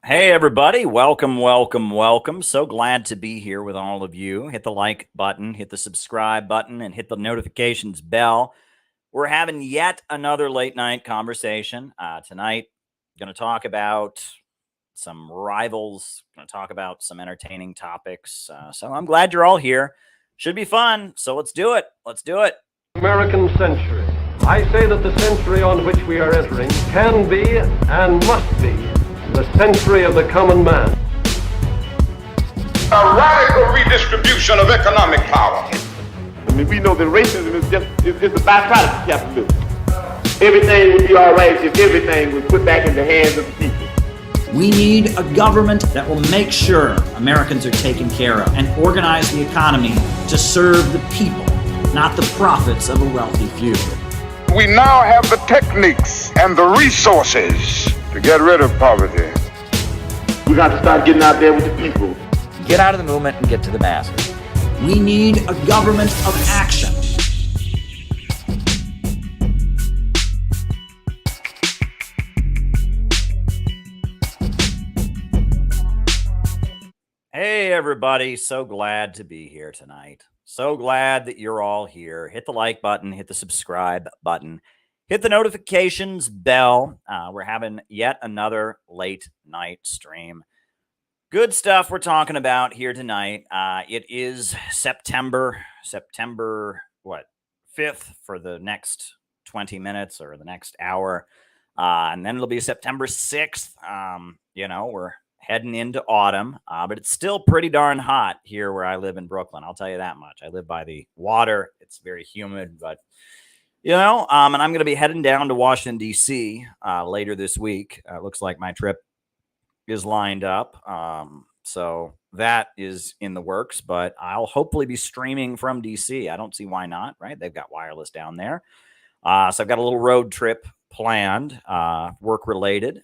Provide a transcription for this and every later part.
Hey, everybody. Welcome, welcome, welcome. So glad to be here with all of you. Hit the like button, hit the subscribe button, and hit the notifications bell. We're having yet another late night conversation. Tonight, going to talk about some rivals, going to talk about some entertaining topics. So I'm glad you're all here. Should be fun. So let's do it. Let's do it. American century. I say that the century on which we are entering can be and must be the century of the common man. A radical redistribution of economic power. I mean, we know that racism is just a byproduct of capitalism. Everything would be all right if everything was put back in the hands of the people. We need a government that will make sure Americans are taken care of and organize the economy to serve the people, not the profits of a wealthy few. We now have the techniques and the resources to get rid of poverty. We got to start getting out there with the people. Get out of the movement and get to the masses. We need a government of action. Hey, everybody. So glad to be here tonight. So glad that you're all here. Hit the like button, hit the subscribe button, hit the notifications bell. We're having yet another late night stream. Good stuff we're talking about here tonight. It is September 5th for the next 20 minutes or the next hour. And then it'll be September 6th. We're heading into autumn, but it's still pretty darn hot here where I live in Brooklyn. I'll tell you that much. I live by the water. It's very humid, but and I'm going to be heading down to Washington, D.C. Later this week. Looks like my trip is lined up. So that is in the works, but I'll hopefully be streaming from D.C. I don't see why not, right? They've got wireless down there. So I've got a little road trip planned, work related.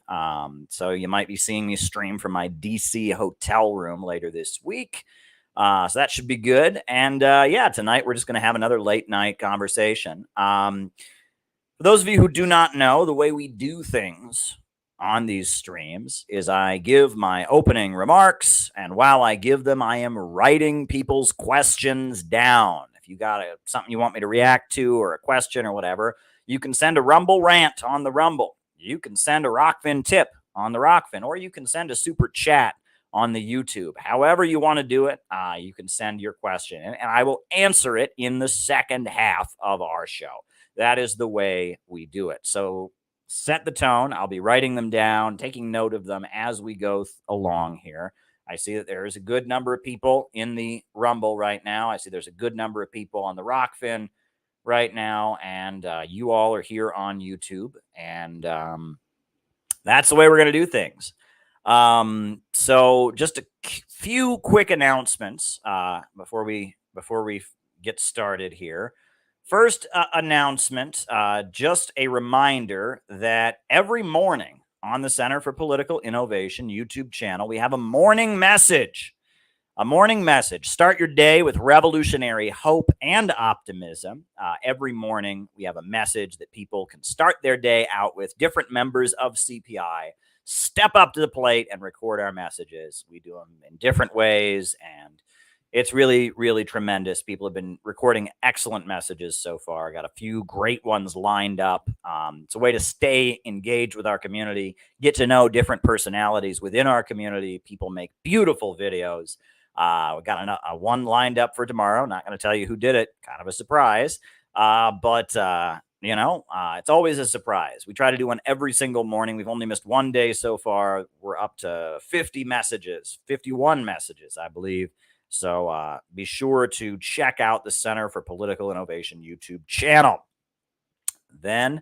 So you might be seeing me stream from my DC hotel room later this week. So that should be good. And tonight we're just going to have another late night conversation. For those of you who do not know, the way we do things on these streams is I give my opening remarks, and while I give them, I am writing people's questions down. If you got something you want me to react to or a question or whatever, you can send a Rumble rant on the Rumble. You can send a Rockfin tip on the Rockfin, or you can send a super chat on the YouTube. However you want to do it, you can send your question, and I will answer it in the second half of our show. That is the way we do it. So set the tone. I'll be writing them down, taking note of them as we go along here. I see that there is a good number of people in the Rumble right now. I see there's a good number of people on the Rockfin right now, and you all are here on YouTube, and that's the way we're going to do things. So just a few quick announcements before we get started here. First announcement, just a reminder that every morning on the Center for Political Innovation YouTube channel, we have a morning message. A morning message. Start your day with revolutionary hope and optimism. Every morning, we have a message that people can start their day out with. Different members of CPI step up to the plate and record our messages. We do them in different ways, and it's really, really tremendous. People have been recording excellent messages so far. I got a few great ones lined up. It's a way to stay engaged with our community, get to know different personalities within our community. People make beautiful videos. We got a one lined up for tomorrow. Not going to tell you who did it. Kind of a surprise. But it's always a surprise. We try to do one every single morning. We've only missed one day so far. We're up to 50 messages, 51 messages, I believe. So be sure to check out the Center for Political Innovation YouTube channel. Then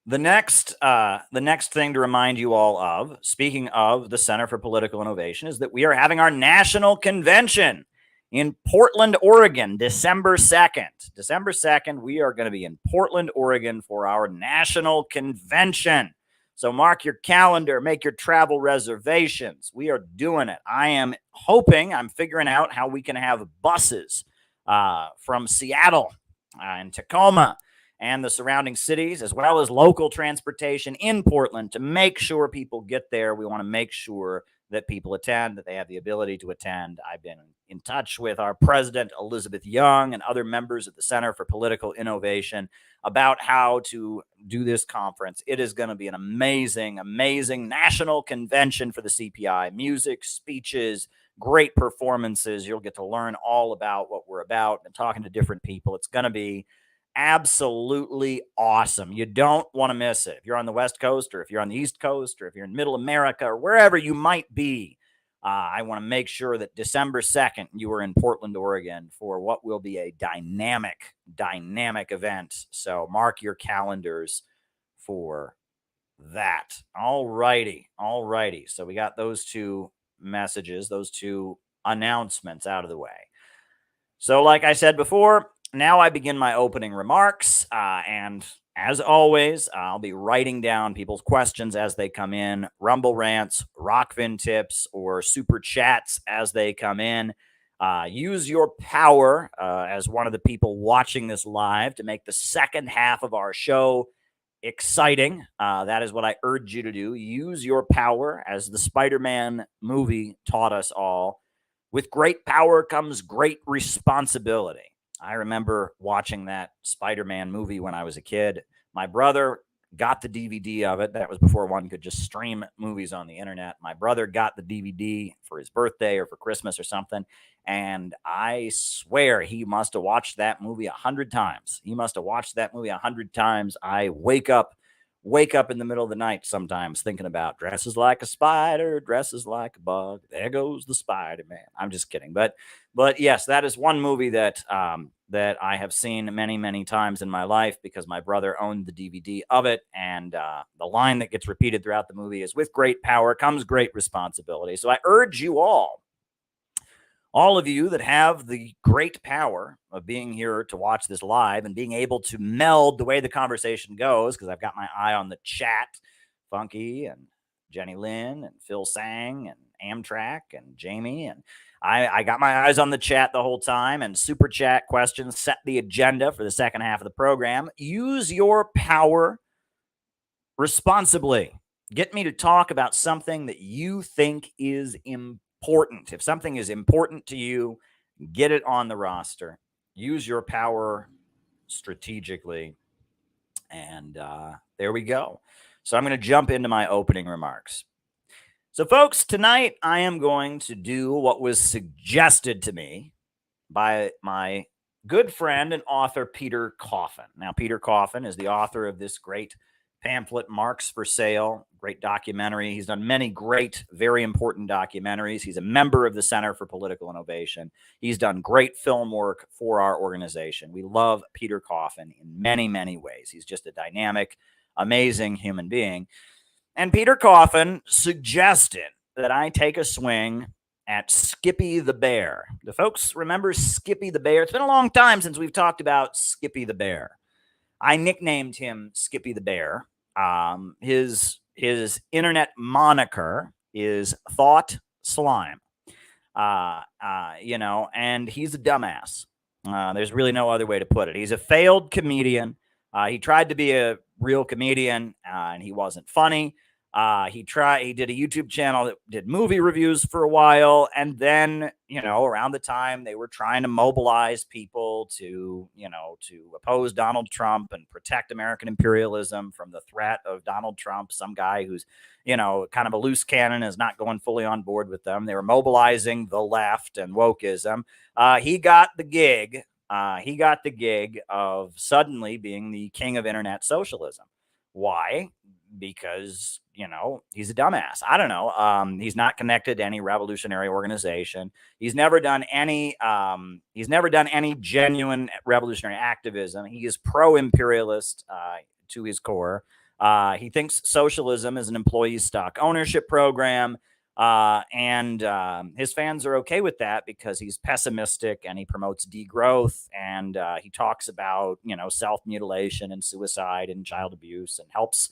the next thing to remind you all of, speaking of the Center for Political Innovation, is that we are having our national convention in Portland, Oregon, December 2nd. December 2nd, we are going to be in Portland, Oregon for our national convention. So mark your calendar, make your travel reservations. We are doing it. I'm figuring out how we can have buses from Seattle and Tacoma and the surrounding cities, as well as local transportation in Portland to make sure people get there. We want to make sure that people attend, that they have the ability to attend. I've been in touch with our president, Elizabeth Young, and other members of the Center for Political Innovation about how to do this conference. It is going to be an amazing, amazing national convention for the CPI. Music, speeches, great performances. You'll get to learn all about what we're about and talking to different people. It's going to be absolutely awesome. You don't want to miss it. If you're on the West Coast, or if you're on the East Coast, or if you're in Middle America, or wherever you might be, I want to make sure that December 2nd, you are in Portland, Oregon for what will be a dynamic event. So mark your calendars for that. All righty. So we got those two messages, those two announcements out of the way. So like I said before, now I begin my opening remarks, and as always, I'll be writing down people's questions as they come in, Rumble rants, Rockfin tips, or super chats as they come in. Use your power as one of the people watching this live to make the second half of our show exciting. That is what I urge you to do. Use your power, as the Spider-Man movie taught us all. With great power comes great responsibility. I remember watching that Spider-Man movie when I was a kid. My brother got the DVD of it. That was before one could just stream movies on the internet. My brother got the DVD for his birthday or for Christmas or something, and I swear he must have watched that movie 100 times. He must have watched that movie 100 times. I wake up in the middle of the night sometimes thinking about dresses like a spider, dresses like a bug. There goes the Spider-Man. I'm just kidding. But yes, that is one movie that that I have seen many, many times in my life because my brother owned the DVD of it. And the line that gets repeated throughout the movie is, with great power comes great responsibility. So I urge you all of you that have the great power of being here to watch this live and being able to meld the way the conversation goes, because I've got my eye on the chat, Funky and Jenny Lynn and Phil Sang and Amtrak and Jamie, and I got my eyes on the chat the whole time, and super chat questions set the agenda for the second half of the program. Use your power responsibly. Get me to talk about something that you think is important. If something is important to you, get it on the roster. Use your power strategically. And there we go. So I'm going to jump into my opening remarks. So, folks, tonight I am going to do what was suggested to me by my good friend and author, Peter Coffin. Now, Peter Coffin is the author of this great pamphlet, Marx for Sale, great documentary. He's done many great, very important documentaries. He's a member of the Center for Political Innovation. He's done great film work for our organization. We love Peter Coffin in many, many ways. He's just a dynamic, amazing human being. And Peter Coffin suggested that I take a swing at Skippy the Bear. Do folks remember Skippy the Bear? It's been a long time since we've talked about Skippy the Bear. I nicknamed him Skippy the Bear. His internet moniker is Thought Slime. And he's a dumbass. There's really no other way to put it. He's a failed comedian. He tried to be a real comedian, and he wasn't funny. He did a YouTube channel that did movie reviews for a while. And then, around the time they were trying to mobilize people to oppose Donald Trump and protect American imperialism from the threat of Donald Trump, some guy who's, kind of a loose cannon, is not going fully on board with them. They were mobilizing the left and wokeism. He got the gig. He got the gig of suddenly being the king of internet socialism. Why? Because, he's a dumbass. I don't know. He's not connected to any revolutionary organization. He's never done any genuine revolutionary activism. He is pro-imperialist to his core. He thinks socialism is an employee stock ownership program. And his fans are okay with that because he's pessimistic and he promotes degrowth, and he talks about, self-mutilation and suicide and child abuse, and helps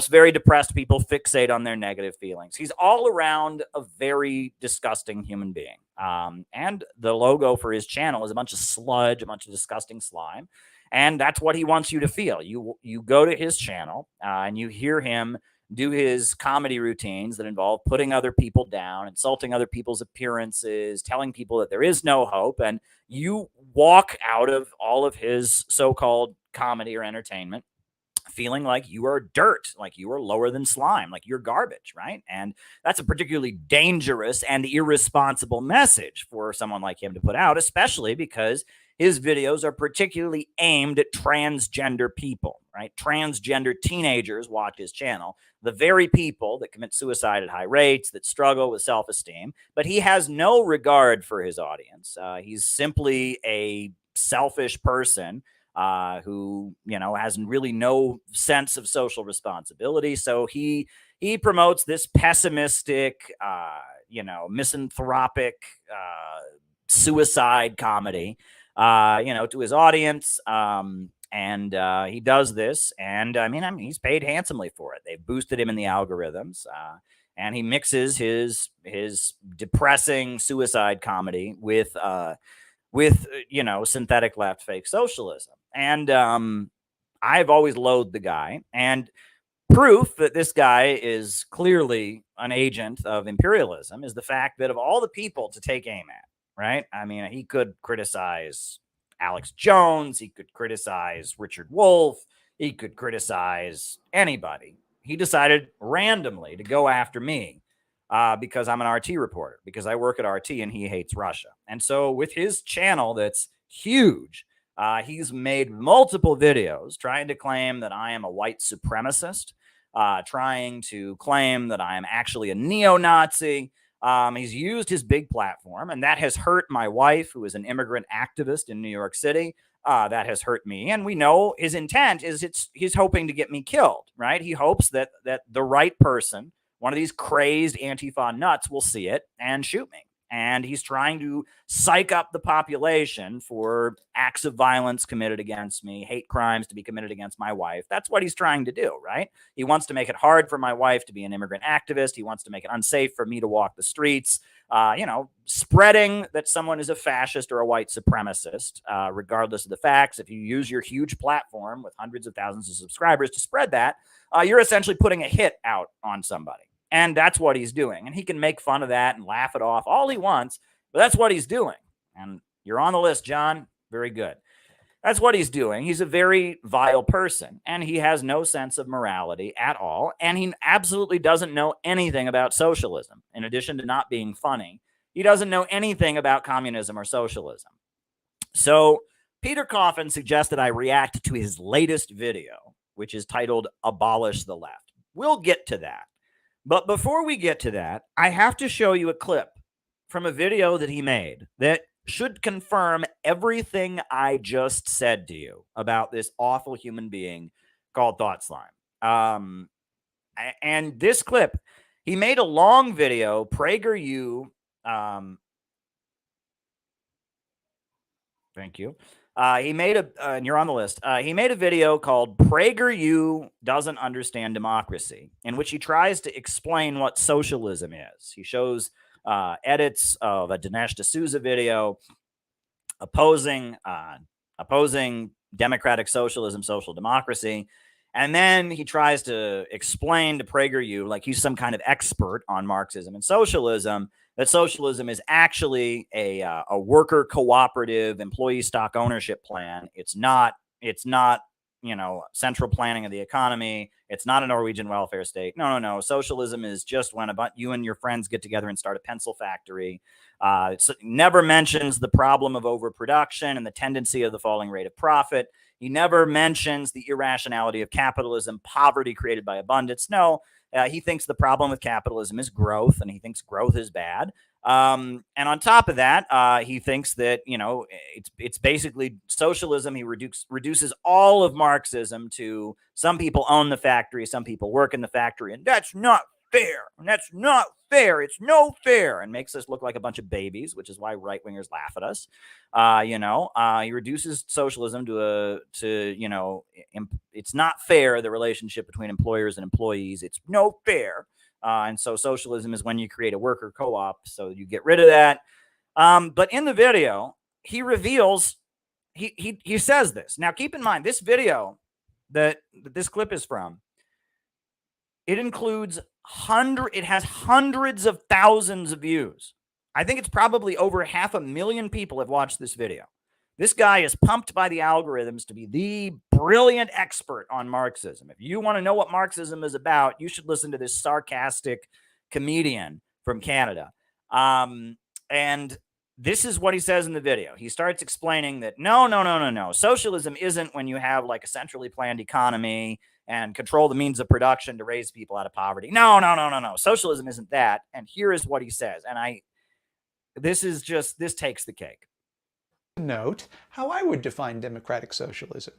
very depressed people fixate on their negative feelings. He's all around a very disgusting human being. And the logo for his channel is a bunch of sludge, a bunch of disgusting slime. And that's what he wants you to feel. You go to his channel and you hear him do his comedy routines that involve putting other people down, insulting other people's appearances, telling people that there is no hope. And you walk out of all of his so-called comedy or entertainment feeling like you are dirt, like you are lower than slime, like you're garbage, right? And that's a particularly dangerous and irresponsible message for someone like him to put out, especially because his videos are particularly aimed at transgender people, right? Transgender teenagers watch his channel, the very people that commit suicide at high rates, that struggle with self-esteem, but he has no regard for his audience. He's simply a selfish person who, has really no sense of social responsibility. So he promotes this pessimistic, misanthropic suicide comedy, to his audience. And he does this, and he's paid handsomely for it. They've boosted him in the algorithms, and he mixes his depressing suicide comedy with synthetic left fake socialism. And I've always loathed the guy, and proof that this guy is clearly an agent of imperialism is the fact that of all the people to take aim at, right? He could criticize Alex Jones, he could criticize Richard Wolff, he could criticize anybody. He decided randomly to go after me because I'm an RT reporter, because I work at RT and he hates Russia. And so with his channel that's huge, he's made multiple videos trying to claim that I am a white supremacist, trying to claim that I am actually a neo-Nazi. He's used his big platform, and that has hurt my wife, who is an immigrant activist in New York City. That has hurt me. And we know his intent is he's hoping to get me killed, right? He hopes that the right person, one of these crazed Antifa nuts, will see it and shoot me. And he's trying to psych up the population for acts of violence committed against me, hate crimes to be committed against my wife. That's what he's trying to do, right? He wants to make it hard for my wife to be an immigrant activist. He wants to make it unsafe for me to walk the streets, spreading that someone is a fascist or a white supremacist, regardless of the facts. If you use your huge platform with hundreds of thousands of subscribers to spread that, you're essentially putting a hit out on somebody. And that's what he's doing. And he can make fun of that and laugh it off all he wants, but that's what he's doing. And you're on the list, John. Very good. That's what he's doing. He's a very vile person, and he has no sense of morality at all. And he absolutely doesn't know anything about socialism. In addition to not being funny, he doesn't know anything about communism or socialism. So Peter Coffin suggested I react to his latest video, which is titled Abolish the Left. We'll get to that. But before we get to that, I have to show you a clip from a video that he made that should confirm everything I just said to you about this awful human being called Thought Slime. And this clip, he made a long video, PragerU. Thank you. He made and you're on the list. He made a video called PragerU Doesn't Understand Democracy, in which he tries to explain what socialism is. He shows edits of a Dinesh D'Souza video opposing democratic socialism, social democracy. And then he tries to explain to PragerU, like he's some kind of expert on Marxism and socialism, that socialism is actually a worker cooperative employee stock ownership plan. It's not, central planning of the economy. It's not a Norwegian welfare state. No. Socialism is just when you and your friends get together and start a pencil factory. It never mentions the problem of overproduction and the tendency of the falling rate of profit. He never mentions the irrationality of capitalism, poverty created by abundance. No, he thinks the problem with capitalism is growth, and he thinks growth is bad. And on top of that, he thinks that, it's basically socialism. He reduces all of Marxism to some people own the factory, some people work in the factory, and that's not fair. And that's not fair. It's no fair, and makes us look like a bunch of babies, which is why right-wingers laugh at us. He reduces socialism it's not fair, the relationship between employers and employees. It's no fair. And so socialism is when you create a worker co-op, so you get rid of that. But in the video, he reveals he says this. Now, keep in mind, this video that this clip is from, it includes it has hundreds of thousands of views. I think it's probably over 500,000 people have watched this video. This guy is pumped by the algorithms to be the brilliant expert on Marxism. If you want to know what Marxism is about, you should listen to this sarcastic comedian from Canada. And this is what he says in the video. He starts explaining that no. Socialism isn't when you have like a centrally planned economy and control the means of production to raise people out of poverty. No. Socialism isn't that. And here is what he says. And this takes the cake. Note how I would define democratic socialism.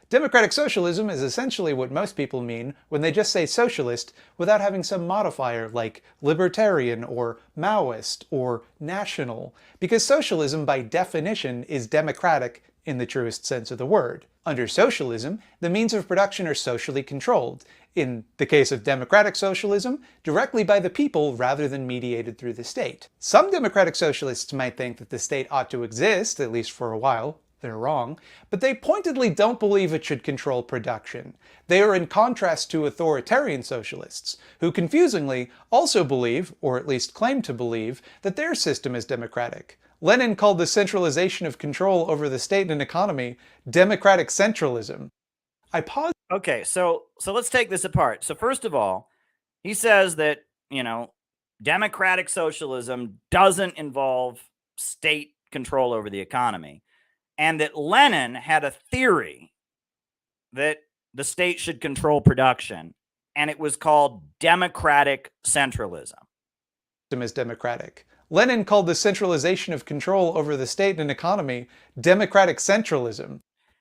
Democratic socialism is essentially what most people mean when they just say socialist without having some modifier like libertarian or Maoist or national, because socialism by definition is democratic in the truest sense of the word. Under socialism, the means of production are socially controlled. In the case of democratic socialism, directly by the people rather than mediated through the state. Some democratic socialists might think that the state ought to exist, at least for a while. They're wrong, but they pointedly don't believe it should control production. They are in contrast to authoritarian socialists, who confusingly also believe, or at least claim to believe, that their system is democratic. Lenin called the centralization of control over the state and economy democratic centralism. I pause. Okay, so let's take this apart. So first of all, he says that, democratic socialism doesn't involve state control over the economy, and that Lenin had a theory that the state should control production, and it was called democratic centralism. Is democratic. Lenin called the centralization of control over the state and economy democratic centralism.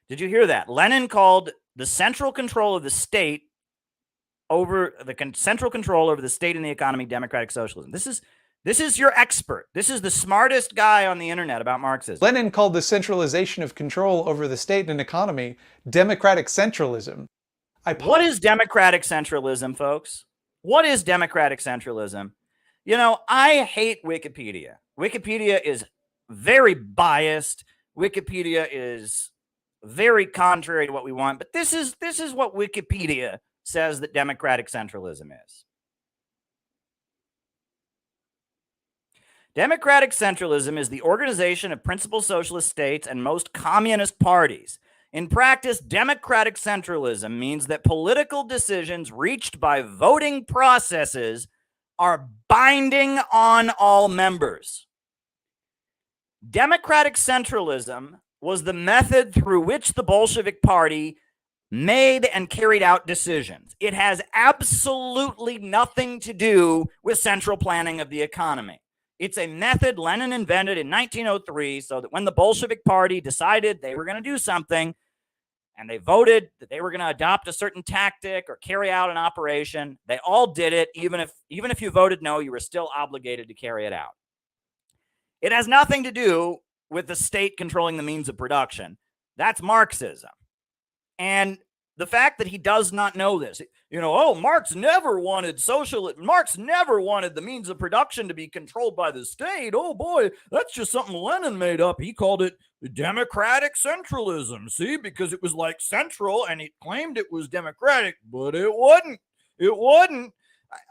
Did you hear that? Lenin called the central control of the state over central control over the state and the economy democratic socialism. This is your expert. This is the smartest guy on the internet about Marxism. Lenin called the centralization of control over the state and economy democratic centralism. What is democratic centralism, folks? What is democratic centralism? I hate Wikipedia. Wikipedia is very biased. Wikipedia is very contrary to what we want, but this is what Wikipedia says that democratic centralism is. Democratic centralism is the organization of principal socialist states and most communist parties. In practice, democratic centralism means that political decisions reached by voting processes are binding on all members. Democratic centralism was the method through which the Bolshevik Party made and carried out decisions. It has absolutely nothing to do with central planning of the economy. It's a method Lenin invented in 1903 so that when the Bolshevik Party decided they were going to do something and they voted that they were going to adopt a certain tactic or carry out an operation, they all did it. Even if you voted no, you were still obligated to carry it out. It has nothing to do with the state controlling the means of production. That's Marxism. And the fact that he does not know this, Marx never wanted Marx never wanted the means of production to be controlled by the state. Oh boy, that's just something Lenin made up. He called it democratic centralism. See, because it was like central and he claimed it was democratic, but it wasn't. It wasn't.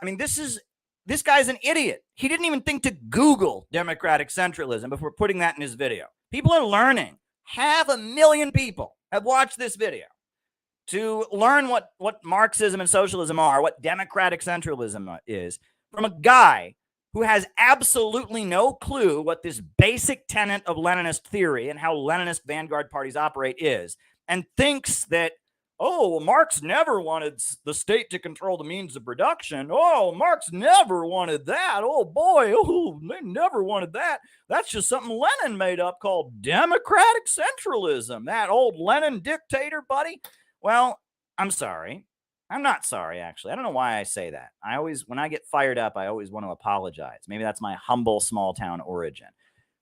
I mean, this guy's an idiot. He didn't even think to Google democratic centralism before putting that in his video. People are learning. 500,000 people have watched this video to learn what Marxism and socialism are, what democratic centralism is, from a guy who has absolutely no clue what this basic tenet of Leninist theory and how Leninist vanguard parties operate is, and thinks that, Marx never wanted the state to control the means of production. Marx never wanted that. Oh, boy, they never wanted that. That's just something Lenin made up called democratic centralism. That old Lenin dictator, buddy. Well, I'm sorry. I'm not sorry, actually. I don't know why I say that. When I get fired up, I always want to apologize. Maybe that's my humble small town origin.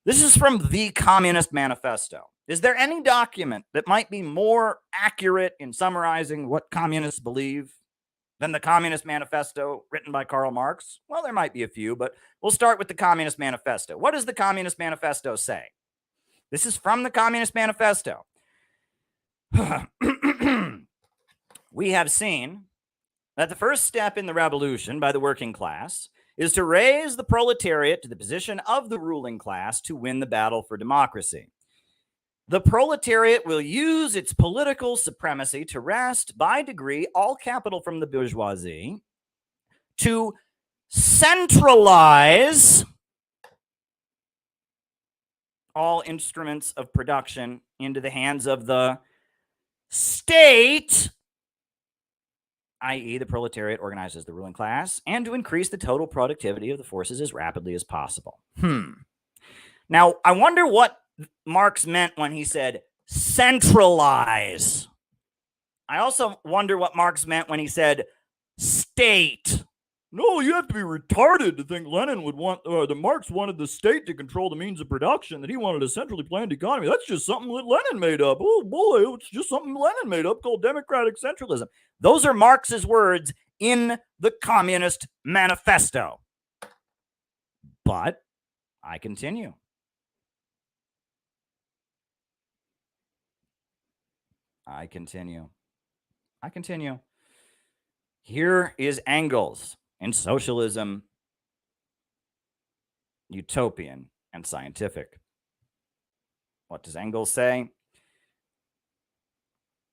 This is from the Communist Manifesto. Is there any document that might be more accurate in summarizing what communists believe than the Communist Manifesto written by Karl Marx? Well, there might be a few, but we'll start with the Communist Manifesto. What does the Communist Manifesto say? This is from the Communist Manifesto. We have seen that the first step in the revolution by the working class is to raise the proletariat to the position of the ruling class to win the battle for democracy. The proletariat will use its political supremacy to wrest by degree all capital from the bourgeoisie, to centralize all instruments of production into the hands of the state, i.e., the proletariat organizes the ruling class, and to increase the total productivity of the forces as rapidly as possible. Now, I wonder what Marx meant when he said centralize. I also wonder what Marx meant when he said state. No, you have to be retarded to think Lenin would want, that Marx wanted the state to control the means of production, that he wanted a centrally planned economy. That's just something that Lenin made up. Oh boy, it's just something Lenin made up called democratic centralism. Those are Marx's words in the Communist Manifesto. But I continue. I continue. Here is Engels in Socialism, Utopian and Scientific. What does Engels say?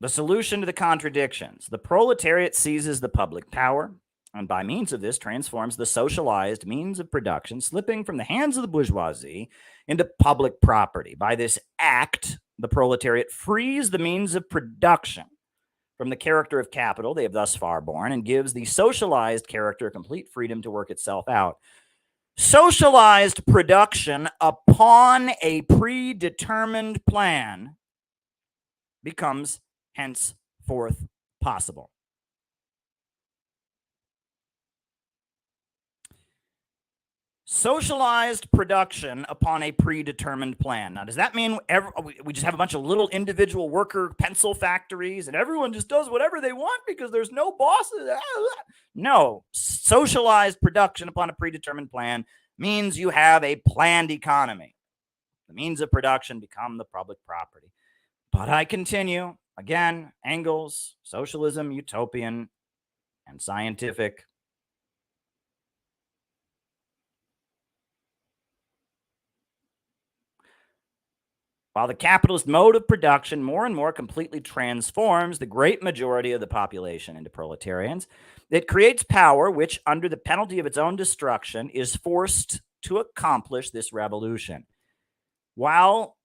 The solution to the contradictions. The proletariat seizes the public power, and by means of this transforms the socialized means of production, slipping from the hands of the bourgeoisie into public property. By this act, the proletariat frees the means of production from the character of capital they have thus far borne, and gives the socialized character complete freedom to work itself out. Socialized production upon a predetermined plan becomes henceforth possible. Socialized production upon a predetermined plan. Now, does that mean we just have a bunch of little individual worker pencil factories and everyone just does whatever they want because there's no bosses? No. Socialized production upon a predetermined plan means you have a planned economy. The means of production become the public property. But I continue. Again, Engels, Socialism, Utopian, and Scientific. While the capitalist mode of production more and more completely transforms the great majority of the population into proletarians, it creates power which, under the penalty of its own destruction, is forced to accomplish this revolution. While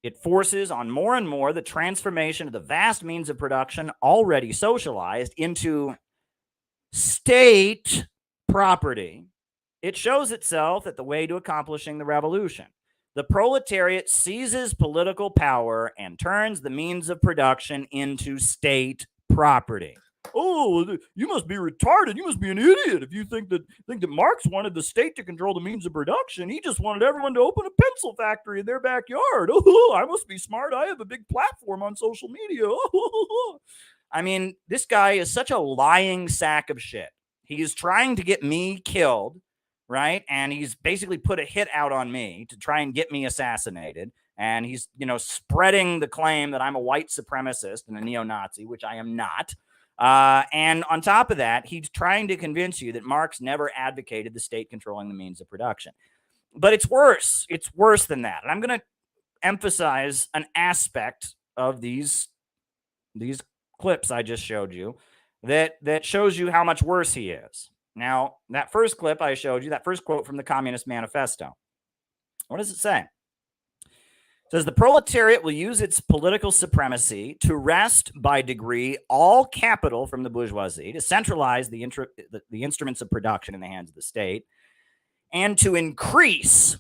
it forces on more and more the transformation of the vast means of production already socialized into state property, it shows itself that the way to accomplishing the revolution. The proletariat seizes political power and turns the means of production into state property. Oh, you must be retarded. You must be an idiot if you think that Marx wanted the state to control the means of production. He just wanted everyone to open a pencil factory in their backyard. Oh, I must be smart. I have a big platform on social media. I mean, this guy is such a lying sack of shit. He is trying to get me killed, right? And he's basically put a hit out on me to try and get me assassinated. And he's, spreading the claim that I'm a white supremacist and a neo-Nazi, which I am not. And on top of that, he's trying to convince you that Marx never advocated the state controlling the means of production. But it's worse. It's worse than that. And I'm going to emphasize an aspect of these clips I just showed you that shows you how much worse he is. Now, that first clip I showed you, that first quote from the Communist Manifesto, what does it say? It says, the proletariat will use its political supremacy to wrest by degree all capital from the bourgeoisie, to centralize the instruments of production in the hands of the state, and to increase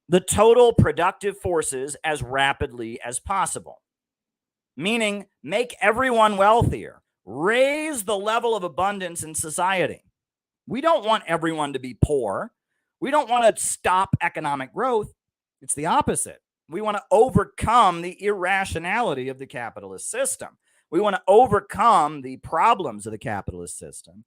the total productive forces as rapidly as possible. Meaning, make everyone wealthier, raise the level of abundance in society. We don't want everyone to be poor. We don't want to stop economic growth. It's the opposite. We want to overcome the irrationality of the capitalist system. We want to overcome the problems of the capitalist system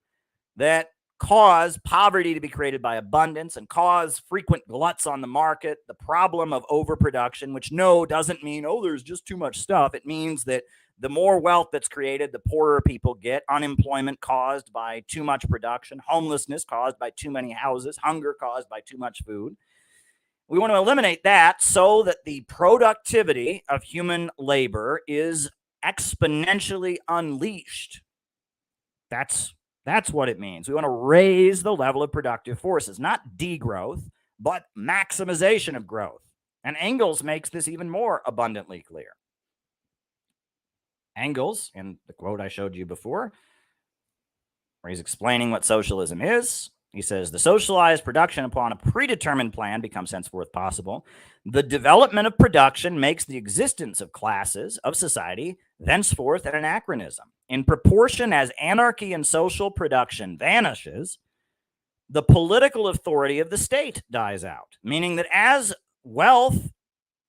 that cause poverty to be created by abundance and cause frequent gluts on the market, the problem of overproduction, which doesn't mean, there's just too much stuff. It means that the more wealth that's created, the poorer people get, unemployment caused by too much production, homelessness caused by too many houses, hunger caused by too much food. We want to eliminate that so that the productivity of human labor is exponentially unleashed. That's what it means. We want to raise the level of productive forces, not degrowth, but maximization of growth. And Engels makes this even more abundantly clear. Engels, in the quote I showed you before, where he's explaining what socialism is, he says, the socialized production upon a predetermined plan becomes henceforth possible. The development of production makes the existence of classes of society thenceforth an anachronism. In proportion as anarchy in social production vanishes, the political authority of the state dies out, meaning that as wealth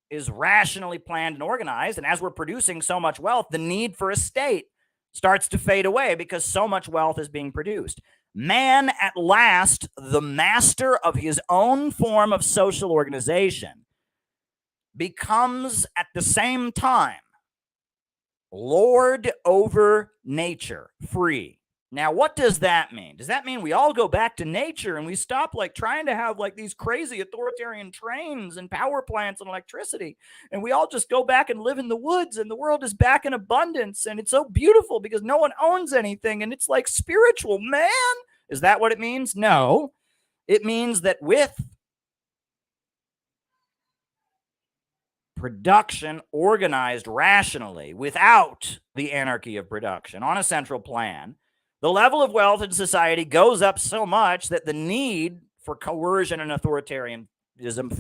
is rationally planned and organized, and as we're producing so much wealth, the need for a state starts to fade away because so much wealth is being produced. Man, at last, the master of his own form of social organization, becomes at the same time lord over nature, free. Now, what does that mean? Does that mean we all go back to nature and we stop trying to have these crazy authoritarian trains and power plants and electricity, and we all just go back and live in the woods and the world is back in abundance and it's so beautiful because no one owns anything and it's spiritual, man? Is that what it means? No. It means that with production organized rationally, without the anarchy of production, on a central plan, the level of wealth in society goes up so much that the need for coercion and authoritarianism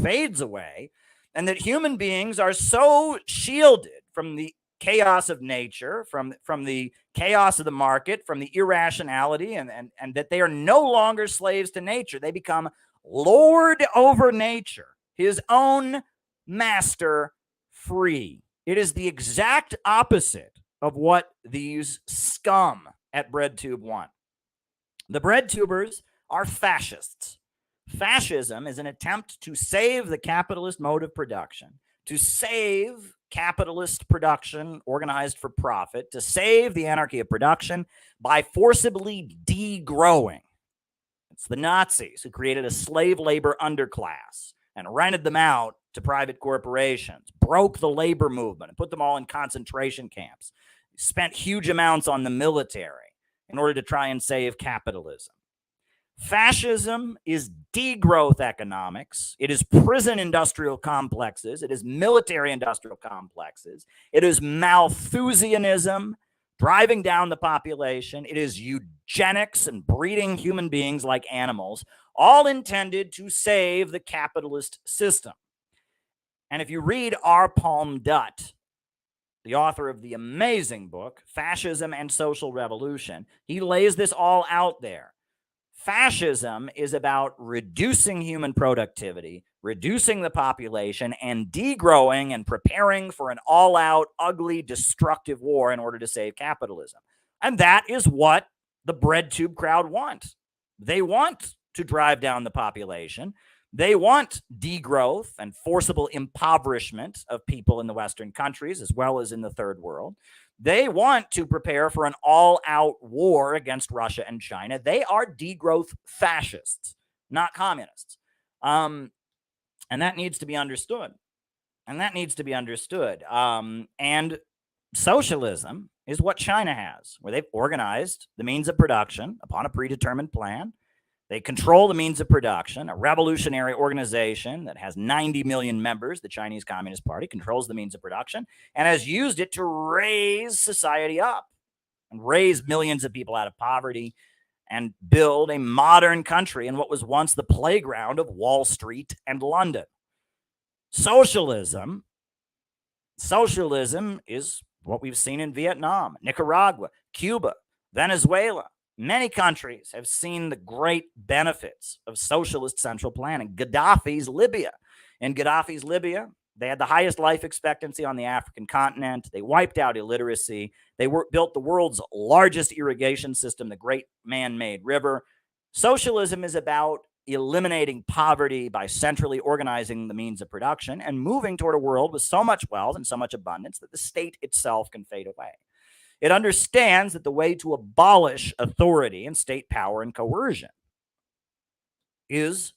fades away, and that human beings are so shielded from the chaos of nature, from the chaos of the market, from the irrationality, and that they are no longer slaves to nature. They become lord over nature, his own master, free. It is the exact opposite of what these scum at BreadTube want. The BreadTubers are fascists. Fascism is an attempt to save the capitalist mode of production, to save capitalist production organized for profit, to save the anarchy of production by forcibly degrowing. It's the Nazis who created a slave labor underclass and rented them out to private corporations, broke the labor movement and put them all in concentration camps, spent huge amounts on the military in order to try and save capitalism. Fascism is degrowth economics. It is prison industrial complexes. It is military industrial complexes. It is Malthusianism, driving down the population. It is eugenics and breeding human beings like animals, all intended to save the capitalist system. And if you read R. Palm Dutt, the author of the amazing book, Fascism and Social Revolution, he lays this all out there. Fascism is about reducing human productivity, reducing the population, and degrowing and preparing for an all-out, ugly, destructive war in order to save capitalism. And that is what the BreadTube crowd want. They want to drive down the population. They want degrowth and forcible impoverishment of people in the Western countries as well as in the Third World. They want to prepare for an all-out war against Russia and China. They are degrowth fascists, not communists. And that needs to be understood. And socialism is what China has, where they've organized the means of production upon a predetermined plan. They control the means of production. A revolutionary organization that has 90 million members, the Chinese Communist Party, controls the means of production and has used it to raise society up and raise millions of people out of poverty and build a modern country in what was once the playground of Wall Street and London. Socialism is what we've seen in Vietnam, Nicaragua, Cuba, Venezuela. Many countries have seen the great benefits of socialist central planning. Gaddafi's Libya. In Gaddafi's Libya, they had the highest life expectancy on the African continent. They wiped out illiteracy. They built the world's largest irrigation system, the Great Man-Made River. Socialism is about eliminating poverty by centrally organizing the means of production and moving toward a world with so much wealth and so much abundance that the state itself can fade away. It understands that the way to abolish authority and state power and coercion is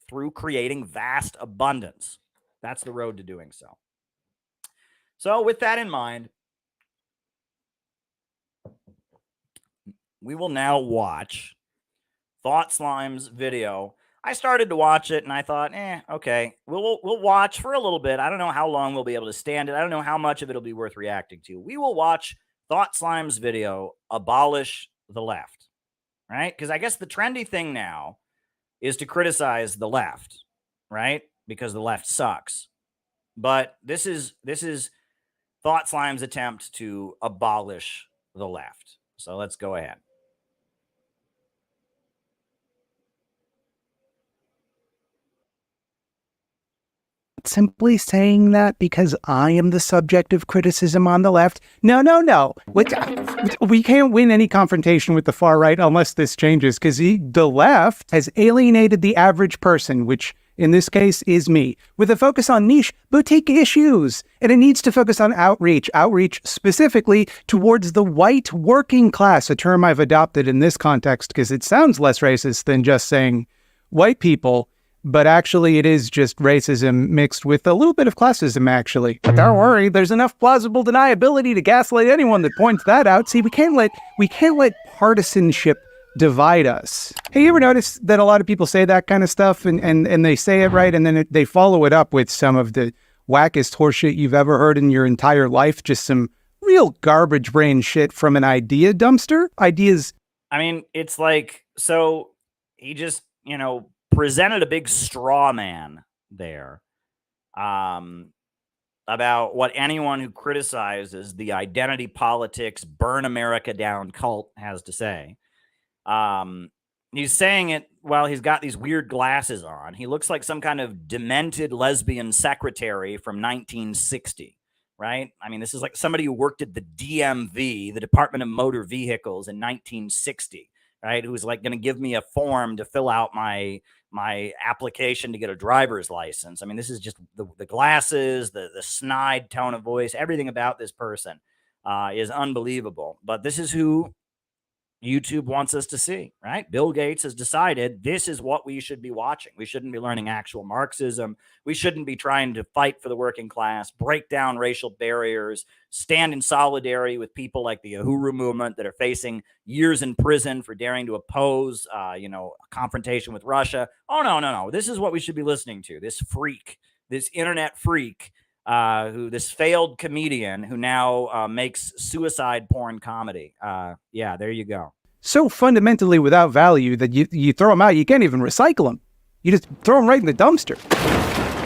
through creating vast abundance. That's the road to doing so. So with that in mind, we will now watch Thought Slime's video. I started to watch it and I thought, okay, we'll watch for a little bit. I don't know how long we'll be able to stand it. I don't know how much of it'll be worth reacting to. We will watch Thought Slime's video, Abolish the Left, right? Because I guess the trendy thing now is to criticize the left, right? Because the left sucks. But this is Thought Slime's attempt to abolish the left. So let's go ahead. Simply saying that because I am the subject of criticism on the left. No. We can't win any confrontation with the far right unless this changes, because the left has alienated the average person, which in this case is me, with a focus on niche, boutique issues. And it needs to focus on outreach specifically towards the white working class, a term I've adopted in this context because it sounds less racist than just saying white people. But actually, it is just racism mixed with a little bit of classism, actually. But don't worry, there's enough plausible deniability to gaslight anyone that points that out. See, we can't let partisanship divide us. Hey, you ever notice that a lot of people say that kind of stuff and they say it right, and then they follow it up with some of the wackest horseshit you've ever heard in your entire life? Just some real garbage brain shit from an idea dumpster. Ideas. I mean, it's like, so he just, presented a big straw man there about what anyone who criticizes the identity politics, burn America down cult has to say. He's saying it while he's got these weird glasses on. He looks like some kind of demented lesbian secretary from 1960, right? I mean, this is like somebody who worked at the DMV, the Department of Motor Vehicles, in 1960, right? Who's like going to give me a form to fill out my application to get a driver's license. I mean, this is just the glasses, the snide tone of voice, everything about this person is unbelievable. But this is who YouTube wants us to see, right? Bill Gates has decided this is what we should be watching. We shouldn't be learning actual Marxism. We shouldn't be trying to fight for the working class, break down racial barriers, stand in solidarity with people like the Uhuru movement that are facing years in prison for daring to oppose, a confrontation with Russia. Oh, no. This is what we should be listening to. This freak, this internet freak, this failed comedian who now makes suicide porn comedy. Yeah, there you go. So fundamentally without value that you throw them out, you can't even recycle them. You just throw them right in the dumpster.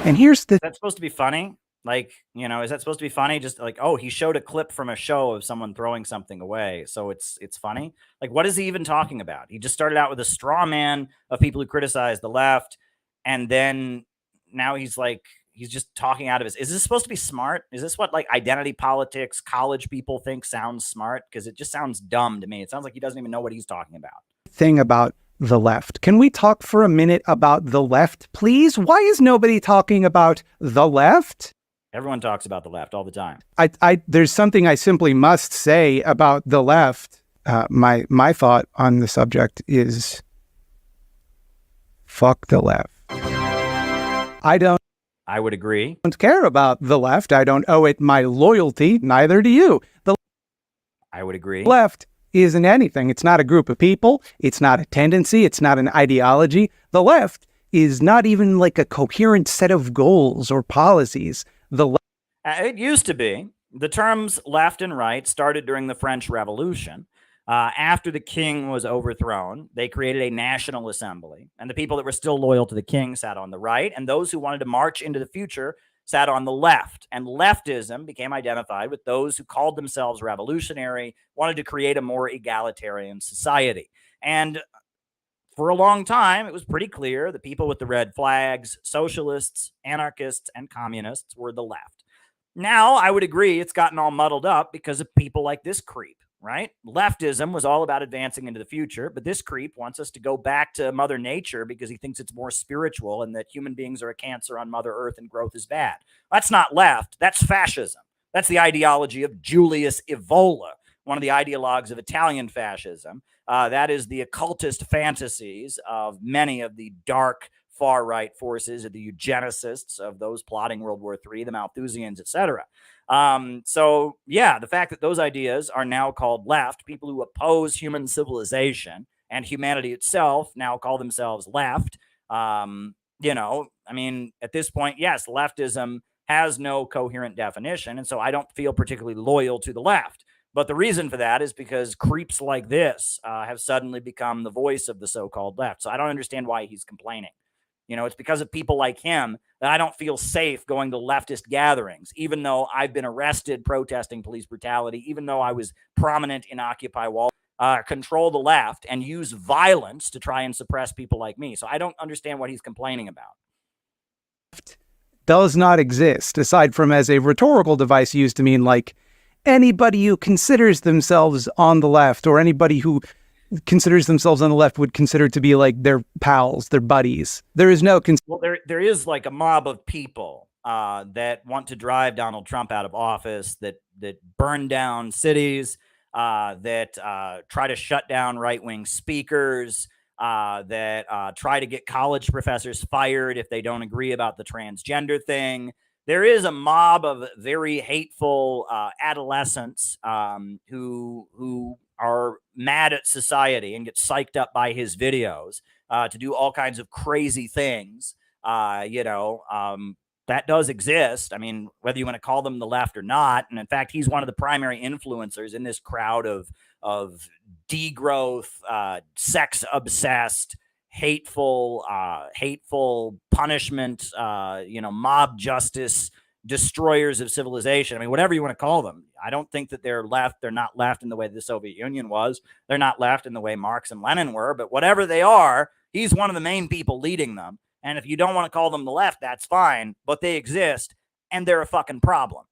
And here's the... Is that supposed to be funny? Like, is that supposed to be funny? Just like, oh, he showed a clip from a show of someone throwing something away, so it's funny? Like, what is he even talking about? He just started out with a straw man of people who criticize the left, and then now he's just talking out of his... Is this supposed to be smart? Is this what, like, identity politics, college people think sounds smart? Because it just sounds dumb to me. It sounds like he doesn't even know what he's talking about. Thing about the left. Can we talk for a minute about the left, please? Why is nobody talking about the left? Everyone talks about the left all the time. There's something I simply must say about the left. My thought on the subject is fuck the left. I would agree. Don't care about the left. I don't owe it my loyalty. Neither do you. I would agree. Left isn't anything. It's not a group of people. It's not a tendency. It's not an ideology. The left is not even like a coherent set of goals or policies. It used to be. The terms left and right started during the French Revolution. After the king was overthrown, they created a national assembly, and the people that were still loyal to the king sat on the right, and those who wanted to march into the future sat on the left. And leftism became identified with those who called themselves revolutionary, wanted to create a more egalitarian society. And for a long time, it was pretty clear the people with the red flags, socialists, anarchists, and communists, were the left. Now, I would agree it's gotten all muddled up because of people like this creep, right? Leftism was all about advancing into the future, but this creep wants us to go back to Mother Nature because he thinks it's more spiritual and that human beings are a cancer on Mother Earth and growth is bad. That's not left. That's fascism. That's the ideology of Julius Evola, one of the ideologues of Italian fascism. That is the occultist fantasies of many of the dark far-right forces, of the eugenicists, of those plotting World War III, the Malthusians, etc. So, yeah, the fact that those ideas are now called left, people who oppose human civilization and humanity itself now call themselves left. You know, I mean, at this point, yes, leftism has no coherent definition, and so I don't feel particularly loyal to the left. But the reason for that is because creeps like this have suddenly become the voice of the so-called left. So I don't understand why he's complaining. You know, it's because of people like him that I don't feel safe going to leftist gatherings, even though I've been arrested protesting police brutality, even though I was prominent in Occupy Wall, control the left and use violence to try and suppress people like me. So I don't understand what he's complaining about. Does not exist, aside from as a rhetorical device used to mean like anybody who considers themselves on the left or anybody who considers themselves on the left would consider to be like their pals, their buddies. There is no... Well, there is like a mob of people that want to drive Donald Trump out of office, that burn down cities, that try to shut down right-wing speakers, that try to get college professors fired if they don't agree about the transgender thing. There is a mob of very hateful adolescents who are mad at society and get psyched up by his videos to do all kinds of crazy things. That does exist. I mean, whether you want to call them the left or not. And in fact, he's one of the primary influencers in this crowd of degrowth, sex obsessed, hateful punishment, mob justice, destroyers of civilization. I mean, whatever you want to call them. I don't think that they're left. They're not left in the way the Soviet Union was. They're not left in the way Marx and Lenin were. But whatever they are, he's one of the main people leading them. And if you don't want to call them the left, that's fine. But they exist, and they're a fucking problem.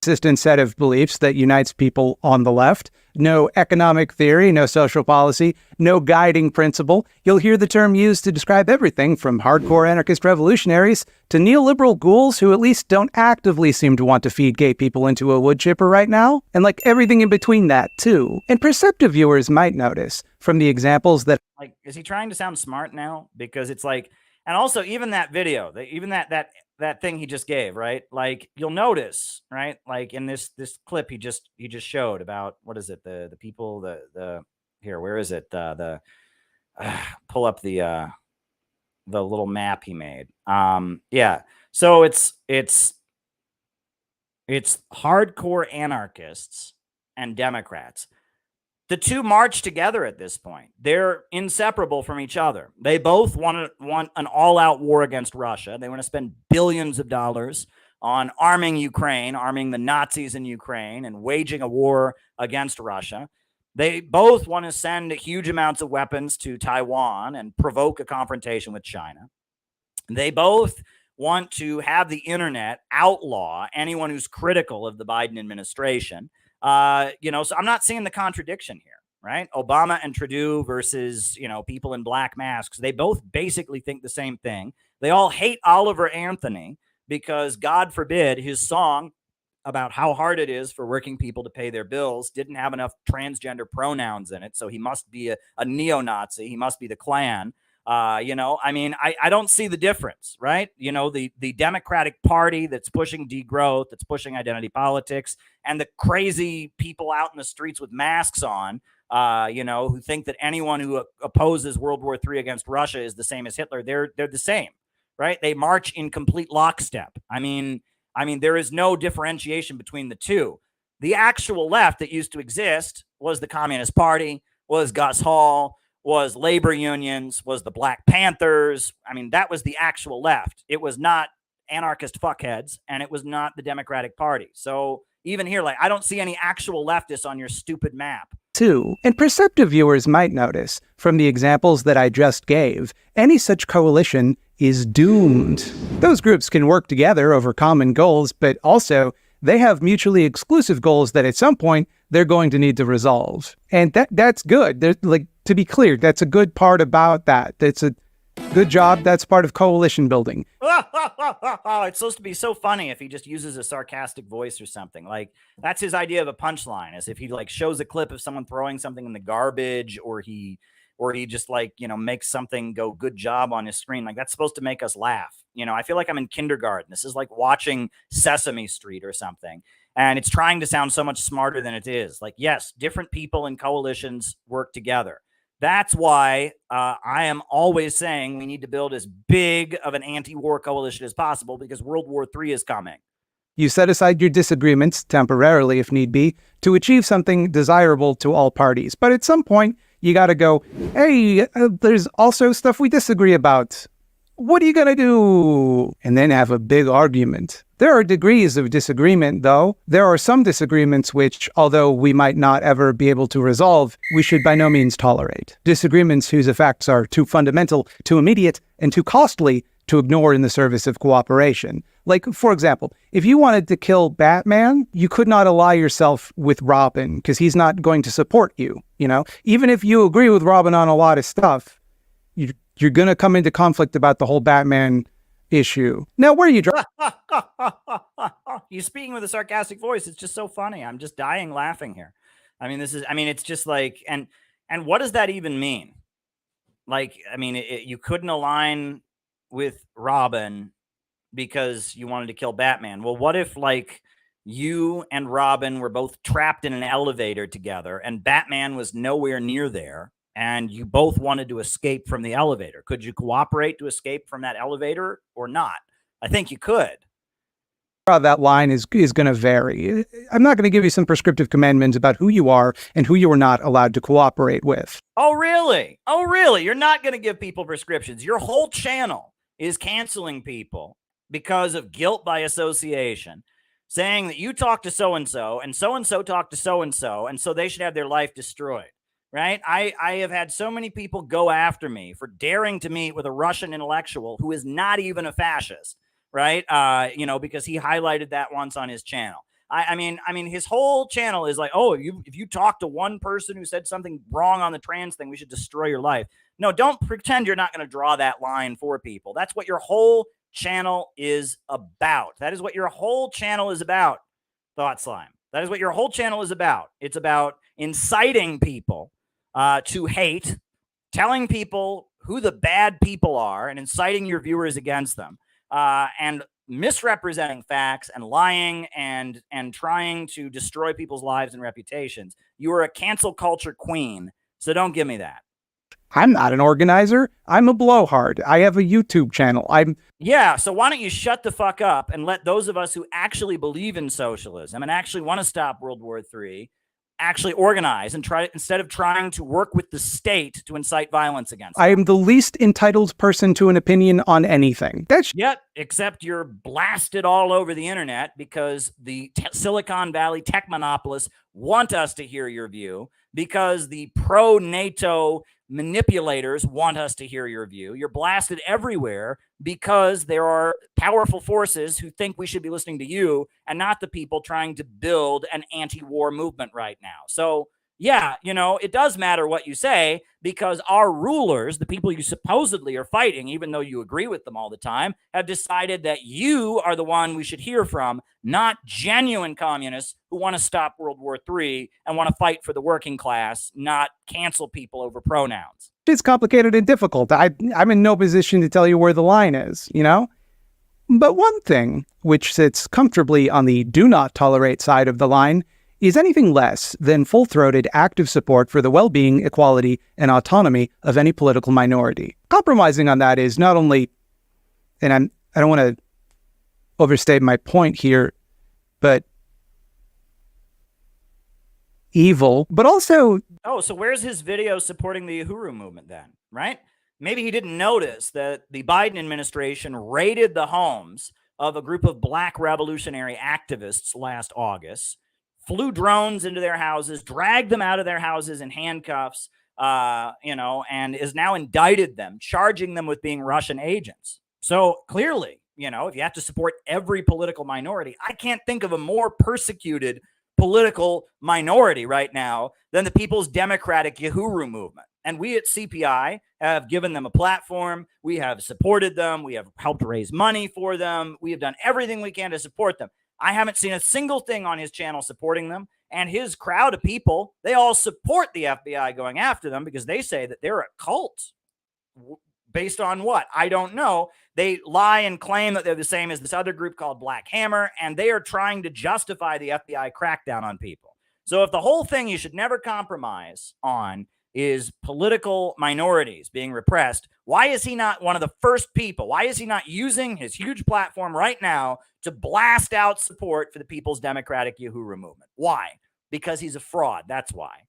Consistent set of beliefs that unites people on the left. No economic theory, no social policy, no guiding principle. You'll hear the term used to describe everything from hardcore anarchist revolutionaries to neoliberal ghouls who at least don't actively seem to want to feed gay people into a wood chipper right now. And like everything in between that, too. And perceptive viewers might notice from the examples that... Like, is he trying to sound smart now? Because it's like... And also, even that video, even that thing he just gave, right? Like, you'll notice, right? Like in this clip he just showed about, what is it? The people, here, where is it? Pull up the little map he made. Yeah. So it's hardcore anarchists and Democrats. The two march together at this point. They're inseparable from each other. They both want an all-out war against Russia. They want to spend billions of dollars on arming Ukraine, arming the Nazis in Ukraine, and waging a war against Russia. They both want to send huge amounts of weapons to Taiwan and provoke a confrontation with China. They both want to have the internet outlaw anyone who's critical of the Biden administration. So I'm not seeing the contradiction here, right? Obama and Trudeau versus, people in black masks. They both basically think the same thing. They all hate Oliver Anthony because, God forbid, his song about how hard it is for working people to pay their bills didn't have enough transgender pronouns in it. So he must be a neo-Nazi. He must be the Klan. I don't see the difference, right? The Democratic Party that's pushing degrowth, that's pushing identity politics, and the crazy people out in the streets with masks on, who think that anyone who opposes World War III against Russia is the same as Hitler. They're the same, right? They march in complete lockstep. I mean, there is no differentiation between the two. The actual left that used to exist was the Communist Party, was Gus Hall, was labor unions, was the Black Panthers. I mean, that was the actual left. It was not anarchist fuckheads, and it was not the Democratic Party. So even here, I don't see any actual leftists on your stupid map. Too, and perceptive viewers might notice from the examples that I just gave, any such coalition is doomed. Those groups can work together over common goals, but also They have mutually exclusive goals that at some point they're going to need to resolve. And that's good. Like, to be clear, that's a good part about that. That's a good job. That's part of coalition building. Oh, it's supposed to be so funny if he just uses a sarcastic voice or something. Like, that's his idea of a punchline, as if he like shows a clip of someone throwing something in the garbage, or he just like, makes something go good job on his screen. Like, that's supposed to make us laugh. I feel like I'm in kindergarten. This is like watching Sesame Street or something. And it's trying to sound so much smarter than it is. Like, yes, different people in coalitions work together. That's why I am always saying we need to build as big of an anti-war coalition as possible, because World War III is coming. You set aside your disagreements, temporarily if need be, to achieve something desirable to all parties. But at some point, you got to go, hey, there's also stuff we disagree about. What are you going to do? And then have a big argument. There are degrees of disagreement, though. There are some disagreements which, although we might not ever be able to resolve, we should by no means tolerate. Disagreements whose effects are too fundamental, too immediate, and too costly to ignore in the service of cooperation. Like, for example, if you wanted to kill Batman, you could not ally yourself with Robin, because he's not going to support you, Even if you agree with Robin on a lot of stuff, you're going to come into conflict about the whole Batman issue. Now, where are you You're speaking with a sarcastic voice. It's just so funny. I'm just dying laughing here. It's just like, and what does that even mean? Like, you couldn't align with Robin because you wanted to kill Batman. Well, what if like you and Robin were both trapped in an elevator together and Batman was nowhere near there, and you both wanted to escape from the elevator? Could you cooperate to escape from that elevator or not? I think you could. That line is going to vary. I'm not going to give you some prescriptive commandments about who you are and who you are not allowed to cooperate with. Oh, really? Oh, really? You're not going to give people prescriptions. Your whole channel is canceling people because of guilt by association, saying that you talked to so-and-so talked to so-and-so, and so they should have their life destroyed. Right? I have had so many people go after me for daring to meet with a Russian intellectual who is not even a fascist, right? Because he highlighted that once on his channel. I mean, his whole channel is like, oh, if you talk to one person who said something wrong on the trans thing, we should destroy your life. No, don't pretend you're not going to draw that line for people. That's what your whole channel is about. That is what your whole channel is about, Thought Slime. That is what your whole channel is about. It's about inciting people to hate, telling people who the bad people are and inciting your viewers against them, and misrepresenting facts and lying and trying to destroy people's lives and reputations. You are a cancel culture queen, so don't give me that. I'm not an organizer. I'm a blowhard. I have a YouTube channel. Yeah, so why don't you shut the fuck up and let those of us who actually believe in socialism and actually want to stop World War III actually organize and try, instead of trying to work with the state to incite violence against them. I am the least entitled person to an opinion on anything. Yet, except you're blasted all over the internet because the Silicon Valley tech monopolists want us to hear your view, because the pro-NATO manipulators want us to hear your view. You're blasted everywhere because there are powerful forces who think we should be listening to you and not the people trying to build an anti-war movement right now. So yeah, it does matter what you say, because our rulers, the people you supposedly are fighting, even though you agree with them all the time, have decided that you are the one we should hear from, not genuine communists who want to stop World War III and want to fight for the working class, not cancel people over pronouns. It's complicated and difficult. I'm in no position to tell you where the line is, But one thing, which sits comfortably on the do not tolerate side of the line, is anything less than full-throated active support for the well-being, equality, and autonomy of any political minority. Compromising on that is not only, and I don't want to overstate my point here, but evil, but also... Oh, so where's his video supporting the Uhuru movement then, right? Maybe he didn't notice that the Biden administration raided the homes of a group of Black revolutionary activists last August, flew drones into their houses, dragged them out of their houses in handcuffs, and is now indicted them, charging them with being Russian agents. So clearly, if you have to support every political minority, I can't think of a more persecuted political minority right now than the People's Democratic Uhuru movement. And we at CPI have given them a platform. We have supported them. We have helped raise money for them. We have done everything we can to support them. I haven't seen a single thing on his channel supporting them. And his crowd of people, they all support the FBI going after them because they say that they're a cult. Based on what? I don't know. They lie and claim that they're the same as this other group called Black Hammer, and they are trying to justify the FBI crackdown on people. So if the whole thing you should never compromise on is political minorities being repressed, why is he not one of the first people? Why is he not using his huge platform right now to blast out support for the People's Democratic Uhuru movement? Why? Because he's a fraud. That's why.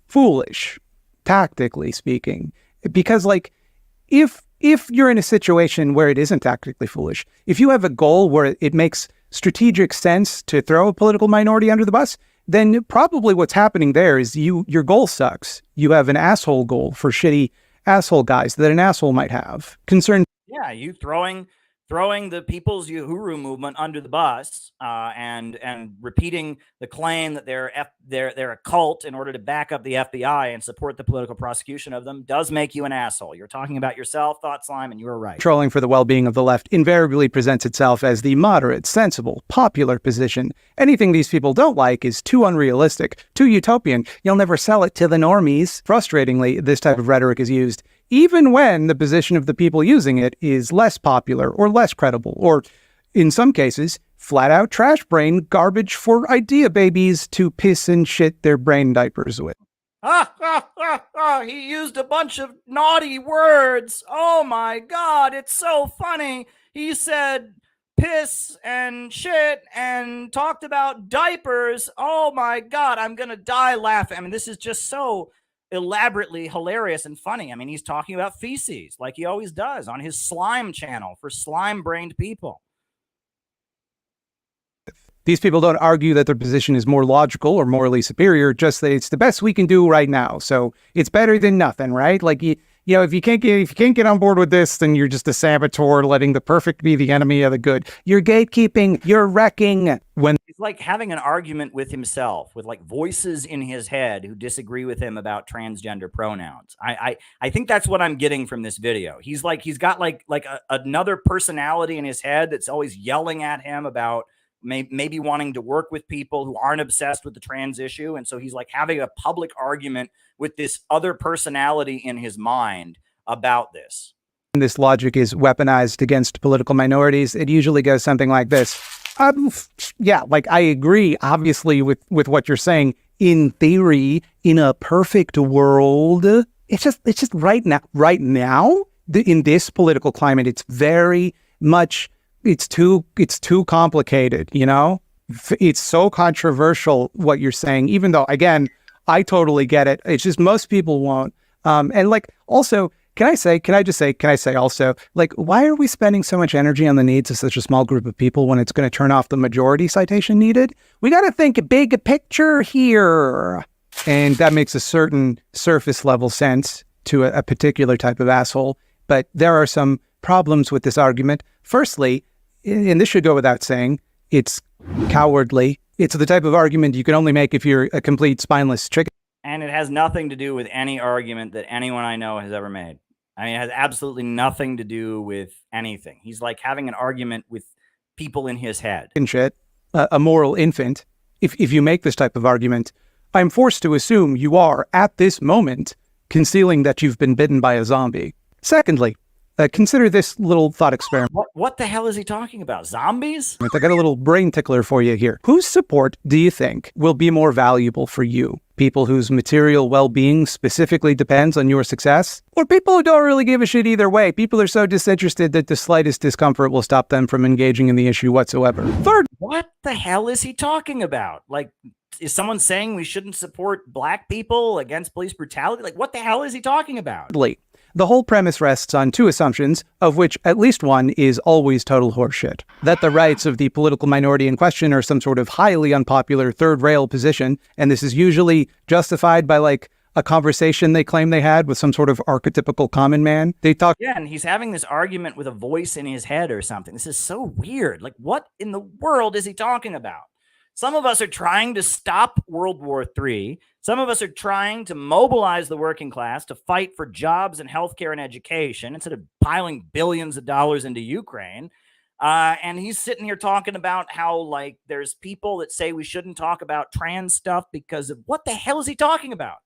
Foolish, tactically speaking. Because, like, if you're in a situation where it isn't tactically foolish, if you have a goal where it makes strategic sense to throw a political minority under the bus, then probably what's happening there is your goal sucks. You have an asshole goal for shitty asshole guys that an asshole might have. Yeah, you throwing the People's Uhuru movement under the bus and repeating the claim that they're a cult in order to back up the FBI and support the political prosecution of them does make you an asshole. You're talking about yourself, Thought Slime, and you were right. Trolling for the well-being of the left invariably presents itself as the moderate, sensible, popular position. Anything these people don't like is too unrealistic, too utopian. You'll never sell it to the normies. Frustratingly, this type of rhetoric is used even when the position of the people using it is less popular or less credible, or in some cases, flat out trash brain garbage for idea babies to piss and shit their brain diapers with. He used a bunch of naughty words. Oh my God, it's so funny. He said piss and shit and talked about diapers. Oh my God, I'm going to die laughing. I mean, this is just so elaborately hilarious and funny. I mean, he's talking about feces like he always does on his slime channel for slime-brained people. These people don't argue that their position is more logical or morally superior, just that it's the best we can do right now. So it's better than nothing, right? Like, if you can't get on board with this, then you're just a saboteur, letting the perfect be the enemy of the good. You're gatekeeping, you're wrecking. When he's like having an argument with himself, with like voices in his head who disagree with him about transgender pronouns. I think that's what I'm getting from this video. He's got another personality in his head that's always yelling at him about maybe wanting to work with people who aren't obsessed with the trans issue. And so he's like having a public argument with this other personality in his mind about this. This logic is weaponized against political minorities. It usually goes something like this. Yeah, like I agree, obviously, with what you're saying. In theory, in a perfect world, it's just right now, in this political climate, it's very much, it's too complicated, It's so controversial what you're saying, even though, again, I totally get it. It's just most people won't. And like, also, can I say also, like, why are we spending so much energy on the needs of such a small group of people when it's going to turn off the majority citation needed? We got to think a big picture here. And that makes a certain surface level sense to a particular type of asshole. But there are some problems with this argument. Firstly, and this should go without saying, it's cowardly. It's the type of argument you can only make if you're a complete spineless chicken. And it has nothing to do with any argument that anyone I know has ever made. I mean, it has absolutely nothing to do with anything. He's like having an argument with people in his head. And shit, a moral infant. If you make this type of argument, I'm forced to assume you are, at this moment, concealing that you've been bitten by a zombie. Secondly, consider this little thought experiment. What the hell is he talking about? Zombies? I got a little brain tickler for you here. Whose support do you think will be more valuable for you? People whose material well-being specifically depends on your success? Or people who don't really give a shit either way? People are so disinterested that the slightest discomfort will stop them from engaging in the issue whatsoever. Third, what the hell is he talking about? Like, is someone saying we shouldn't support black people against police brutality? Like, what the hell is he talking about? The whole premise rests on two assumptions, of which at least one is always total horseshit. That the rights of the political minority in question are some sort of highly unpopular third-rail position, and this is usually justified by, like, a conversation they claim they had with some sort of archetypical common man. They talk. Yeah, and he's having this argument with a voice in his head or something. This is so weird. Like, what in the world is he talking about? Some of us are trying to stop World War III. Some of us are trying to mobilize the working class to fight for jobs and healthcare and education instead of piling billions of dollars into Ukraine. And he's sitting here talking about how, like, there's people that say we shouldn't talk about trans stuff because of what the hell is he talking about?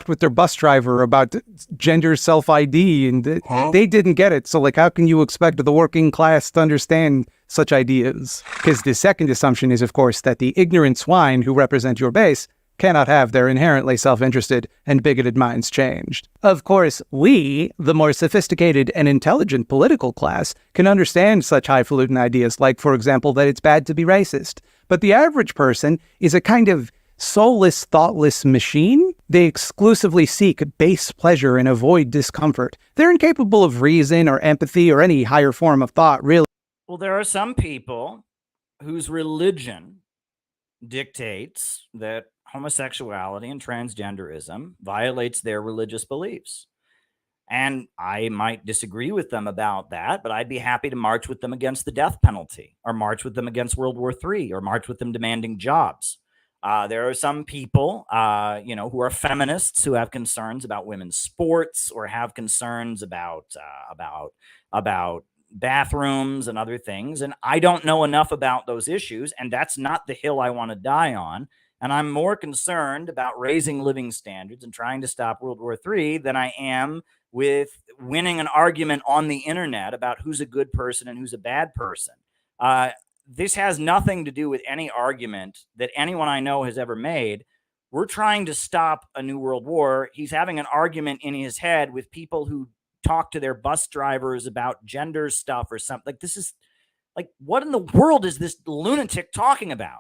With their bus driver about gender self-ID, and they didn't get it. So, like, how can you expect the working class to understand such ideas? Because the second assumption is, of course, that the ignorant swine who represent your base cannot have their inherently self-interested and bigoted minds changed. Of course, we, the more sophisticated and intelligent political class, can understand such highfalutin ideas, like, for example, that it's bad to be racist. But the average person is a kind of soulless, thoughtless machine. They exclusively seek base pleasure and avoid discomfort. They're incapable of reason or empathy or any higher form of thought, really. Well, there are some people whose religion dictates that homosexuality and transgenderism violates their religious beliefs. And I might disagree with them about that, but I'd be happy to march with them against the death penalty, or march with them against World War III, or march with them demanding jobs. There are some people, who are feminists who have concerns about women's sports, or have concerns about bathrooms and other things. And I don't know enough about those issues, and that's not the hill I want to die on. And I'm more concerned about raising living standards and trying to stop World War III than I am with winning an argument on the internet about who's a good person and who's a bad person. This has nothing to do with any argument that anyone I know has ever made. We're trying to stop a new world war. He's having an argument in his head with people who talk to their bus drivers about gender stuff or something. Like, this is like, what in the world is this lunatic talking about?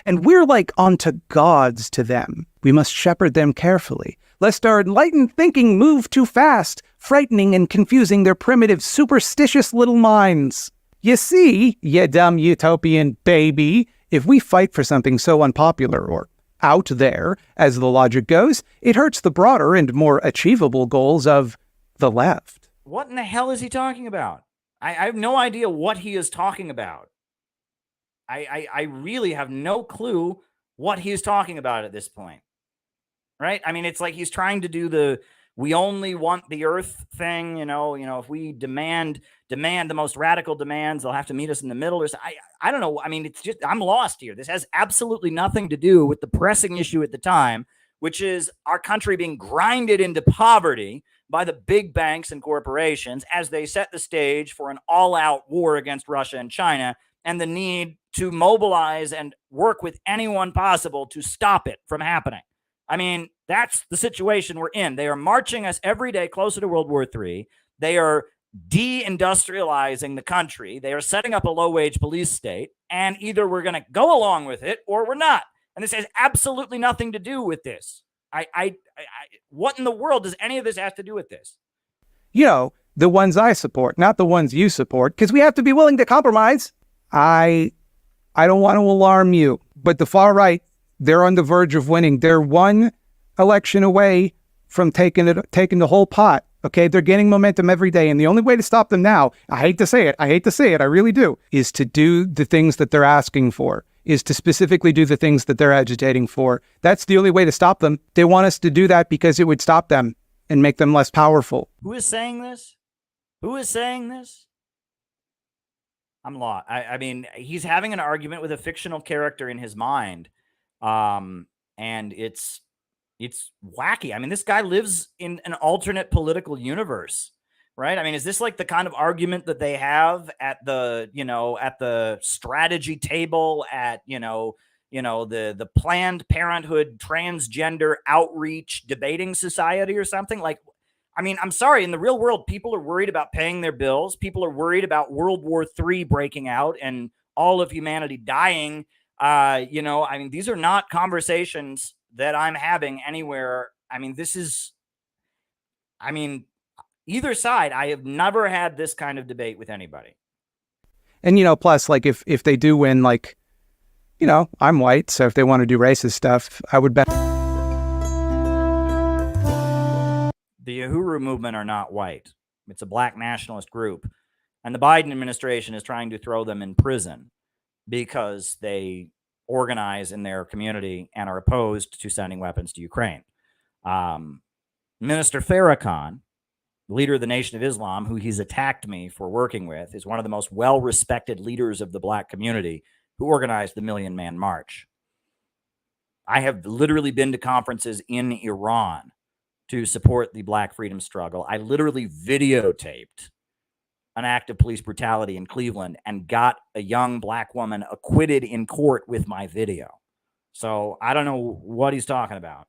And we're like onto gods to them. We must shepherd them carefully, lest our enlightened thinking move too fast, frightening and confusing their primitive, superstitious little minds. You see, you dumb utopian baby, if we fight for something so unpopular or out there, as the logic goes, it hurts the broader and more achievable goals of the left. What in the hell is he talking about? I have no idea what he is talking about. I really have no clue what he's talking about at this point. Right? I mean, it's like he's trying to do the we only want the earth thing, if we demand the most radical demands, they'll have to meet us in the middle. Or I don't know. I mean, it's just, I'm lost here. This has absolutely nothing to do with the pressing issue at the time, which is our country being grinded into poverty by the big banks and corporations as they set the stage for an all-out war against Russia and China, and the need to mobilize and work with anyone possible to stop it from happening. I mean, that's the situation we're in. They are marching us every day closer to World War III. They are de-industrializing the country. They are setting up a low-wage police state, and either we're going to go along with it or we're not. And this has absolutely nothing to do with this. What in the world does any of this have to do with this? The ones I support, not the ones you support, because we have to be willing to compromise. I don't want to alarm you, but the far right, they're on the verge of winning. They're one election away from taking the whole pot. Okay, they're gaining momentum every day, and the only way to stop them now, I hate to say it, I really do, is to do the things that they're asking for, is to specifically do the things that they're agitating for. That's the only way to stop them. They want us to do that because it would stop them and make them less powerful. Who is saying this? Who is saying this? I'm lost. I mean, he's having an argument with a fictional character in his mind. And it's wacky. I mean, this guy lives in an alternate political universe, right? I mean, is this like the kind of argument that they have at the strategy table at, the Planned Parenthood transgender outreach debating society or something? Like, I mean, I'm sorry, in the real world, people are worried about paying their bills. People are worried about World War III breaking out and all of humanity dying. I mean, these are not conversations that I'm having anywhere. I mean, either side, I have never had this kind of debate with anybody. And, plus, like, if they do win, like, I'm white, so if they want to do racist stuff, I would bet. Subaru movement are not white. It's a black nationalist group. And the Biden administration is trying to throw them in prison because they organize in their community and are opposed to sending weapons to Ukraine. Minister Farrakhan, leader of the Nation of Islam, who he's attacked me for working with, is one of the most well-respected leaders of the black community who organized the Million Man March. I have literally been to conferences in Iran to support the black freedom struggle. I literally videotaped an act of police brutality in Cleveland and got a young black woman acquitted in court with my video. So I don't know what he's talking about.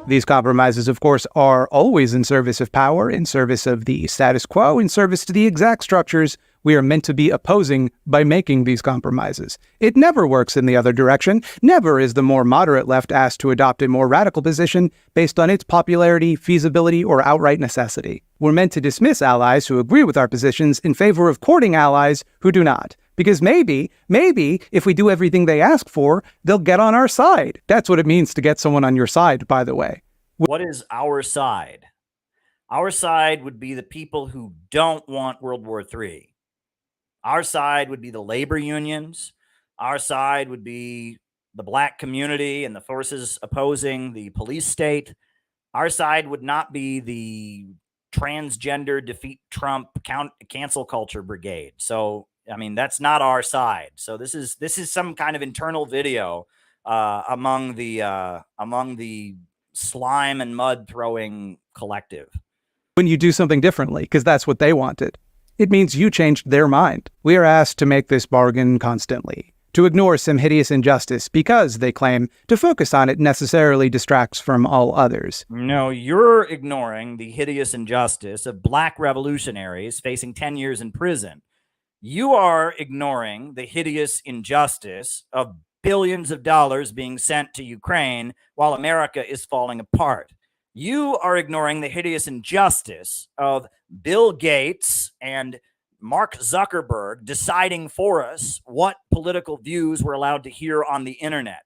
These compromises, of course, are always in service of power, in service of the status quo, in service to the exact structures we are meant to be opposing by making these compromises. It never works in the other direction. Never is the more moderate left asked to adopt a more radical position based on its popularity, feasibility, or outright necessity. We're meant to dismiss allies who agree with our positions in favor of courting allies who do not. Because maybe, if we do everything they ask for, they'll get on our side. That's what it means to get someone on your side, by the way. What is our side? Our side would be the people who don't want World War III. Our side would be the labor unions. Our side would be the black community and the forces opposing the police state. Our side would not be the transgender defeat Trump cancel culture brigade. So, I mean, that's not our side. So this is some kind of internal video among the slime and mud throwing collective. When you do something differently, because that's what they wanted, it means you changed their mind. We are asked to make this bargain constantly, to ignore some hideous injustice because, they claim, to focus on it necessarily distracts from all others. No, you're ignoring the hideous injustice of black revolutionaries facing 10 years in prison. You are ignoring the hideous injustice of billions of dollars being sent to Ukraine while America is falling apart. You are ignoring the hideous injustice of Bill Gates and Mark Zuckerberg deciding for us what political views we're allowed to hear on the internet.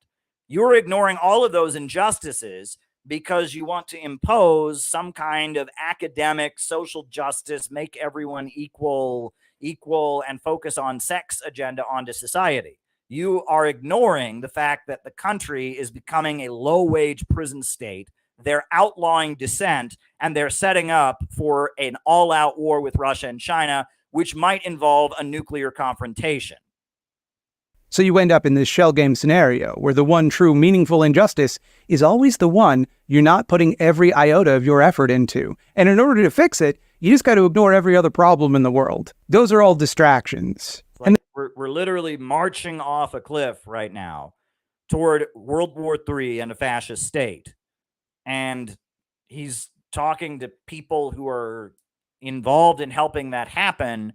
You're ignoring all of those injustices because you want to impose some kind of academic social justice, make everyone equal, and focus on sex agenda onto society. You are ignoring the fact that the country is becoming a low-wage prison state. They're outlawing dissent, and they're setting up for an all-out war with Russia and China, which might involve a nuclear confrontation. So you end up in this shell game scenario where the one true meaningful injustice is always the one you're not putting every iota of your effort into. And in order to fix it, you just got to ignore every other problem in the world. Those are all distractions. Like we're literally marching off a cliff right now toward World War III and a fascist state. And he's talking to people who are involved in helping that happen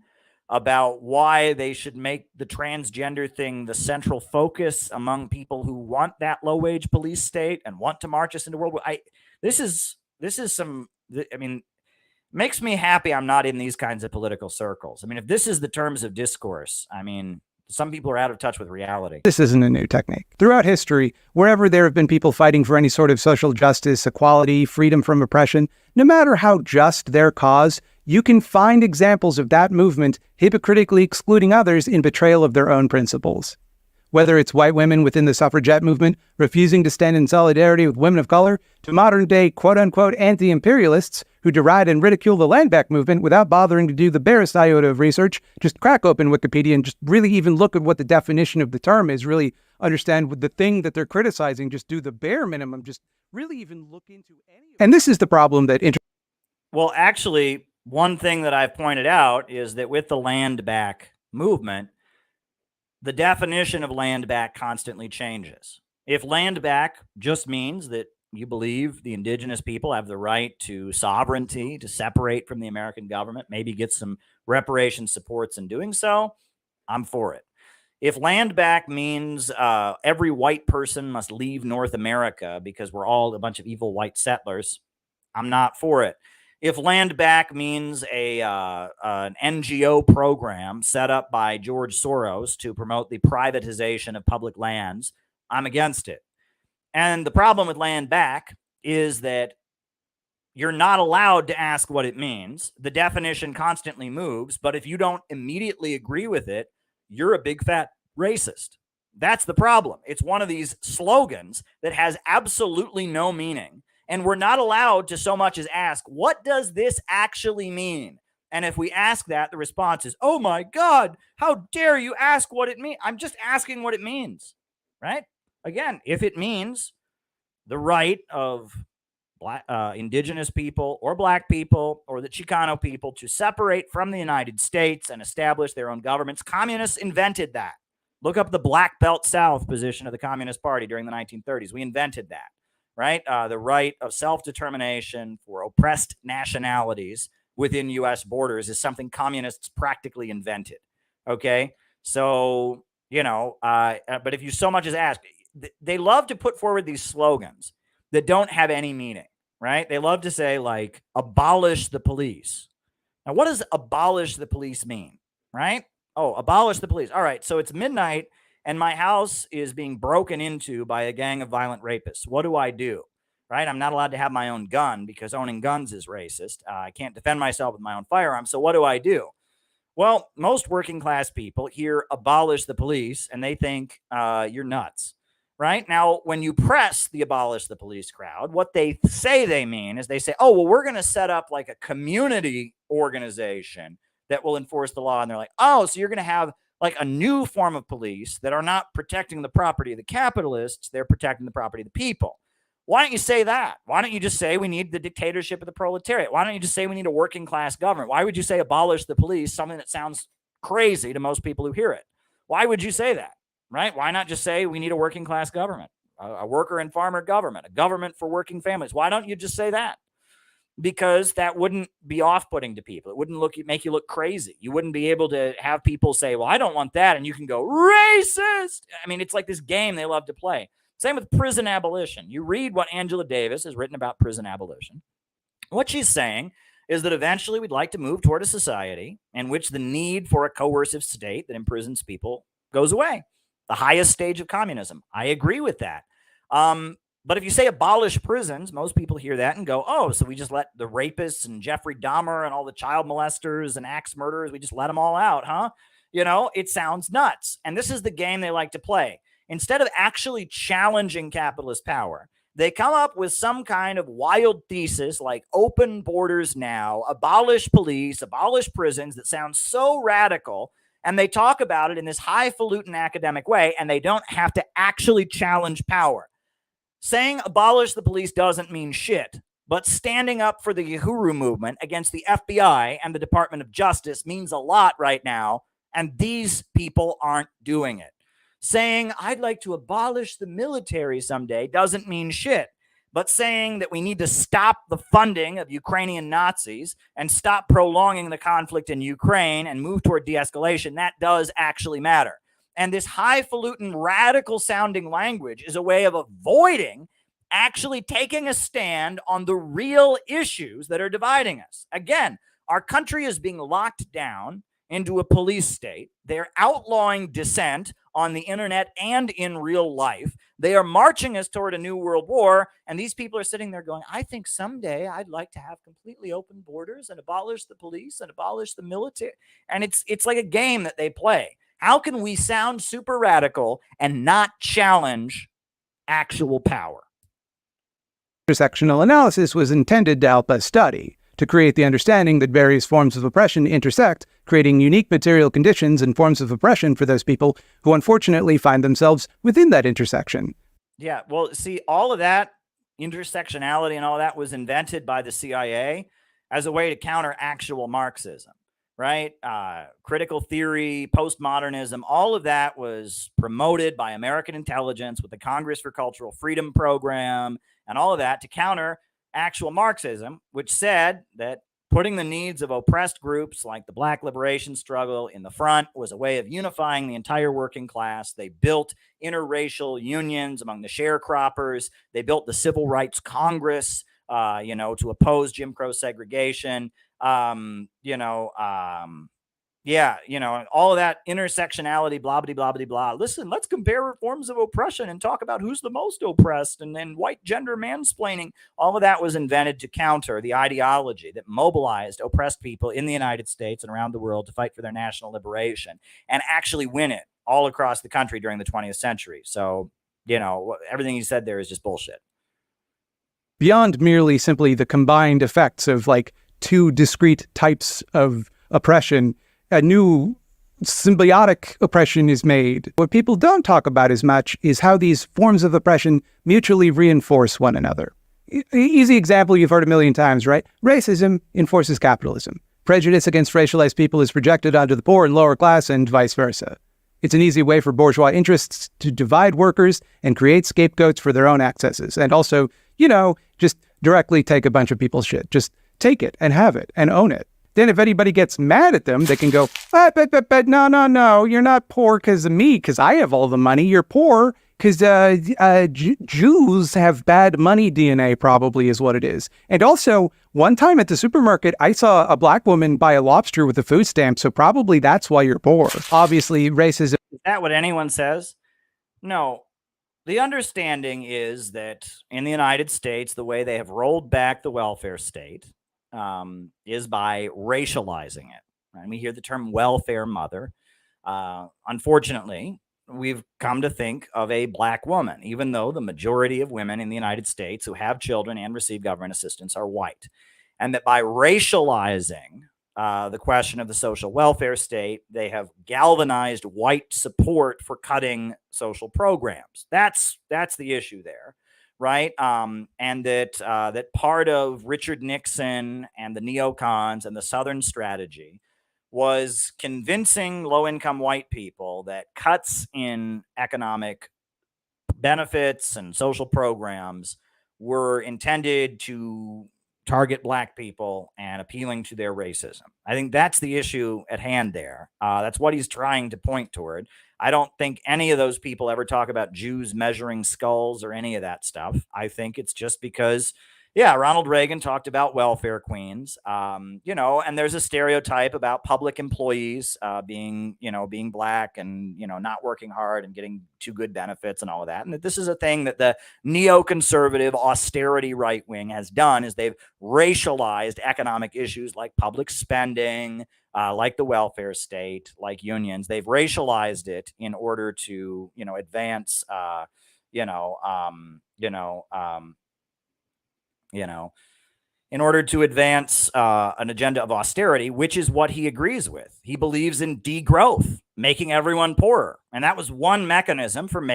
about why they should make the transgender thing the central focus among people who want that low-wage police state and want to march us into World War. This is some. I mean, makes me happy I'm not in these kinds of political circles. I mean, if this is the terms of discourse, I mean, some people are out of touch with reality. This isn't a new technique. Throughout history, wherever there have been people fighting for any sort of social justice, equality, freedom from oppression, no matter how just their cause, you can find examples of that movement hypocritically excluding others in betrayal of their own principles. Whether it's white women within the suffragette movement refusing to stand in solidarity with women of color, to modern-day quote-unquote anti-imperialists who deride and ridicule the land back movement without bothering to do the barest iota of research, just crack open Wikipedia and just really even look at what the definition of the term is, really understand what the thing that they're criticizing, just do the bare minimum, just really even look into any of it. And this is the problem that... Well, actually, one thing that I've pointed out is that with the land back movement, the definition of land back constantly changes. If land back just means that you believe the indigenous people have the right to sovereignty, to separate from the American government, maybe get some reparation supports in doing so, I'm for it. If land back means every white person must leave North America because we're all a bunch of evil white settlers, I'm not for it. If land back means an NGO program set up by George Soros to promote the privatization of public lands, I'm against it. And the problem with land back is that you're not allowed to ask what it means. The definition constantly moves, but if you don't immediately agree with it, you're a big fat racist. That's the problem. It's one of these slogans that has absolutely no meaning. And we're not allowed to so much as ask, what does this actually mean? And if we ask that, the response is, oh my God, how dare you ask what it means? I'm just asking what it means, right? Again, if it means the right of indigenous people or black people or the Chicano people to separate from the United States and establish their own governments, communists invented that. Look up the Black Belt South position of the Communist Party during the 1930s. We invented that, right? The right of self-determination for oppressed nationalities within U.S. borders is something communists practically invented, okay? So, but if you so much as ask, they love to put forward these slogans that don't have any meaning, right? They love to say, like, abolish the police. Now, what does abolish the police mean, right? Oh, abolish the police. All right, so it's midnight and my house is being broken into by a gang of violent rapists. What do I do, right? I'm not allowed to have my own gun because owning guns is racist. I can't defend myself with my own firearm. So what do I do? Well, most working class people hear abolish the police and they think you're nuts. Right now, when you press the abolish the police crowd, what they say they mean is they say, oh, well, we're going to set up like a community organization that will enforce the law. And they're like, oh, so you're going to have like a new form of police that are not protecting the property of the capitalists. They're protecting the property of the people. Why don't you say that? Why don't you just say we need the dictatorship of the proletariat? Why don't you just say we need a working class government? Why would you say abolish the police, something that sounds crazy to most people who hear it? Why would you say that? Right? Why not just say we need a working class government, a worker and farmer government, a government for working families? Why don't you just say that? Because that wouldn't be off-putting to people. It wouldn't make you look crazy. You wouldn't be able to have people say, well, I don't want that. And you can go, racist. I mean, it's like this game they love to play. Same with prison abolition. You read what Angela Davis has written about prison abolition. What she's saying is that eventually we'd like to move toward a society in which the need for a coercive state that imprisons people goes away. The highest stage of communism. I agree with that. But if you say abolish prisons, most people hear that and go, oh, so we just let the rapists and Jeffrey Dahmer and all the child molesters and axe murderers, we just let them all out, huh? It sounds nuts. And this is the game they like to play. Instead of actually challenging capitalist power, they come up with some kind of wild thesis like open borders now, abolish police, abolish prisons that sounds so radical. And they talk about it in this highfalutin academic way, and they don't have to actually challenge power. Saying abolish the police doesn't mean shit, but standing up for the Uhuru movement against the FBI and the Department of Justice means a lot right now, and these people aren't doing it. Saying I'd like to abolish the military someday doesn't mean shit. But saying that we need to stop the funding of Ukrainian Nazis and stop prolonging the conflict in Ukraine and move toward de-escalation, that does actually matter. And this highfalutin, radical-sounding language is a way of avoiding actually taking a stand on the real issues that are dividing us. Again, our country is being locked down into a police state. They're outlawing dissent on the internet and in real life. They are marching us toward a new world war, and these people are sitting there going, I think someday I'd like to have completely open borders and abolish the police and abolish the military. And it's like a game that they play. How can we sound super radical and not challenge actual power? Intersectional analysis was intended to help us study, to create the understanding that various forms of oppression intersect, creating unique material conditions and forms of oppression for those people who unfortunately find themselves within that intersection. Yeah, well, see, all of that intersectionality and all that was invented by the CIA as a way to counter actual Marxism, right? Critical theory, postmodernism, all of that was promoted by American intelligence with the Congress for Cultural Freedom program and all of that to counter actual Marxism, which said that putting the needs of oppressed groups like the Black liberation struggle in the front was a way of unifying the entire working class. They built interracial unions among the sharecroppers. They built the Civil Rights Congress, to oppose Jim Crow segregation. Yeah, all of that intersectionality, blah, blah, blah, blah, blah. Listen, let's compare forms of oppression and talk about who's the most oppressed, and then white gender mansplaining. All of that was invented to counter the ideology that mobilized oppressed people in the United States and around the world to fight for their national liberation and actually win it all across the country during the 20th century. So, everything you said there is just bullshit. Beyond merely simply the combined effects of like two discrete types of oppression, a new symbiotic oppression is made. What people don't talk about as much is how these forms of oppression mutually reinforce one another. Easy example you've heard a million times, right? Racism enforces capitalism. Prejudice against racialized people is projected onto the poor and lower class, and vice versa. It's an easy way for bourgeois interests to divide workers and create scapegoats for their own excesses. And also, just directly take a bunch of people's shit. Just take it and have it and own it. Then if anybody gets mad at them, they can go, but no, you're not poor because of me, because I have all the money. You're poor because Jews have bad money DNA, probably is what it is. And also, one time at the supermarket, I saw a black woman buy a lobster with a food stamp, so probably that's why you're poor. Obviously, racism. Is that what anyone says? No. The understanding is that in the United States, the way they have rolled back the welfare state is by racializing it. And we hear the term welfare mother. Unfortunately, we've come to think of a black woman, even though the majority of women in the United States who have children and receive government assistance are white. And that by racializing the question of the social welfare state, they have galvanized white support for cutting social programs. That's the issue there. Right. And that part of Richard Nixon and the neocons and the Southern strategy was convincing low-income white people that cuts in economic benefits and social programs were intended to target black people and appealing to their racism. I think that's the issue at hand there. That's what he's trying to point toward. I don't think any of those people ever talk about Jews measuring skulls or any of that stuff. I think it's just because, Ronald Reagan talked about welfare queens, and there's a stereotype about public employees being black and, not working hard and getting too good benefits and all of that. And that this is a thing that the neoconservative austerity right wing has done is they've racialized economic issues like public spending, like the welfare state, like unions. They've racialized it in order to, advance, in order to advance an agenda of austerity, which is what he agrees with. He believes in degrowth, making everyone poorer. And that was one mechanism for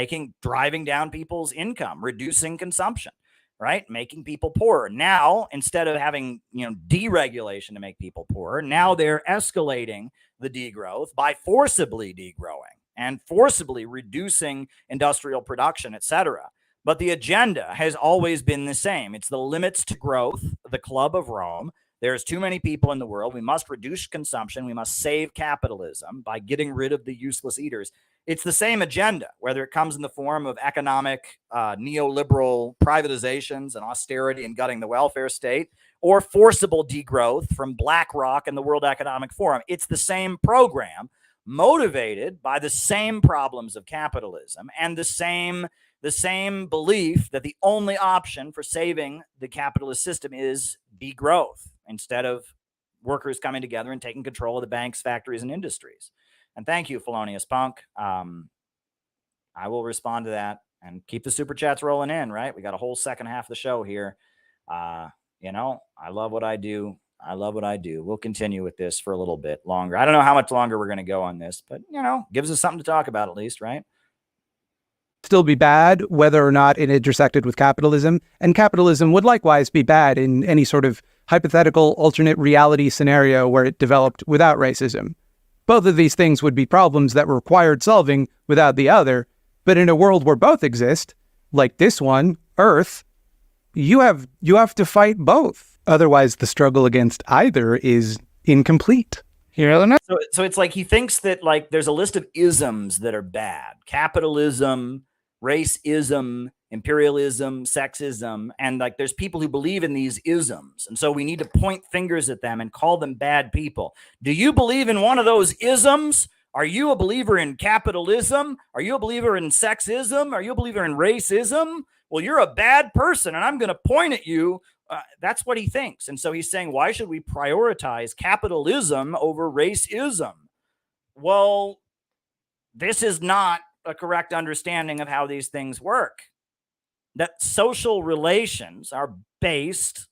driving down people's income, reducing consumption, right? Making people poorer. Now, instead of having, deregulation to make people poorer, now they're escalating the degrowth by forcibly degrowing and forcibly reducing industrial production, et cetera. But the agenda has always been the same. It's the limits to growth, the Club of Rome. There's too many people in the world. We must reduce consumption. We must save capitalism by getting rid of the useless eaters. It's the same agenda, whether it comes in the form of economic neoliberal privatizations and austerity and gutting the welfare state, or forcible degrowth from BlackRock and the World Economic Forum. It's the same program motivated by the same problems of capitalism and the same belief that the only option for saving the capitalist system is degrowth instead of workers coming together and taking control of the banks, factories, and industries. And thank you, Felonious Punk. I will respond to that and keep the super chats rolling in, right? We got a whole second half of the show here. I love what I do. We'll continue with this for a little bit longer. I don't know how much longer we're going to go on this, but, gives us something to talk about at least, right? Still be bad whether or not it intersected with capitalism, and capitalism would likewise be bad in any sort of hypothetical alternate reality scenario where it developed without racism. Both of these things would be problems that required solving without the other, but in a world where both exist, like this one, Earth, you have to fight both. Otherwise, the struggle against either is incomplete. So it's like he thinks that like there's a list of isms that are bad: capitalism, racism, imperialism, sexism, and like there's people who believe in these isms. And so we need to point fingers at them and call them bad people. Do you believe in one of those isms? Are you a believer in capitalism? Are you a believer in sexism? Are you a believer in racism? Well, you're a bad person, and I'm going to point at you. That's what he thinks. And so he's saying, why should we prioritize capitalism over racism? Well, this is not a correct understanding of how these things work. That social relations are based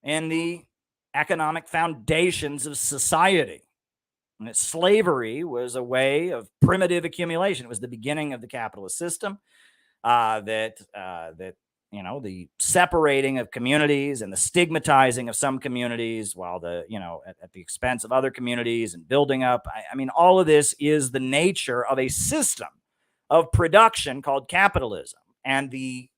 in the economic foundations of society. And that slavery was a way of primitive accumulation. It was the beginning of the capitalist system. The separating of communities and the stigmatizing of some communities while at the expense of other communities and building up. I mean, all of this is the nature of a system of production called capitalism. And the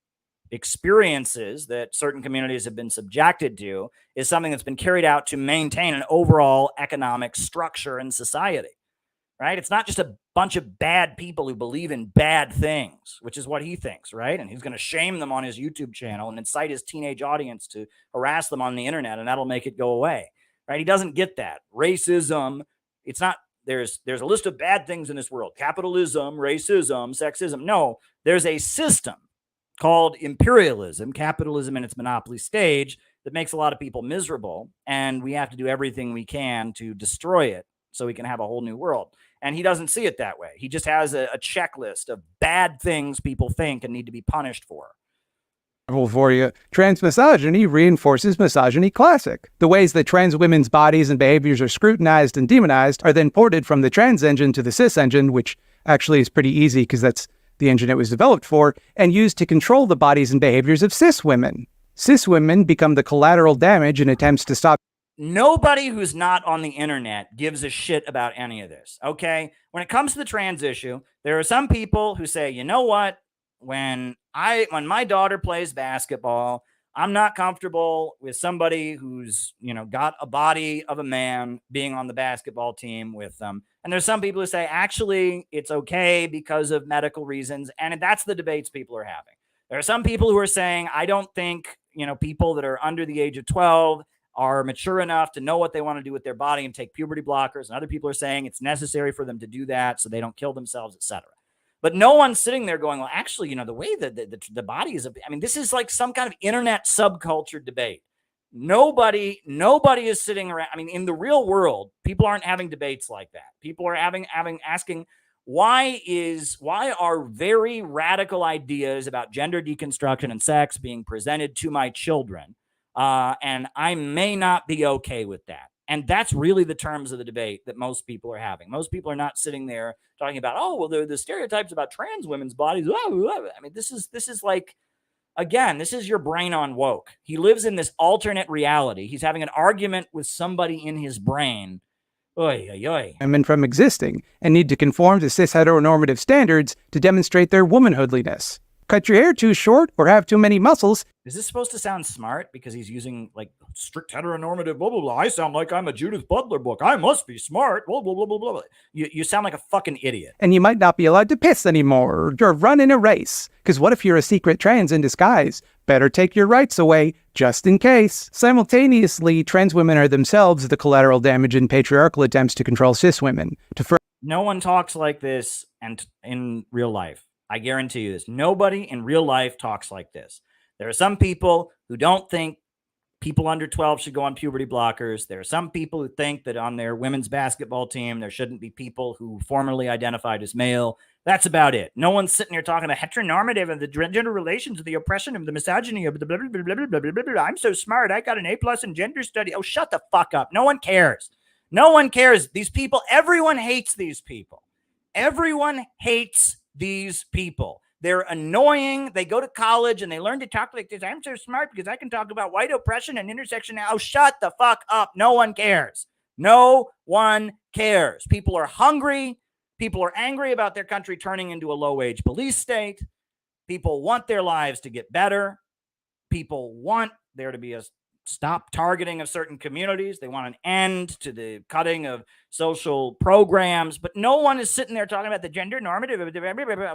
experiences that certain communities have been subjected to is something that's been carried out to maintain an overall economic structure in society, right? It's not just a bunch of bad people who believe in bad things, which is what he thinks, right? And he's going to shame them on his YouTube channel and incite his teenage audience to harass them on the internet, and that'll make it go away, right? He doesn't get that. Racism, it's not, there's a list of bad things in this world. Capitalism, racism, sexism. No, there's a system called imperialism, capitalism in its monopoly stage, that makes a lot of people miserable. And we have to do everything we can to destroy it so we can have a whole new world. And he doesn't see it that way. He just has a checklist of bad things people think and need to be punished for. For you, transmisogyny reinforces misogyny classic. The ways that trans women's bodies and behaviors are scrutinized and demonized are then ported from the trans engine to the cis engine, which actually is pretty easy because that's the engine it was developed for, and used to control the bodies and behaviors of cis women. Cis women become the collateral damage in attempts to stop. Nobody who's not on the internet gives a shit about any of this, okay? When it comes to the trans issue, there are some people who say, you know what? When my daughter plays basketball, I'm not comfortable with somebody who's, got a body of a man being on the basketball team with them. And there's some people who say, actually, it's okay because of medical reasons. And that's the debates people are having. There are some people who are saying, I don't think, people that are under the age of 12 are mature enough to know what they want to do with their body and take puberty blockers. And other people are saying it's necessary for them to do that so they don't kill themselves, etc. But no one's sitting there going, well, actually, the way that the body is, this is like some kind of internet subculture debate. Nobody is sitting around. In the real world, people aren't having debates like that. People are asking, why are very radical ideas about gender deconstruction and sex being presented to my children? And I may not be okay with that. And that's really the terms of the debate that most people are having. Most people are not sitting there talking about, oh, well, the stereotypes about trans women's bodies. This is like, again, this is your brain on woke. He lives in this alternate reality. He's having an argument with somebody in his brain. Oy, oy, oy. Women from existing and need to conform to cis heteronormative standards to demonstrate their womanhoodliness. Cut your hair too short or have too many muscles. Is this supposed to sound smart because he's using like strict heteronormative blah, blah, blah? I sound like I'm a Judith Butler book. I must be smart. Blah, blah, blah, blah, blah. You sound like a fucking idiot. And you might not be allowed to piss anymore or run in a race. Because what if you're a secret trans in disguise? Better take your rights away, just in case. Simultaneously, trans women are themselves the collateral damage in patriarchal attempts to control cis women. No one talks like this and in real life. I guarantee you this. Nobody in real life talks like this. There are some people who don't think people under 12 should go on puberty blockers. There are some people who think that on their women's basketball team, there shouldn't be people who formerly identified as male. That's about it. No one's sitting here talking about heteronormative and the gender relations of the oppression of the misogyny of the blah, blah, blah, blah, blah, blah, blah. I'm so smart. I got an A+ in gender study. Oh, shut the fuck up. No one cares. No one cares. These people, everyone hates these people. Everyone hates these people. They're annoying. They go to college and they learn to talk like this. I'm so smart because I can talk about white oppression and intersectionality. Oh, shut the fuck up. No one cares. No one cares. People are hungry. People are angry about their country turning into a low-wage police state. People want their lives to get better. People want there to be a stop targeting of certain communities. They want an end to the cutting of social programs, but no one is sitting there talking about the gender normative.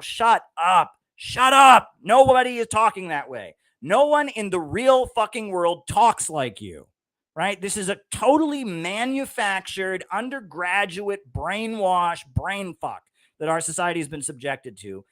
Shut up. Shut up. Nobody is talking that way. No one in the real fucking world talks like you, right? This is a totally manufactured, undergraduate, brainwash, brain fuck that our society has been subjected to.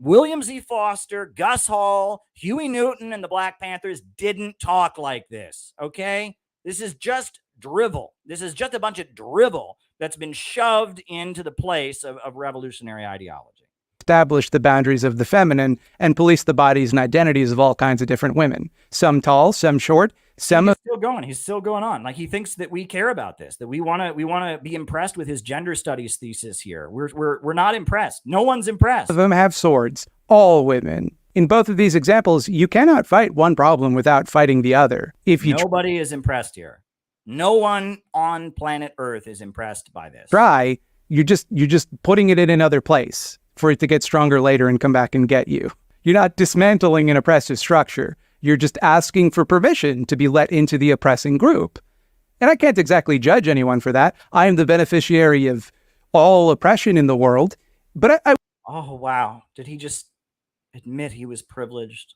William Z. Foster, Gus Hall, Huey Newton, and the Black Panthers didn't talk like this, okay? This is just drivel. This is just a bunch of drivel that's been shoved into the place of revolutionary ideology. Establish the boundaries of the feminine and police the bodies and identities of all kinds of different women. Some tall, some short, some... He's still going. He's still going on. Like, he thinks that we care about this, that we want to be impressed with his gender studies thesis here. We're not impressed. No one's impressed. Of them have swords. All women. In both of these examples, you cannot fight one problem without fighting the other. If you Nobody is impressed here. No one on planet Earth is impressed by this. try, you're just putting it in another place for it to get stronger later and come back and get you. You're not dismantling an oppressive structure. You're just asking for permission to be let into the oppressing group. And I can't exactly judge anyone for that. I am the beneficiary of all oppression in the world. But I Oh, wow. Did he just admit he was privileged?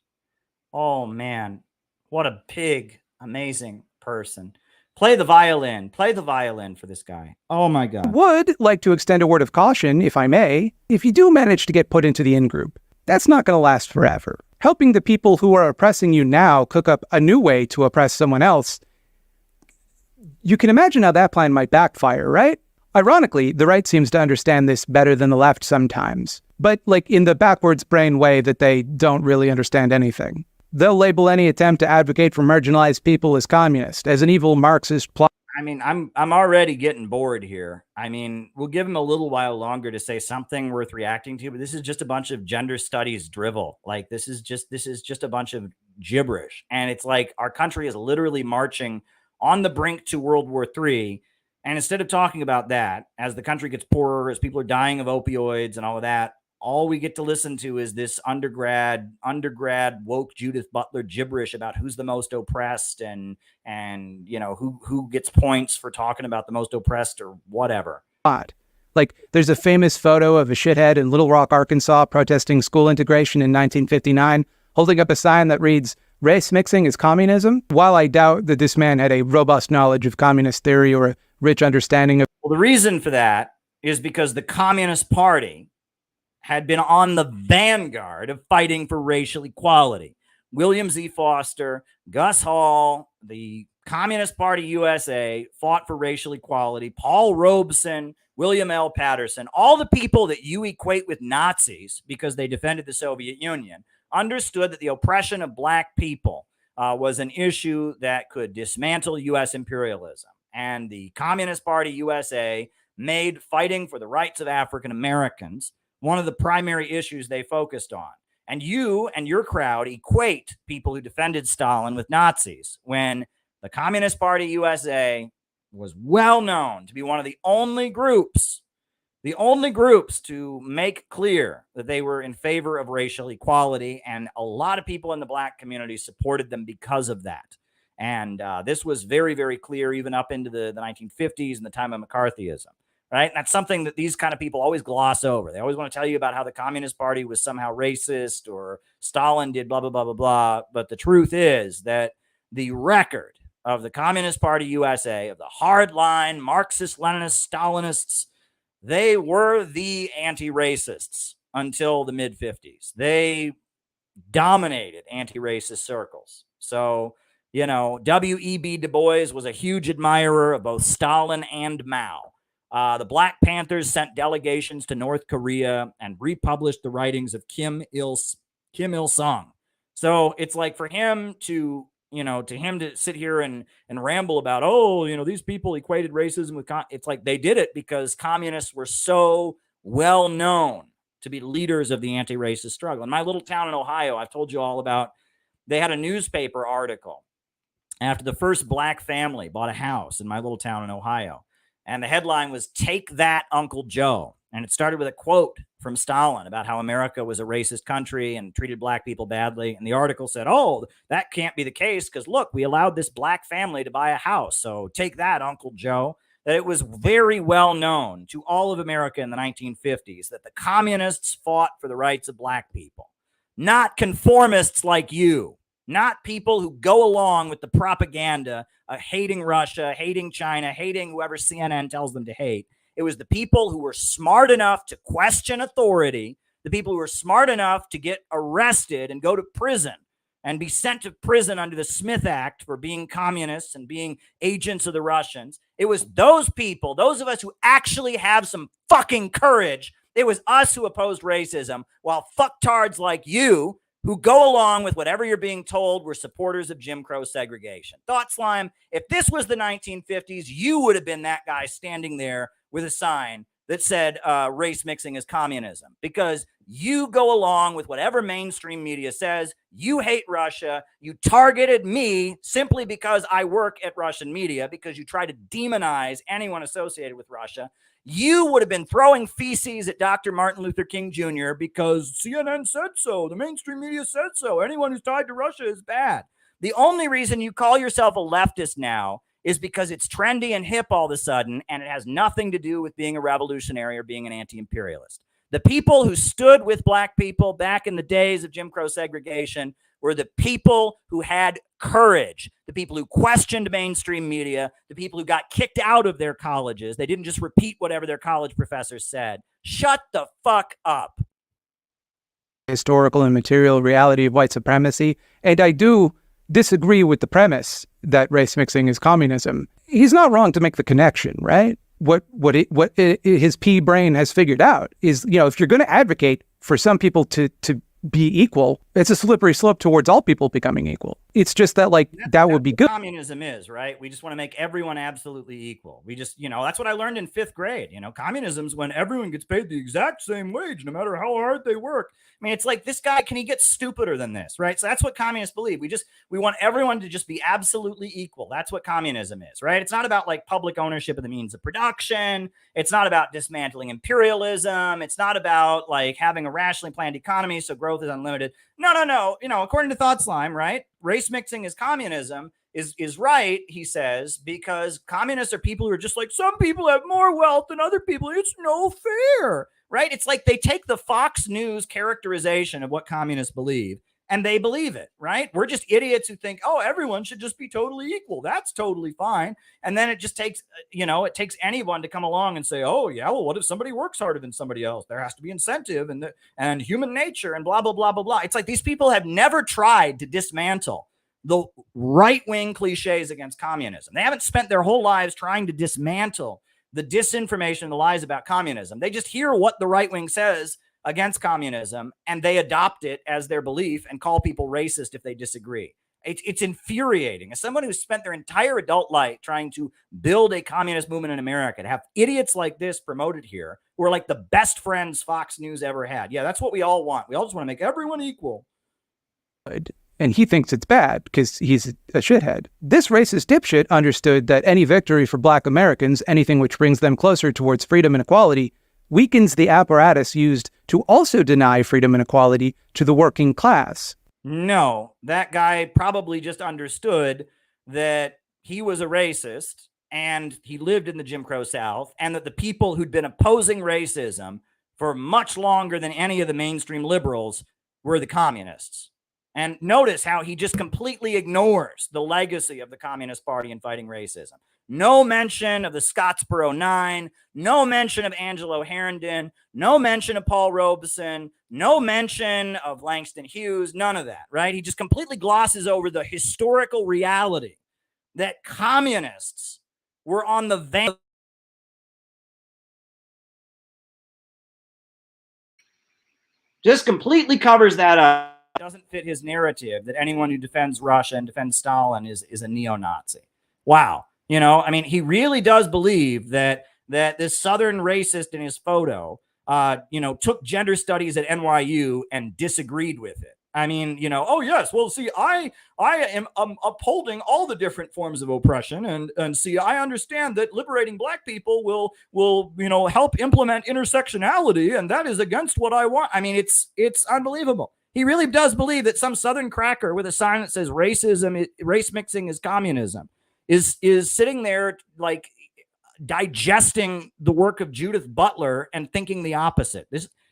Oh, man. What a big, amazing person. Play the violin. Play the violin for this guy. Oh, my God. would like to extend a word of caution, if I may. If you do manage to get put into the in-group, that's not going to last forever. Helping the people who are oppressing you now cook up a new way to oppress someone else, you can imagine how that plan might backfire, right? Ironically, the right seems to understand this better than the left sometimes, but like in the backwards brain way that they don't really understand anything. They'll label any attempt to advocate for marginalized people as communist, as an evil Marxist plot. I mean, I'm already getting bored here. I mean, we'll give him a little while longer to say something worth reacting to, but this is just a bunch of gender studies drivel. Like, this is just a bunch of gibberish. And it's like our country is literally marching on the brink to World War III. And instead of talking about that, as the country gets poorer, as people are dying of opioids and all of that, all we get to listen to is this undergrad woke Judith Butler gibberish about who's the most oppressed and you know who gets points for talking about the most oppressed or whatever. Like, there's a famous photo of a shithead in Little Rock, Arkansas, protesting school integration in 1959, holding up a sign that reads, "Race mixing is communism." While I doubt that this man had a robust knowledge of communist theory or a rich understanding of... Well, the reason for that is because the Communist Party had been on the vanguard of fighting for racial equality. William Z. Foster, Gus Hall, the Communist Party USA fought for racial equality. Paul Robeson, William L. Patterson, all the people that you equate with Nazis because they defended the Soviet Union, understood that the oppression of black people was an issue that could dismantle U.S. imperialism. And the Communist Party USA made fighting for the rights of African Americans one of the primary issues they focused on. And you and your crowd equate people who defended Stalin with Nazis, when the Communist Party USA was well known to be one of the only groups to make clear that they were in favor of racial equality. And a lot of people in the black community supported them because of that. And this was very, very clear even up into the 1950s and the time of McCarthyism. Right. And that's something that these kind of people always gloss over. They always want to tell you about how the Communist Party was somehow racist or Stalin did blah, blah, blah, blah, blah. But the truth is that the record of the Communist Party USA, of the hardline Marxist, Leninist, Stalinists, they were the anti-racists until the mid-50s. They dominated anti-racist circles. So, you know, W.E.B. Du Bois was a huge admirer of both Stalin and Mao. The Black Panthers sent delegations to North Korea and republished the writings of Kim Il-sung. So it's like for him to, sit here and ramble about, these people equated racism with, it's like they did it because communists were so well known to be leaders of the anti-racist struggle. In my little town in Ohio, I've told you all about, they had a newspaper article after the first black family bought a house in my little town in Ohio. And the headline was, "Take That, Uncle Joe." And it started with a quote from Stalin about how America was a racist country and treated black people badly. And the article said, "Oh, that can't be the case because, look, we allowed this black family to buy a house. So take that, Uncle Joe." That it was very well known to all of America in the 1950s that the communists fought for the rights of black people. not conformists like you, not people who go along with the propaganda of hating Russia, hating China, hating whoever CNN tells them to hate. It was the people who were smart enough to question authority, the people who were smart enough to get arrested and go to prison and be sent to prison under the Smith Act for being communists and being agents of the Russians. It was those people, those of us who actually have some fucking courage. It was us who opposed racism, while fucktards like you, who go along with whatever you're being told, were supporters of Jim Crow segregation. Thought Slime, if this was the 1950s, you would have been that guy standing there with a sign that said race mixing is communism, because you go along with whatever mainstream media says. You hate Russia. You targeted me simply because I work at Russian media, because you try to demonize anyone associated with Russia. You would have been throwing feces at Dr. Martin Luther King Jr. because CNN said so. The mainstream media said so. Anyone who's tied to Russia is bad. The only reason you call yourself a leftist now is because it's trendy and hip all of a sudden, and it has nothing to do with being a revolutionary or being an anti-imperialist. The people who stood with black people back in the days of Jim Crow segregation were the people who had courage, the people who questioned mainstream media, the people who got kicked out of their colleges. They didn't just repeat whatever their college professors said. Shut the fuck up. Historical and material reality of white supremacy. And I do disagree with the premise that race mixing is communism. He's not wrong to make the connection, right? What his pea brain has figured out is, if you're going to advocate for some people to be equal, it's a slippery slope towards all people becoming equal. It's just that, that would be good. Communism is, right? We just want to make everyone absolutely equal. We just, that's what I learned in 5th grade. Communism's when everyone gets paid the exact same wage, no matter how hard they work. I mean, it's like, this guy, can he get stupider than this, right? So that's what communists believe. We want everyone to just be absolutely equal. That's what communism is, right? It's not about public ownership of the means of production. It's not about dismantling imperialism. It's not about having a rationally planned economy so growth is unlimited. No. According to Thought Slime, right? Race mixing is communism is right, he says, because communists are people who are just some people have more wealth than other people. It's no fair, right? It's like they take the Fox News characterization of what communists believe and they believe it, right? We're just idiots who think, oh, everyone should just be totally equal. That's totally fine. And then it just takes, it takes anyone to come along and say, oh, yeah, well, what if somebody works harder than somebody else? There has to be incentive and human nature and blah, blah, blah, blah, blah. It's like these people have never tried to dismantle the right-wing cliches against communism. They haven't spent their whole lives trying to dismantle the disinformation and the lies about communism. They just hear what the right wing says against communism and they adopt it as their belief and call people racist if they disagree. It's infuriating. As someone who's spent their entire adult life trying to build a communist movement in America, to have idiots like this promoted here who are the best friends Fox News ever had. Yeah, that's what we all want. We all just want to make everyone equal. And he thinks it's bad because he's a shithead. This racist dipshit understood that any victory for black Americans, anything which brings them closer towards freedom and equality, weakens the apparatus used to also deny freedom and equality to the working class. No, that guy probably just understood that he was a racist and he lived in the Jim Crow South, and that the people who'd been opposing racism for much longer than any of the mainstream liberals were the communists. And notice how he just completely ignores the legacy of the Communist Party in fighting racism. No mention of the Scottsboro Nine, no mention of Angelo Herndon, no mention of Paul Robeson, no mention of Langston Hughes, none of that, right? He just completely glosses over the historical reality that communists were on the van. Just completely covers that up. Doesn't fit his narrative that anyone who defends Russia and defends Stalin is a neo-Nazi. Wow. He really does believe that this Southern racist in his photo, took gender studies at NYU and disagreed with it. Oh yes, well, see, I am upholding all the different forms of oppression, and see, I understand that liberating black people will help implement intersectionality, and that is against what I want. It's unbelievable. He really does believe that some Southern cracker with a sign that says race mixing is communism is sitting there digesting the work of Judith Butler and thinking the opposite.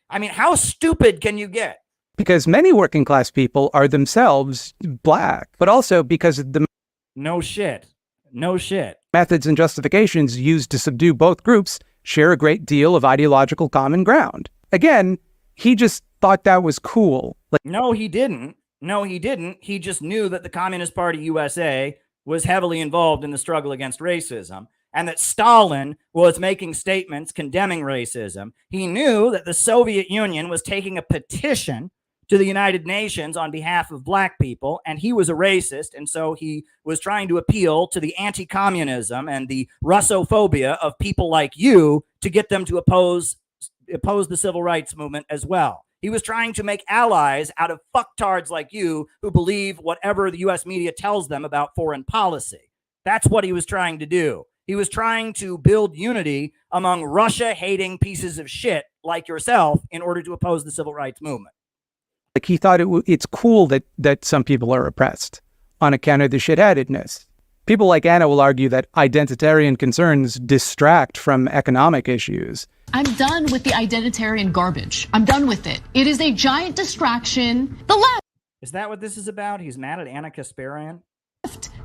How stupid can you get? Because many working class people are themselves black, but also because of the No shit. No shit. methods and justifications used to subdue both groups share a great deal of ideological common ground. Again, he just thought that was cool. Like, No, he didn't. No, he didn't. He just knew that the Communist Party USA was heavily involved in the struggle against racism, and that Stalin was making statements condemning racism. He knew that the Soviet Union was taking a petition to the United Nations on behalf of black people, and he was a racist, and so he was trying to appeal to the anti-communism and the Russophobia of people like you to get them to oppose the civil rights movement as well. He was trying to make allies out of fucktards like you who believe whatever the U.S. media tells them about foreign policy. That's what he was trying to do. He was trying to build unity among Russia-hating pieces of shit like yourself in order to oppose the civil rights movement. like he thought it's cool that some people are oppressed on account of the shitheadedness. People like Anna will argue that identitarian concerns distract from economic issues. I'm done with the identitarian garbage. I'm done with it. It is a giant distraction. The left. Is that what this is about? He's mad at Anna Kasparian?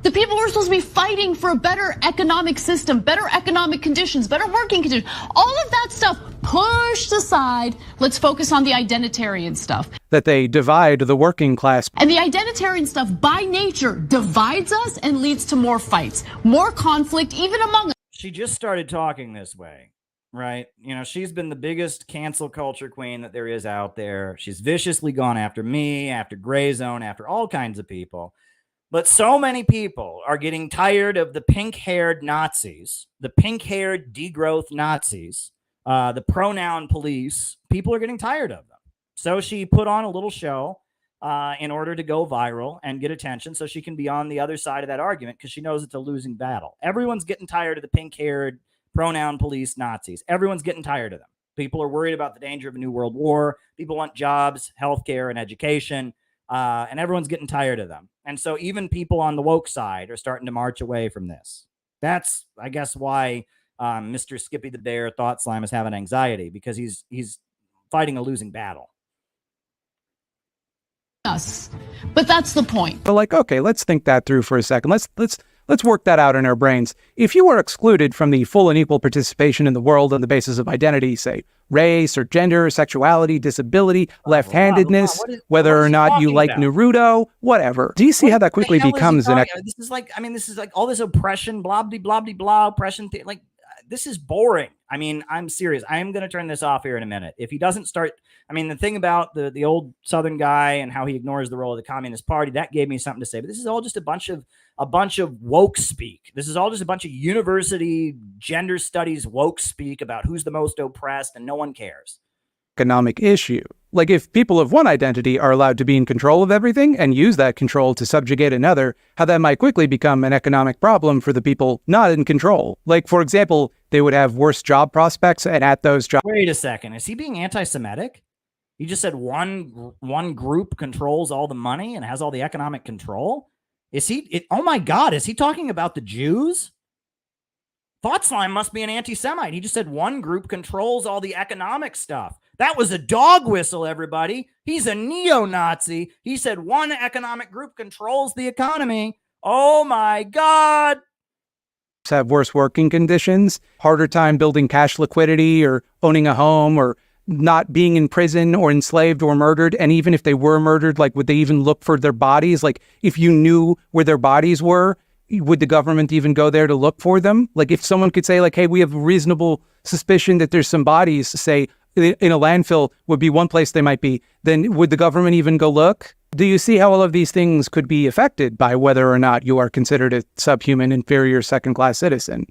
The people who are supposed to be fighting for a better economic system, better economic conditions, better working conditions, all of that stuff pushed aside. Let's focus on the identitarian stuff. That they divide the working class. And the identitarian stuff by nature divides us and leads to more fights, more conflict, even among us. She just started talking this way, right? You know, she's been the biggest cancel culture queen that there is out there. She's viciously gone after me, after Gray Zone, after all kinds of people. But so many people are getting tired of the pink-haired Nazis, the pink-haired degrowth Nazis, the pronoun police. People are getting tired of them. So she put on a little show in order to go viral and get attention so she can be on the other side of that argument because she knows it's a losing battle. Everyone's getting tired of the pink-haired pronoun police Nazis. Everyone's getting tired of them. People are worried about the danger of a new world war. People want jobs, healthcare, and education. And everyone's getting tired of them. And so even people on the woke side are starting to march away from this. That's, I guess, why Mr. Skippy the Bear Thought Slime is having anxiety, because he's fighting a losing battle. Us. But that's the point. But like, okay, let's think that through for a second. Let's work that out in our brains. If you were excluded from the full and equal participation in the world on the basis of identity, say race or gender, or sexuality, disability, left-handedness, whether or not you like Naruto, whatever. Do you see how that quickly becomes an... This is like all this oppression, blah, blah, blah, blah, blah, oppression. Like, this is boring. I mean, I'm serious. I am going to turn this off here in a minute. If he doesn't start, I mean, the thing about the old Southern guy and how he ignores the role of the Communist Party, that gave me something to say. But this is all just a bunch of woke speak. This is all just a bunch of university gender studies woke speak about who's the most oppressed, and no one cares. Economic issue. Like, if people of one identity are allowed to be in control of everything and use that control to subjugate another, how that might quickly become an economic problem for the people not in control. Like, for example, they would have worse job prospects, and at those jobs... Wait a second. Is he being anti-Semitic? He just said one group controls all the money and has all the economic control? Oh my God, is he talking about the Jews? Thought Slime must be an anti-Semite. He just said one group controls all the economic stuff. That was a dog whistle, everybody. He's a neo-Nazi. He said one economic group controls the economy. Oh my God. Have worse working conditions, harder time building cash liquidity or owning a home, or not being in prison or enslaved or murdered. And even if they were murdered, like, would they even look for their bodies? Like, if you knew where their bodies were, would the government even go there to look for them? Like, if someone could say, like, hey, we have reasonable suspicion that there's some bodies, say in a landfill would be one place they might be, then would the government even go look? Do you see how all of these things could be affected by whether or not you are considered a subhuman, inferior, second-class citizen?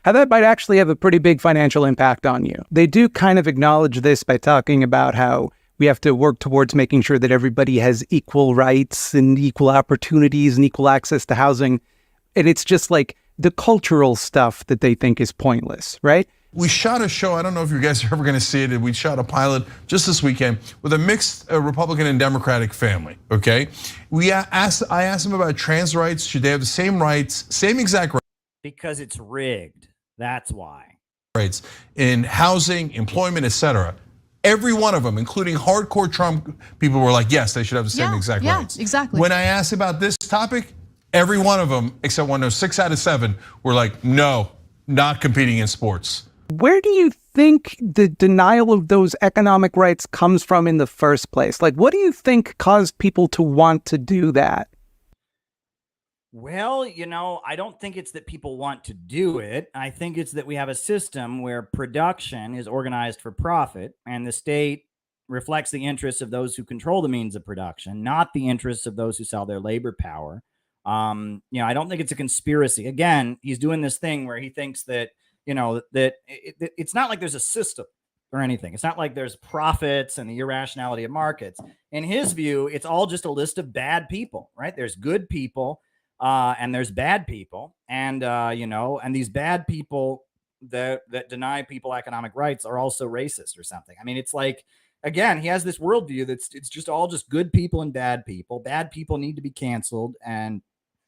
How that might actually have a pretty big financial impact on you. They do kind of acknowledge this by talking about how we have to work towards making sure that everybody has equal rights and equal opportunities and equal access to housing. And it's just like the cultural stuff that they think is pointless, right? We shot a show, I don't know if you guys are ever gonna see it, we shot a pilot just this weekend with a mixed Republican and Democratic family, okay? I asked them about trans rights. Should they have the same rights, same exact rights? Because it's rigged. That's why. Rights in housing, employment, etc. Every one of them, including hardcore Trump people, were like, yes, they should have the same exact rights. Exactly. When I asked about this topic, every one of them, except one, 6 out of 7, were like, no, not competing in sports. Where do you think the denial of those economic rights comes from in the first place? Like, what do you think caused people to want to do that? Well, I don't think it's that people want to do it. I think it's that we have a system where production is organized for profit and the state reflects the interests of those who control the means of production, not the interests of those who sell their labor power. I don't think it's a conspiracy. Again, he's doing this thing where he thinks that, it's not like there's a system or anything. It's not like there's profits and the irrationality of markets. In his view, it's all just a list of bad people, right? There's good people. And there's bad people, and and these bad people that deny people economic rights are also racist or something. I mean, it's like, again, he has this worldview it's just all just good people and bad people. Bad people need to be canceled, and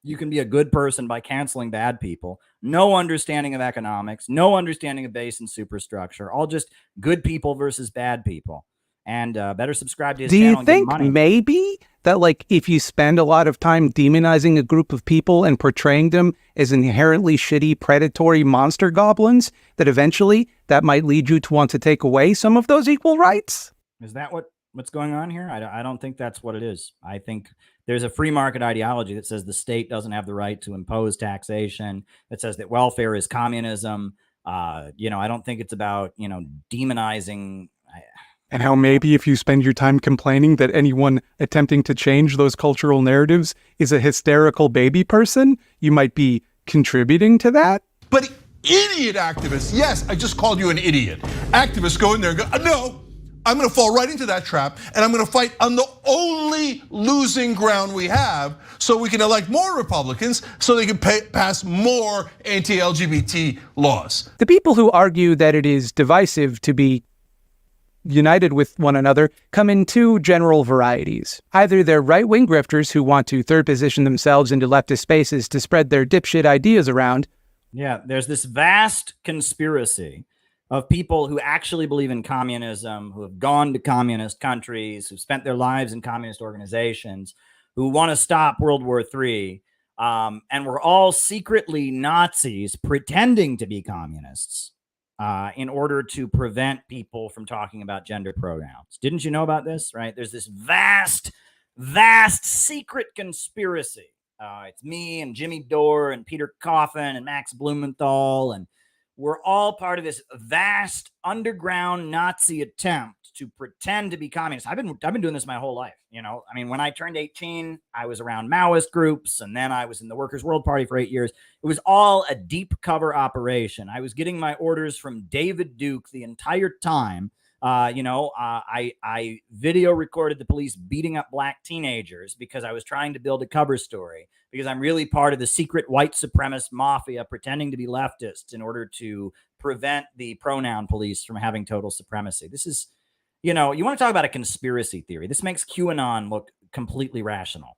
you can be a good person by canceling bad people. No understanding of economics, no understanding of base and superstructure. All just good people versus bad people. And better subscribe to his channel. Do you think maybe that, like, if you spend a lot of time demonizing a group of people and portraying them as inherently shitty, predatory monster goblins, that eventually that might lead you to want to take away some of those equal rights? Is that what's going on here? I don't think that's what it is. I think there's a free market ideology that says the state doesn't have the right to impose taxation, that says that welfare is communism. I don't think it's about, demonizing. And how maybe if you spend your time complaining that anyone attempting to change those cultural narratives is a hysterical baby person, you might be contributing to that? But idiot activists, yes, I just called you an idiot. Activists go in there and go, no, I'm gonna fall right into that trap, and I'm gonna fight on the only losing ground we have so we can elect more Republicans so they can pass more anti-LGBT laws. The people who argue that it is divisive to be united with one another come in two general varieties. Either they're right-wing grifters who want to third position themselves into leftist spaces to spread their dipshit ideas around. Yeah, there's this vast conspiracy of people who actually believe in communism, who have gone to communist countries, who've spent their lives in communist organizations, who want to stop World War III, and we're all secretly Nazis pretending to be communists. In order to prevent people from talking about gender pronouns. Didn't you know about this, right? There's this vast secret conspiracy. It's me and Jimmy Dore and Peter Coffin and Max Blumenthal, and we're all part of this vast underground Nazi attempt to pretend to be communists. I've been doing this my whole life. I mean, when I turned 18, I was around Maoist groups, and then I was in the Workers' World Party for 8 years. It was all a deep cover operation. I was getting my orders from David Duke the entire time. I video recorded the police beating up black teenagers because I was trying to build a cover story, because I'm really part of the secret white supremacist mafia pretending to be leftists in order to prevent the pronoun police from having total supremacy. This is, you want to talk about a conspiracy theory. This makes QAnon look completely rational.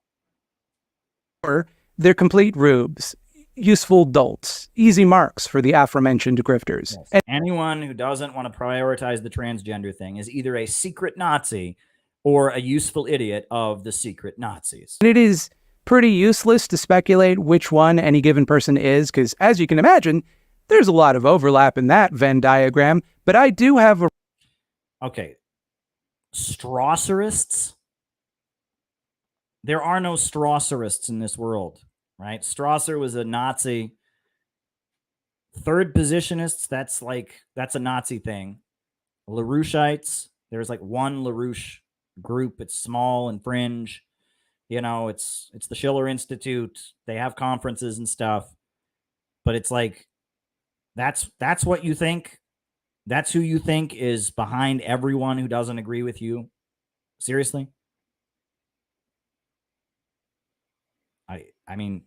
Or they're complete rubes. Useful dolts, easy marks for the aforementioned grifters. Yes. And anyone who doesn't want to prioritize the transgender thing is either a secret Nazi or a useful idiot of the secret Nazis. It is pretty useless to speculate which one any given person is, because as you can imagine, there's a lot of overlap in that Venn diagram, but I do have a... Okay. Strawserists? There are no Strawserists in this world. Right? Strasser was a Nazi. Third positionists, that's a Nazi thing. LaRoucheites, there's like one LaRouche group. It's small and fringe. It's the Schiller Institute. They have conferences and stuff. But it's like, that's what you think? That's who you think is behind everyone who doesn't agree with you? Seriously? I mean,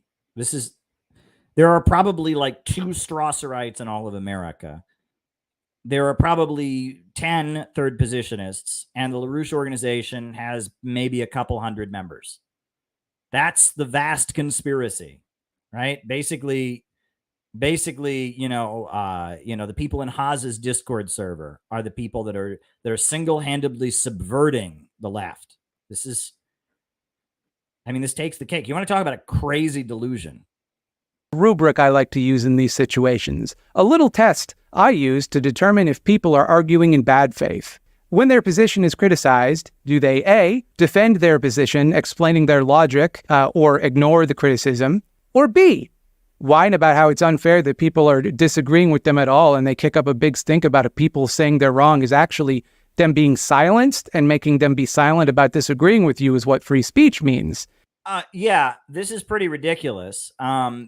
there are probably like 2 Strasserites in all of America. There are probably 10 third positionists, and the LaRouche organization has maybe a couple hundred members. That's the vast conspiracy, right? Basically, basically, the people in Haas's Discord server are the people that are single-handedly subverting the left. This takes the cake. You want to talk about a crazy delusion? Rubric I like to use in these situations. A little test I use to determine if people are arguing in bad faith. When their position is criticized, do they A, defend their position, explaining their logic, or ignore the criticism, or B, whine about how it's unfair that people are disagreeing with them at all and they kick up a big stink about it. People saying they're wrong is actually them being silenced, and making them be silent about disagreeing with you is what free speech means. Yeah, this is pretty ridiculous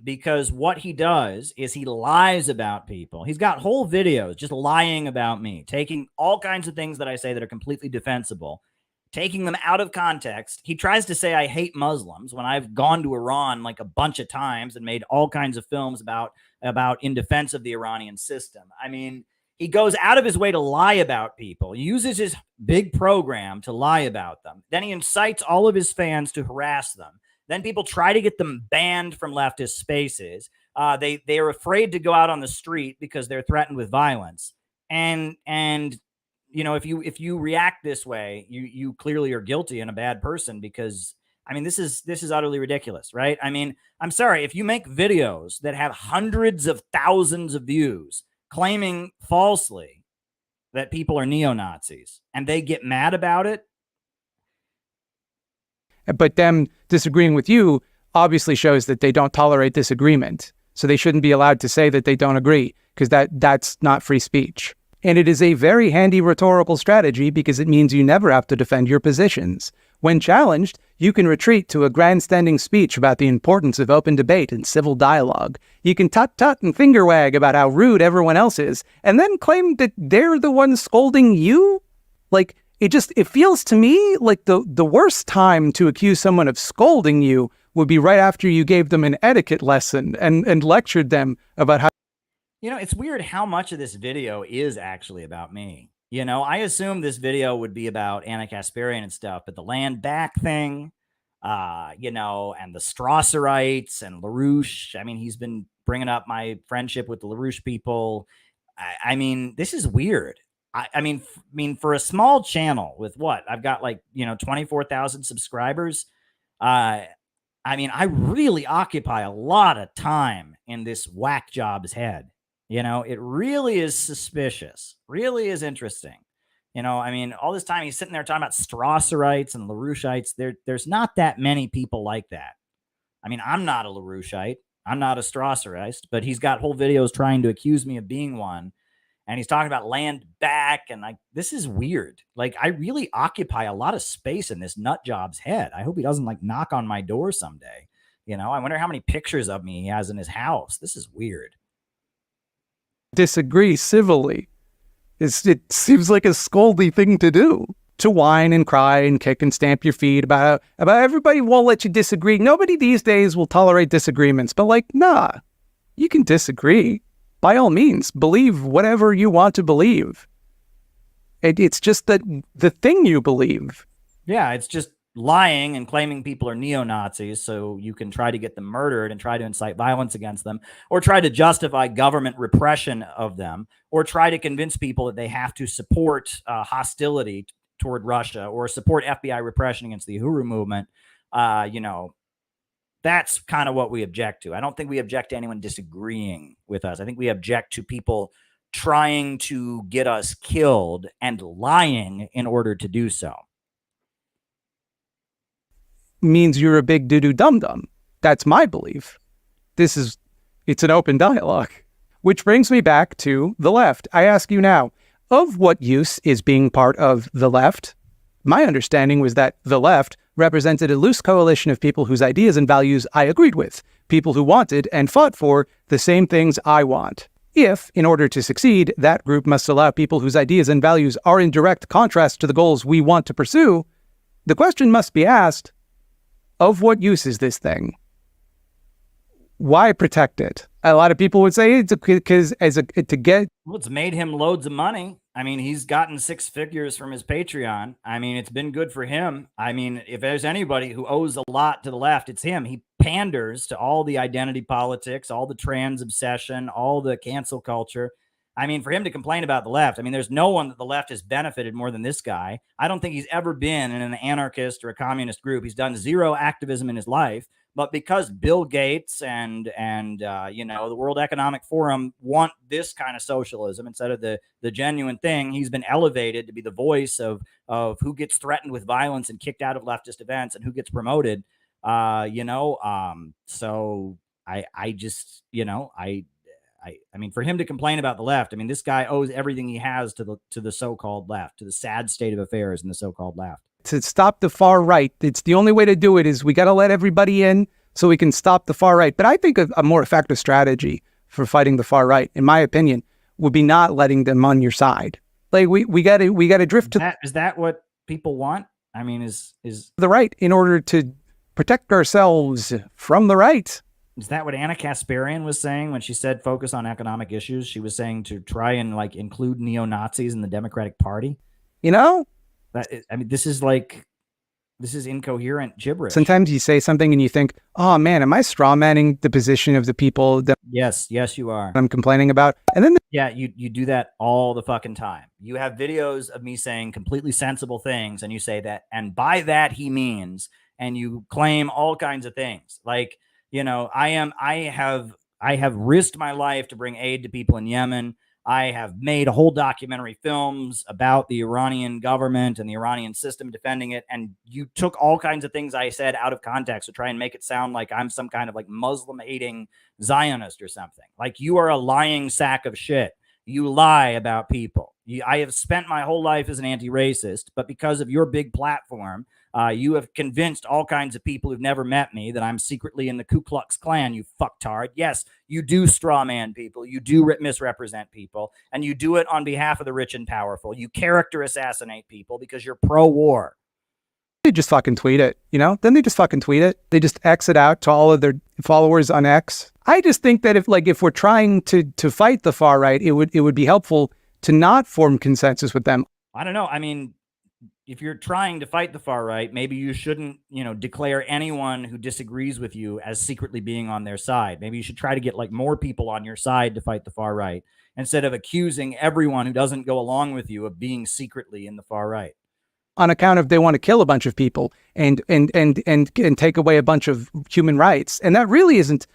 because what he does is he lies about people. He's got whole videos just lying about me, taking all kinds of things that I say that are completely defensible, taking them out of context. He tries to say I hate Muslims when I've gone to Iran like a bunch of times and made all kinds of films about in defense of the Iranian system. I mean, he goes out of his way to lie about people, uses his big program to lie about them. Then he incites all of his fans to harass them. Then people try to get them banned from leftist spaces. They are afraid to go out on the street because they're threatened with violence. And if you react this way, you clearly are guilty and a bad person, because this is utterly ridiculous, right? I'm sorry, if you make videos that have hundreds of thousands of views claiming falsely that people are neo-Nazis and they get mad about it. But them disagreeing with you obviously shows that they don't tolerate disagreement. So they shouldn't be allowed to say that they don't agree, because that's not free speech. And it is a very handy rhetorical strategy because it means you never have to defend your positions. When challenged, you can retreat to a grandstanding speech about the importance of open debate and civil dialogue. You can tut-tut and finger wag about how rude everyone else is, and then claim that they're the ones scolding you? Like, it feels to me like the worst time to accuse someone of scolding you would be right after you gave them an etiquette lesson and lectured them about how... It's weird how much of this video is actually about me. I assumed this video would be about Anna Kasparian and stuff, but the land back thing, and the Strasserites and LaRouche. He's been bringing up my friendship with the LaRouche people. This is weird. For a small channel with what? I've got 24,000 subscribers. I really occupy a lot of time in this whack job's head. It really is suspicious, really is interesting. All this time he's sitting there talking about Strasserites and LaRoucheites. There's not that many people like that. I'm not a LaRoucheite. I'm not a Strasserite, but he's got whole videos trying to accuse me of being one. And he's talking about land back. And this is weird. I really occupy a lot of space in this nut job's head. I hope he doesn't knock on my door someday. I wonder how many pictures of me he has in his house. This is weird. Disagree civilly. It seems like a scoldy thing to do. To whine and cry and kick and stamp your feet about everybody won't let you disagree. Nobody these days will tolerate disagreements. But nah, you can disagree. By all means, believe whatever you want to believe. It's just that the thing you believe. Yeah, it's just lying and claiming people are neo-Nazis so you can try to get them murdered and try to incite violence against them, or try to justify government repression of them, or try to convince people that they have to support hostility toward Russia or support FBI repression against the Uhuru movement. That's kind of what we object to. I don't think we object to anyone disagreeing with us. I think we object to people trying to get us killed and lying in order to do so. Means you're a big doo-doo dum-dum. That's my belief. It's an open dialogue. Which brings me back to the left. I ask you now, of what use is being part of the left? My understanding was that the left represented a loose coalition of people whose ideas and values I agreed with, people who wanted and fought for the same things I want. If, in order to succeed, that group must allow people whose ideas and values are in direct contrast to the goals we want to pursue, the question must be asked, of what use is this thing? Why protect it? A lot of people would say it's because to get. Well, it's made him loads of money. I mean, he's gotten 6 figures from his Patreon. I mean, it's been good for him. I mean, if there's anybody who owes a lot to the left, it's him. He panders to all the identity politics, all the trans obsession, all the cancel culture. I mean, for him to complain about the left, I mean, there's no one that the left has benefited more than this guy. I don't think he's ever been in an anarchist or a communist group. He's done zero activism in his life. But because Bill Gates and you know, the World Economic Forum want this kind of socialism instead of the genuine thing, he's been elevated to be the voice of who gets threatened with violence and kicked out of leftist events and who gets promoted. You know, so I just, you know, I mean, for him to complain about the left, I mean, this guy owes everything he has to the so-called left, to the sad state of affairs in the so-called left. To stop the far right, it's the only way to do it is we got to let everybody in so we can stop the far right. But I think a more effective strategy for fighting the far right, in my opinion, would be not letting them on your side. Like we got to drift to. Is that what people want? I mean, is the right in order to protect ourselves from the right. Is that what Anna Kasparian was saying when she said focus on economic issues? She was saying to try and like include neo-Nazis in the Democratic Party. You know? I mean, this is incoherent gibberish. Sometimes you say something and you think, oh man, am I straw manning the position of the people that yes, you are. I'm complaining about? And then yeah, you do that all the fucking time. You have videos of me saying completely sensible things and you say that, and by that he means, and you claim all kinds of things. Like, you know, I have risked my life to bring aid to people in Yemen. I have made a whole documentary films about the Iranian government and the Iranian system defending it. And you took all kinds of things I said out of context to try and make it sound like I'm some kind of like Muslim hating Zionist or something. Like you are a lying sack of shit. You lie about people. I have spent my whole life as an anti-racist, but because of your big platform, you have convinced all kinds of people who've never met me that I'm secretly in the Ku Klux Klan, you fucktard. Yes, you do straw man people. You do misrepresent people. And you do it on behalf of the rich and powerful. You character assassinate people because you're pro-war. They just fucking tweet it, you know? Then they just fucking tweet it. They just X it out to all of their followers on X. I just think that if we're trying to fight the far right, it would be helpful to not form consensus with them. I don't know. I mean, if you're trying to fight the far right, maybe you shouldn't, you know, declare anyone who disagrees with you as secretly being on their side. Maybe you should try to get like more people on your side to fight the far right instead of accusing everyone who doesn't go along with you of being secretly in the far right. On account of they want to kill a bunch of people and take away a bunch of human rights. And that really isn't.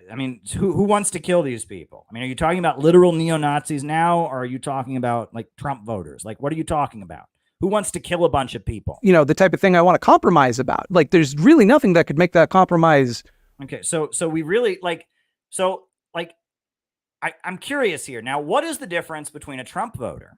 I mean, who wants to kill these people? I mean, are you talking about literal neo-Nazis now, or are you talking about like Trump voters? Like, what are you talking about? Who wants to kill a bunch of people? You know, the type of thing I want to compromise about. Like, there's really nothing that could make that compromise. Okay, so we really I'm curious here. Now, what is the difference between a Trump voter,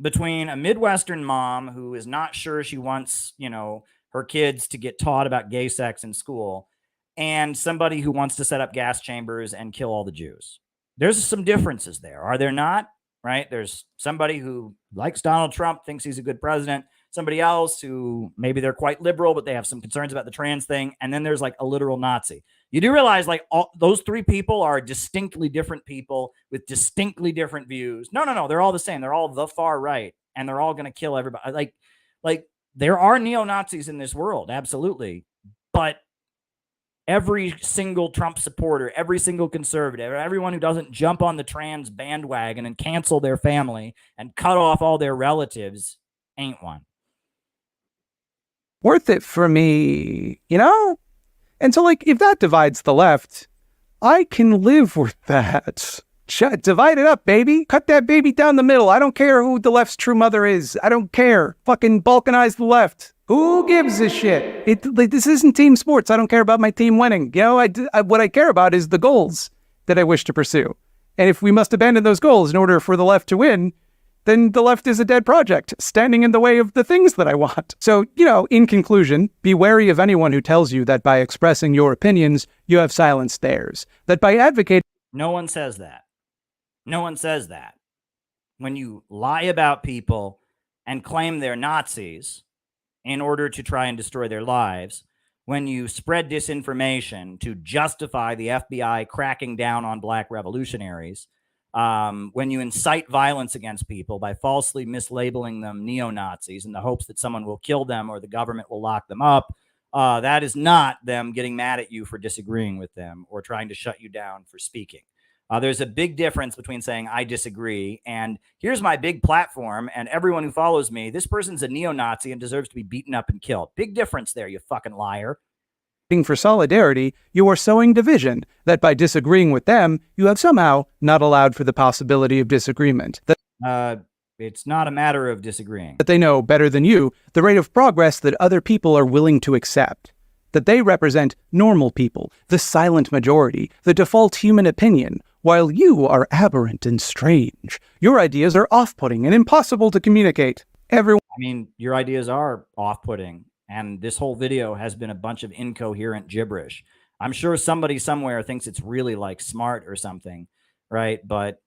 between a Midwestern mom who is not sure she wants, you know, her kids to get taught about gay sex in school, and somebody who wants to set up gas chambers and kill all the Jews? There's some differences there, are there not? Right? There's somebody who likes Donald Trump, thinks he's a good president. Somebody else who maybe they're quite liberal, but they have some concerns about the trans thing. And then there's like a literal Nazi. You do realize like all those three people are distinctly different people with distinctly different views. No. They're all the same. They're all the far right, and they're all going to kill everybody. Like there are neo-Nazis in this world. Absolutely. But every single Trump supporter, every single conservative, everyone who doesn't jump on the trans bandwagon and cancel their family and cut off all their relatives ain't one. Worth it for me, you know? And so, like, if that divides the left, I can live with that. Divide it up, baby. Cut that baby down the middle. I don't care who the left's true mother is. I don't care. Fucking balkanize the left. Who gives a shit? This isn't team sports. I don't care about my team winning. You know, what I care about is the goals that I wish to pursue. And if we must abandon those goals in order for the left to win, then the left is a dead project, standing in the way of the things that I want. So, you know, in conclusion, be wary of anyone who tells you that by expressing your opinions, you have silenced theirs. That by advocating... No one says that. No one says that. When you lie about people and claim they're Nazis in order to try and destroy their lives, when you spread disinformation to justify the FBI cracking down on black revolutionaries, when you incite violence against people by falsely mislabeling them neo-Nazis in the hopes that someone will kill them or the government will lock them up, that is not them getting mad at you for disagreeing with them or trying to shut you down for speaking. There's a big difference between saying I disagree and here's my big platform and everyone who follows me, this person's a neo-Nazi and deserves to be beaten up and killed. Big difference there, you fucking liar. For solidarity, you are sowing division, that by disagreeing with them, you have somehow not allowed for the possibility of disagreement. It's not a matter of disagreeing. That they know better than you the rate of progress that other people are willing to accept. That they represent normal people, the silent majority, the default human opinion, while you are aberrant and strange. Your ideas are off-putting and impossible to communicate. Everyone. I mean, your ideas are off-putting, and this whole video has been a bunch of incoherent gibberish. I'm sure somebody somewhere thinks it's really like smart or something, right? But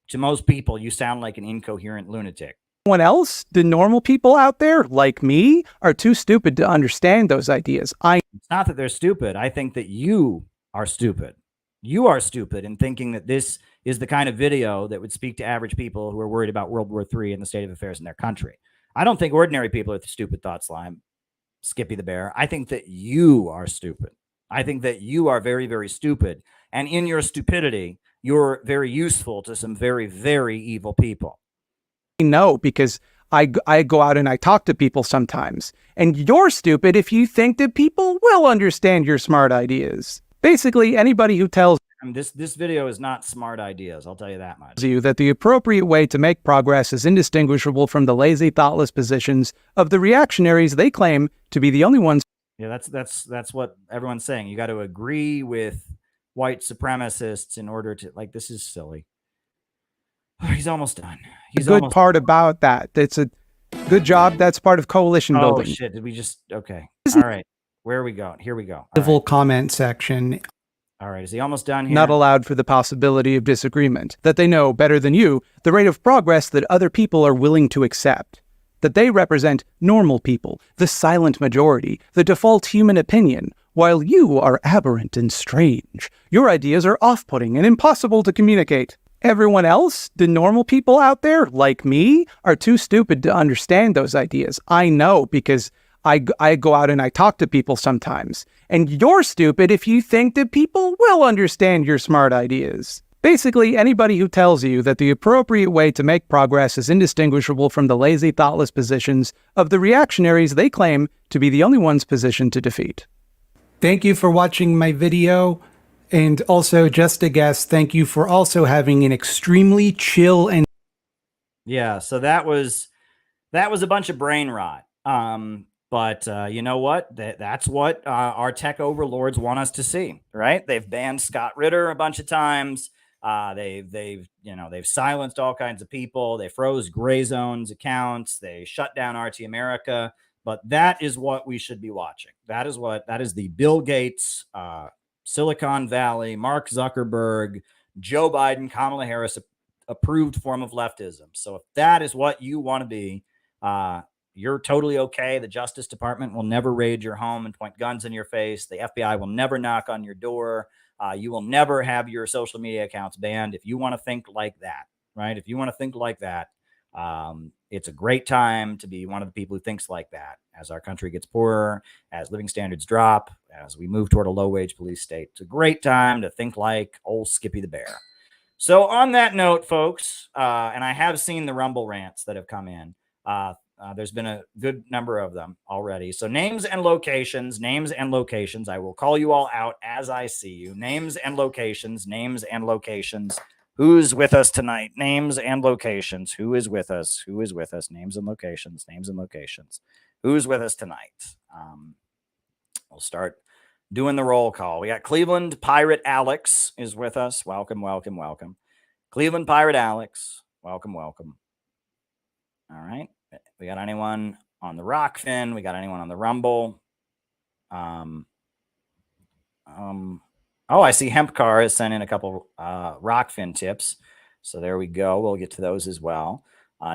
to most people, you sound like an incoherent lunatic. Everyone else, the normal people out there, like me, are too stupid to understand those ideas. It's not that they're stupid. I think that you are stupid. You are stupid in thinking that this is the kind of video that would speak to average people who are worried about World War III and the state of affairs in their country. I don't think ordinary people are the stupid thought slime, Skippy the Bear. I think that you are stupid. I think that you are very, very stupid. And in your stupidity, you're very useful to some very, very evil people. No, because I go out and I talk to people sometimes. And you're stupid if you think that people will understand your smart ideas. Basically, anybody who tells this video is not smart ideas, I'll tell you that much. You that the appropriate way to make progress is indistinguishable from the lazy, thoughtless positions of the reactionaries they claim to be the only ones. Yeah, that's what everyone's saying. You got to agree with white supremacists in order to, like, this is silly. Oh, he's almost done. He's the good part about that. That's a good job. That's part of coalition building. Oh shit! Did we just okay? All right, where are we going? Here we go. Civil comment section. All right, is he almost done here? Not allowed for the possibility of disagreement. That they know better than you the rate of progress that other people are willing to accept. That they represent normal people, the silent majority, the default human opinion, while you are aberrant and strange. Your ideas are off-putting and impossible to communicate. Everyone else, the normal people out there, like me, are too stupid to understand those ideas. I know, because I go out and I talk to people sometimes. And you're stupid if you think that people will understand your smart ideas. Basically, anybody who tells you that the appropriate way to make progress is indistinguishable from the lazy, thoughtless positions of the reactionaries they claim to be the only ones positioned to defeat. Thank you for watching my video. And also, just a guess, thank you for also having an extremely chill and... Yeah, so that was a bunch of brain rot. But you know what? That's what our tech overlords want us to see, right? They've banned Scott Ritter a bunch of times. They've silenced all kinds of people. They froze Gray Zone's accounts. They shut down RT America. But that is what we should be watching. That is the Bill Gates, Silicon Valley, Mark Zuckerberg, Joe Biden, Kamala Harris approved form of leftism. So if that is what you want to be, you're totally okay. The Justice Department will never raid your home and point guns in your face. The FBI will never knock on your door. You will never have your social media accounts banned. If you want to think like that, right? If you want to think like that, it's a great time to be one of the people who thinks like that. As our country gets poorer, as living standards drop, as we move toward a low-wage police state, it's a great time to think like old Skippy the Bear. So on that note, folks, and I have seen the Rumble rants that have come in. There's been a good number of them already. So names and locations. I will call you all out as I see you. Names and locations. Who's with us tonight? Names and locations. Who is with us? Names and locations. Who's with us tonight? We'll start doing the roll call. We got Cleveland Pirate Alex is with us. Welcome. Cleveland Pirate Alex. Welcome. All right. We got anyone on the Rockfin? We got anyone on the Rumble? Oh, I see Hempcar has sent in a couple Rockfin tips. So there we go. We'll get to those as well.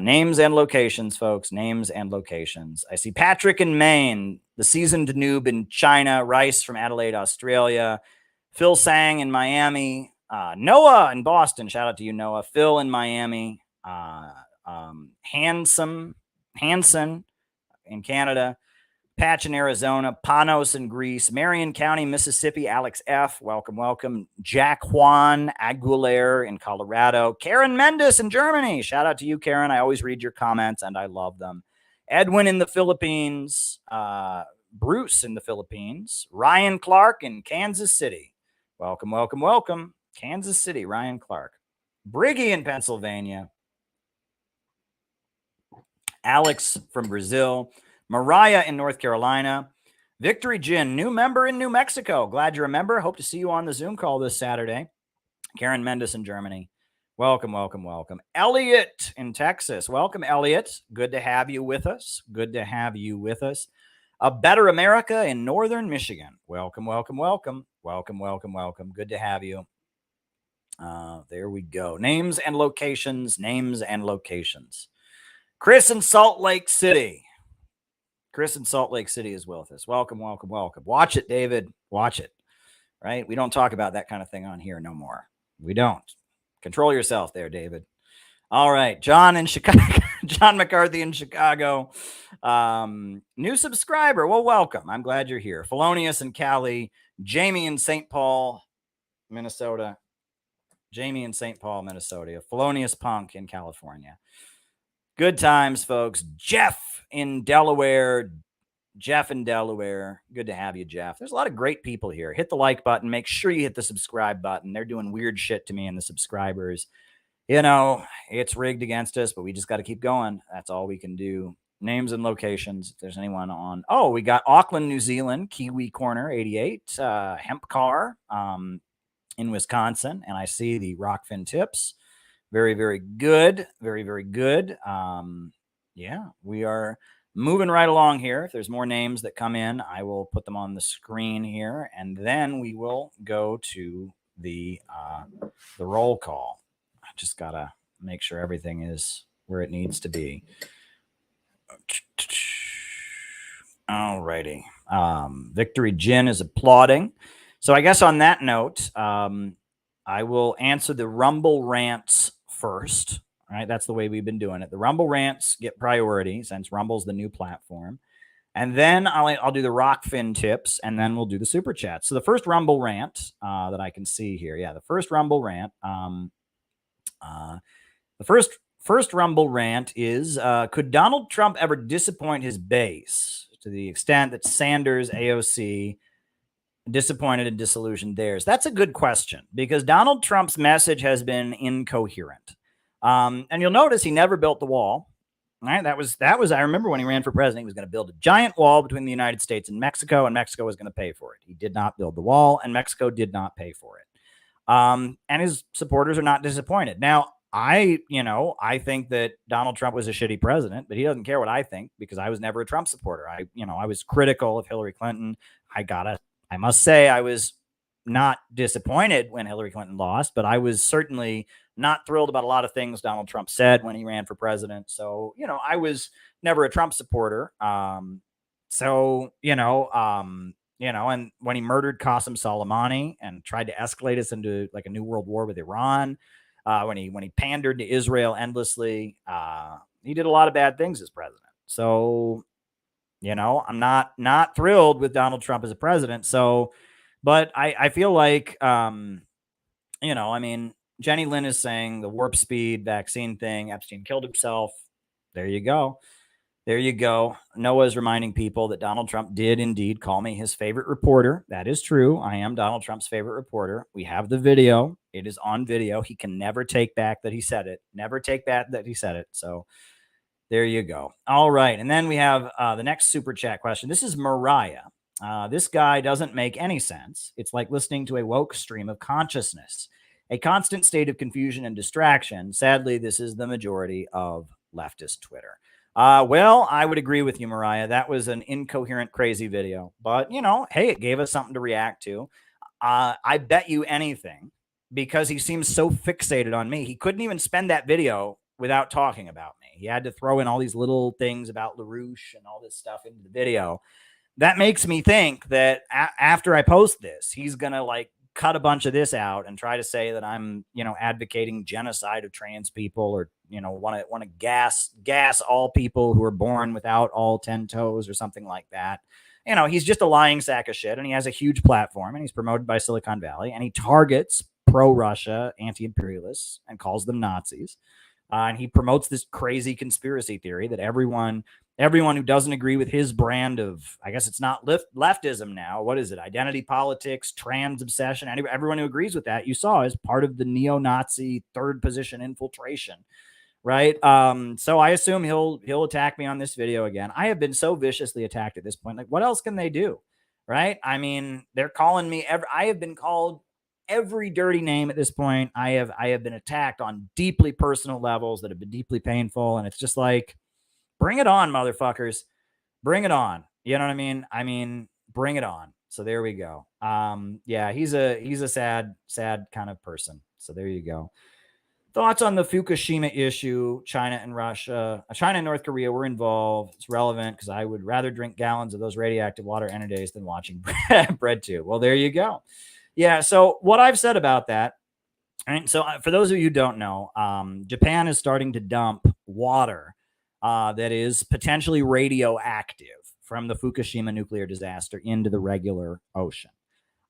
Names and locations, folks. Names and locations. I see Patrick in Maine, the seasoned noob in China, Rice from Adelaide, Australia, Phil Sang in Miami, Noah in Boston. Shout out to you, Noah. Phil in Miami, Hanson in Canada, Patch in Arizona, Panos in Greece, Marion County, Mississippi, Alex F. Welcome, welcome. Jack Juan Aguilera in Colorado, Karen Mendes in Germany. Shout out to you, Karen. I always read your comments and I love them. Edwin in the Philippines, Bruce in the Philippines, Ryan Clark in Kansas City. Welcome, welcome, welcome. Kansas City, Ryan Clark. Briggy in Pennsylvania. Alex from Brazil. Mariah in North Carolina. Victory Gin, new member in New Mexico. Glad you're a member. Hope to see you on the Zoom call this Saturday. Karen Mendes in Germany. Welcome, welcome, welcome. Elliot in Texas. Welcome, Elliot. Good to have you with us. Good to have you with us. A Better America in Northern Michigan. Welcome, welcome, welcome. Welcome, welcome, welcome. Good to have you. There we go. Names and locations. Names and locations. Chris in Salt Lake City. Chris in Salt Lake City is with us. Welcome, welcome, welcome. Watch it, David. Watch it. Right? We don't talk about that kind of thing on here no more. We don't. Control yourself there, David. All right. John in Chicago. John McCarthy in Chicago. New subscriber. Well, welcome. I'm glad you're here. Felonious in Cali. Jamie in St. Paul, Minnesota. Jamie in St. Paul, Minnesota. Felonious Punk in California. Good times, folks. Jeff in Delaware. Jeff in Delaware. Good to have you, Jeff. There's a lot of great people here. Hit the like button. Make sure you hit the subscribe button. They're doing weird shit to me and the subscribers. You know, it's rigged against us, but we just got to keep going. That's all we can do. Names and locations. If there's anyone on. Oh, we got Auckland, New Zealand. Kiwi Corner 88. Hemp Car in Wisconsin. And I see the Rockfin Tips. Very, very good. Very, very good. Yeah, we are moving right along here. If there's more names that come in, I will put them on the screen here, and then we will go to the roll call. I just gotta make sure everything is where it needs to be. All righty. Victory Gin is applauding. So I guess on that note, I will answer the Rumble rants first. All right, that's the way we've been doing it. The Rumble rants get priority since Rumble's the new platform. And then I'll do the Rockfin tips, and then we'll do the super chat. So the first Rumble rant that I can see here. Yeah, the first Rumble rant. The first Rumble rant is, could Donald Trump ever disappoint his base to the extent that Sanders, AOC, disappointed and disillusioned theirs? That's a good question, because Donald Trump's message has been incoherent. And you'll notice he never built the wall. Right? That was, I remember when he ran for president, he was going to build a giant wall between the United States and Mexico was going to pay for it. He did not build the wall, and Mexico did not pay for it. And his supporters are not disappointed. Now, I think that Donald Trump was a shitty president, but he doesn't care what I think, because I was never a Trump supporter. I was critical of Hillary Clinton. I must say I was not disappointed when Hillary Clinton lost, but I was certainly not thrilled about a lot of things Donald Trump said when he ran for president. So, I was never a Trump supporter. And when he murdered Qasem Soleimani and tried to escalate us into like a new world war with Iran, when he pandered to Israel endlessly, he did a lot of bad things as president. So, I'm not thrilled with Donald Trump as a president. So, but I feel like, Jenny Lynn is saying the warp speed vaccine thing, Epstein killed himself. There you go. There you go. Noah is reminding people that Donald Trump did indeed call me his favorite reporter. That is true. I am Donald Trump's favorite reporter. We have the video. It is on video. He can never take back that he said it. Never take back that he said it. So there you go. All right. And then we have the next super chat question. This is Mariah. This guy doesn't make any sense. It's like listening to a woke stream of consciousness, a constant state of confusion and distraction. Sadly, this is the majority of leftist Twitter. Well, I would agree with you, Mariah. That was an incoherent, crazy video. But, hey, it gave us something to react to. I bet you anything, because he seems so fixated on me. He couldn't even spend that video without talking about me. He had to throw in all these little things about LaRouche and all this stuff into the video. That makes me think that after I post this, he's going to like cut a bunch of this out and try to say that I'm, advocating genocide of trans people, or, want to gas all people who are born without all 10 toes or something like that. He's just a lying sack of shit, and he has a huge platform, and he's promoted by Silicon Valley, and he targets pro-Russia anti-imperialists and calls them Nazis. And he promotes this crazy conspiracy theory that everyone who doesn't agree with his brand of, I guess it's not leftism now. What is it? Identity politics, trans obsession. Everyone who agrees with that, you saw, is part of the neo-Nazi third position infiltration, right? So I assume he'll attack me on this video again. I have been so viciously attacked at this point. Like, what else can they do, right? I mean, they're calling me. I have been called every dirty name at this point. I have been attacked on deeply personal levels that have been deeply painful, and it's just like, bring it on, motherfuckers. Bring it on. You know what I mean? Bring it on. So there we go. Yeah, he's a sad kind of person. So there you go. Thoughts on the Fukushima issue? China and North Korea were involved. It's relevant because I would rather drink gallons of those radioactive water any days than watching bread too. Well, there you go. Yeah. So what I've said about that, and so for those of you who don't know, Japan is starting to dump water that is potentially radioactive from the Fukushima nuclear disaster into the regular ocean.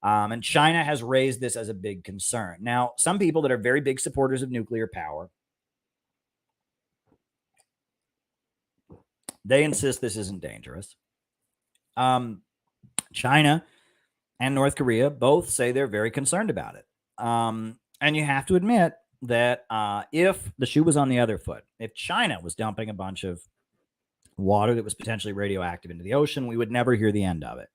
And China has raised this as a big concern. Now, some people that are very big supporters of nuclear power, they insist this isn't dangerous. China and North Korea both say they're very concerned about it. And you have to admit that if the shoe was on the other foot, if China was dumping a bunch of water that was potentially radioactive into the ocean, we would never hear the end of it.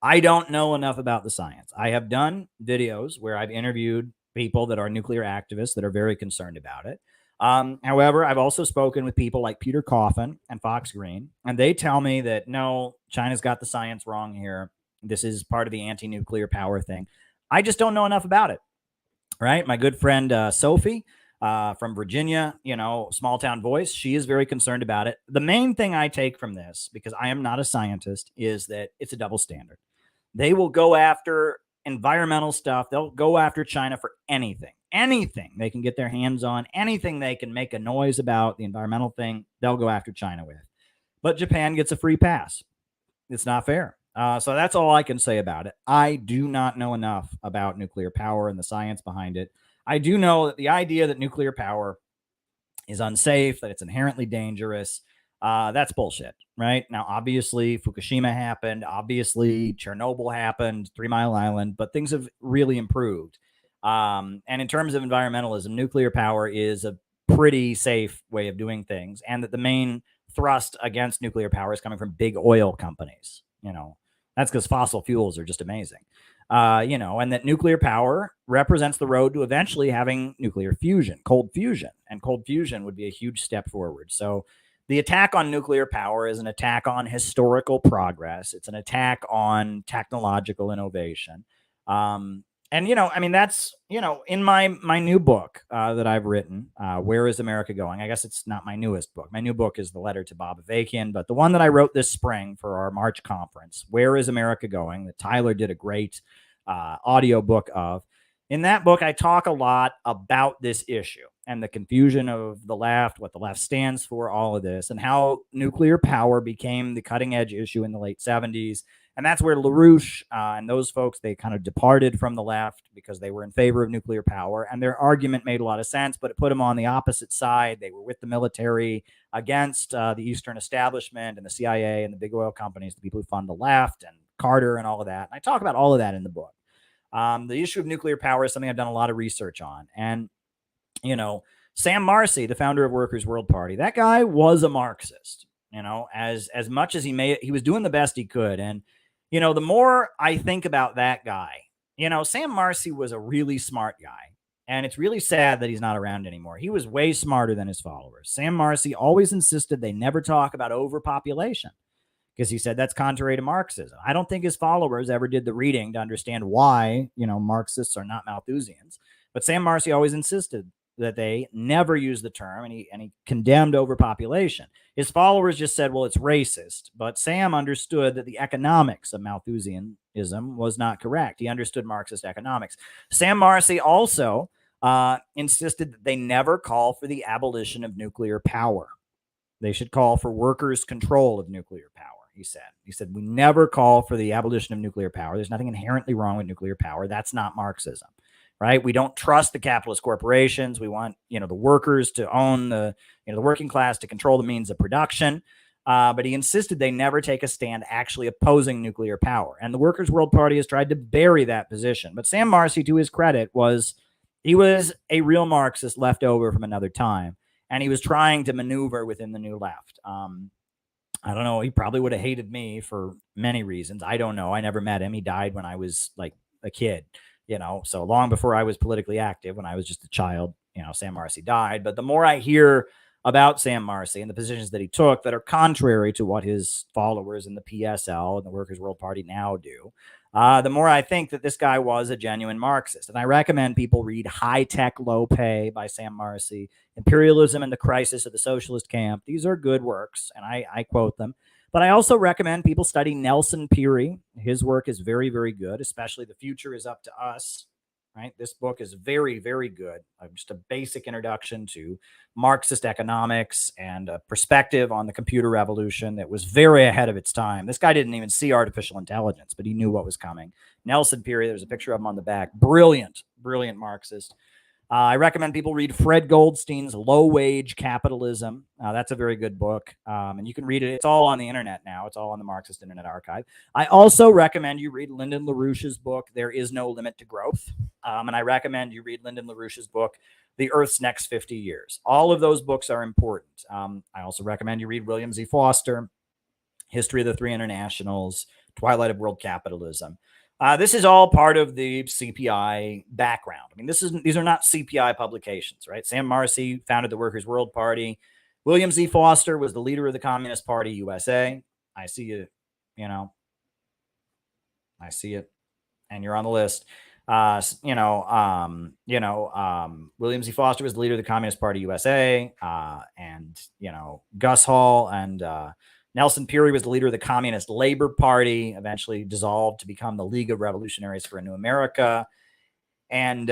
I don't know enough about the science. I have done videos where I've interviewed people that are nuclear activists that are very concerned about it. However, I've also spoken with people like Peter Coffin and Fox Green, and they tell me that, no, China's got the science wrong here. This is part of the anti-nuclear power thing. I just don't know enough about it, right? My good friend Sophie from Virginia, small town voice, she is very concerned about it. The main thing I take from this, because I am not a scientist, is that it's a double standard. They will go after environmental stuff. They'll go after China for anything they can get their hands on, anything they can make a noise about the environmental thing, they'll go after China with. But Japan gets a free pass. It's not fair. So that's all I can say about it. I do not know enough about nuclear power and the science behind it. I do know that the idea that nuclear power is unsafe, that it's inherently dangerous, that's bullshit, right? Now, obviously, Fukushima happened. Obviously, Chernobyl happened, 3 Mile Island, but things have really improved. And in terms of environmentalism, nuclear power is a pretty safe way of doing things. And that the main thrust against nuclear power is coming from big oil companies. That's because fossil fuels are just amazing. And that nuclear power represents the road to eventually having nuclear fusion, cold fusion, and cold fusion would be a huge step forward. So the attack on nuclear power is an attack on historical progress. It's an attack on technological innovation. That's, in my new book that I've written, Where is America Going? I guess it's not my newest book. My new book is The Letter to Bob Avakian, but the one that I wrote this spring for our March conference, Where is America Going? That Tyler did a great audio book of. In that book, I talk a lot about this issue and the confusion of the left, what the left stands for, all of this, and how nuclear power became the cutting edge issue in the late 70s. And that's where LaRouche and those folks, they kind of departed from the left because they were in favor of nuclear power. And their argument made a lot of sense, but it put them on the opposite side. They were with the military against the Eastern establishment and the CIA and the big oil companies, the people who fund the left, and Carter and all of that. And I talk about all of that in the book. The issue of nuclear power is something I've done a lot of research on. And, Sam Marcy, the founder of Workers' World Party, that guy was a Marxist, as much as he was doing the best he could. And, the more I think about that guy, Sam Marcy was a really smart guy. And it's really sad that he's not around anymore. He was way smarter than his followers. Sam Marcy always insisted they never talk about overpopulation because he said that's contrary to Marxism. I don't think his followers ever did the reading to understand why, Marxists are not Malthusians. But Sam Marcy always insisted that they never used the term, and he condemned overpopulation. His followers just said, well, it's racist. But Sam understood that the economics of Malthusianism was not correct. He understood Marxist economics. Sam Marcy also insisted that they never call for the abolition of nuclear power. They should call for workers' control of nuclear power, he said. He said, we never call for the abolition of nuclear power. There's nothing inherently wrong with nuclear power. That's not Marxism. Right? We don't trust the capitalist corporations. We want, the workers to own the working class to control the means of production. But he insisted they never take a stand actually opposing nuclear power. And the Workers' World Party has tried to bury that position. But Sam Marcy, to his credit, he was a real Marxist left over from another time. And he was trying to maneuver within the new left. I don't know. He probably would have hated me for many reasons. I don't know. I never met him. He died when I was like a kid. So long before I was politically active, when I was just a child, Sam Marcy died. But the more I hear about Sam Marcy and the positions that he took that are contrary to what his followers in the PSL and the Workers' World Party now do, the more I think that this guy was a genuine Marxist. And I recommend people read High Tech, Low Pay by Sam Marcy, Imperialism and the Crisis of the Socialist Camp. These are good works, and I quote them. But I also recommend people study Nelson Peary. His work is very, very good, especially The Future is Up to Us. Right? This book is very, very good. Just a basic introduction to Marxist economics and a perspective on the computer revolution that was very ahead of its time. This guy didn't even see artificial intelligence, but he knew what was coming. Nelson Peary, there's a picture of him on the back. Brilliant, brilliant Marxist. I recommend people read Fred Goldstein's Low Wage Capitalism. That's a very good book, and you can read it. It's all on the internet now. It's all on the Marxist Internet Archive. I also recommend you read Lyndon LaRouche's book, There Is No Limit to Growth, and I recommend you read Lyndon LaRouche's book, The Earth's Next 50 Years. All of those books are important. I also recommend you read William Z. Foster, History of the Three Internationals, Twilight of World Capitalism. This is all part of the CPI background. I mean, these are not CPI publications, right? Sam Marcy founded the Workers' World Party. William Z. Foster was the leader of the Communist Party USA. I see you, I see it, and you're on the list. William Z. Foster was the leader of the Communist Party USA, and Gus Hall and Nelson Peary was the leader of the Communist Labor Party, eventually dissolved to become the League of Revolutionaries for a New America. And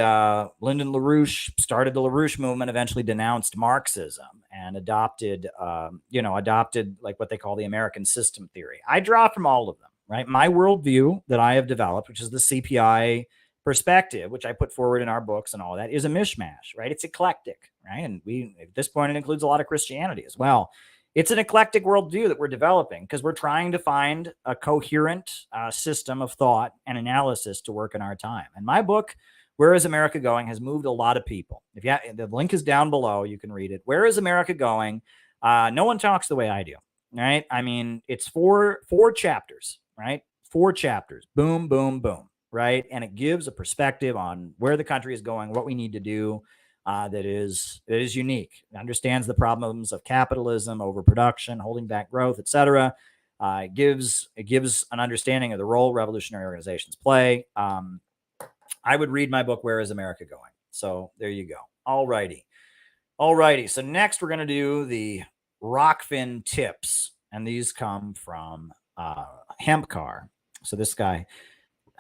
Lyndon LaRouche started the LaRouche movement, eventually denounced Marxism and adopted like what they call the American system theory. I draw from all of them, right? My worldview that I have developed, which is the CPI perspective, which I put forward in our books and all that, is a mishmash, right? It's eclectic, right? And at this point, it includes a lot of Christianity as well. It's an eclectic worldview that we're developing because we're trying to find a coherent system of thought and analysis to work in our time. And my book, Where is America Going, has moved a lot of people. The link is down below. You can read it. Where is America Going? No one talks the way I do, right? I mean, it's four chapters, right? 4 chapters. Boom, boom, boom, right? And it gives a perspective on where the country is going, what we need to do. That is unique. It understands the problems of capitalism, overproduction, holding back growth, etc. It gives an understanding of the role revolutionary organizations play. I would read my book, Where is America Going? So there you go. All righty. So next we're going to do the Rockfin tips, and these come from Hempcar. So this guy,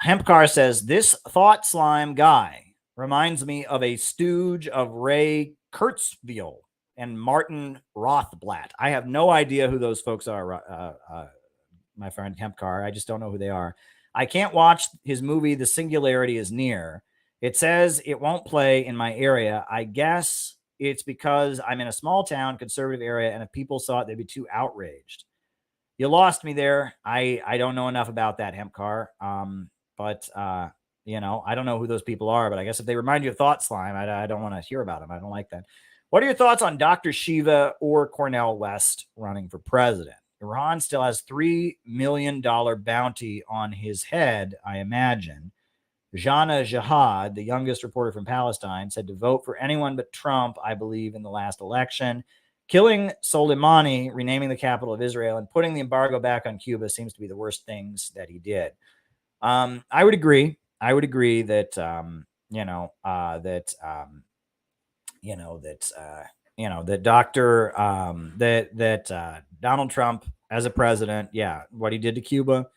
Hempcar, says, this thought slime guy reminds me of a stooge of Ray Kurzweil and Martin Rothblatt. I have no idea who those folks are, my friend Hempcar. I just don't know who they are. I can't watch his movie, The Singularity is Near. It says it won't play in my area. I guess it's because I'm in a small town, conservative area, and if people saw it, they'd be too outraged. You lost me there. I don't know enough about that, Hempcar. But I don't know who those people are, but I guess if they remind you of Thought Slime, I don't want to hear about them. I don't like that. What are your thoughts on Dr. Shiva or Cornel West running for president? Iran still has $3 million bounty on his head, I imagine. Jana Jihad, the youngest reporter from Palestine, said to vote for anyone but Trump, I believe, in the last election. Killing Soleimani, renaming the capital of Israel, and putting the embargo back on Cuba seems to be the worst things that he did. I would agree that that Donald Trump as a president, what he did to Cuba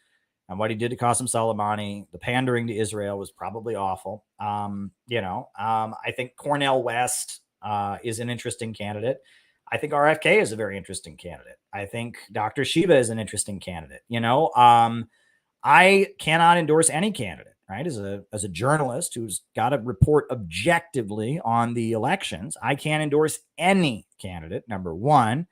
and what he did to Qasem Soleimani, the pandering to Israel was probably awful. I think Cornel West is an interesting candidate. I think RFK is a very interesting candidate. I think Dr. Shiva is an interesting candidate. I cannot endorse any candidate, right? As a journalist who's got to report objectively on the elections, I can't endorse any candidate, number one.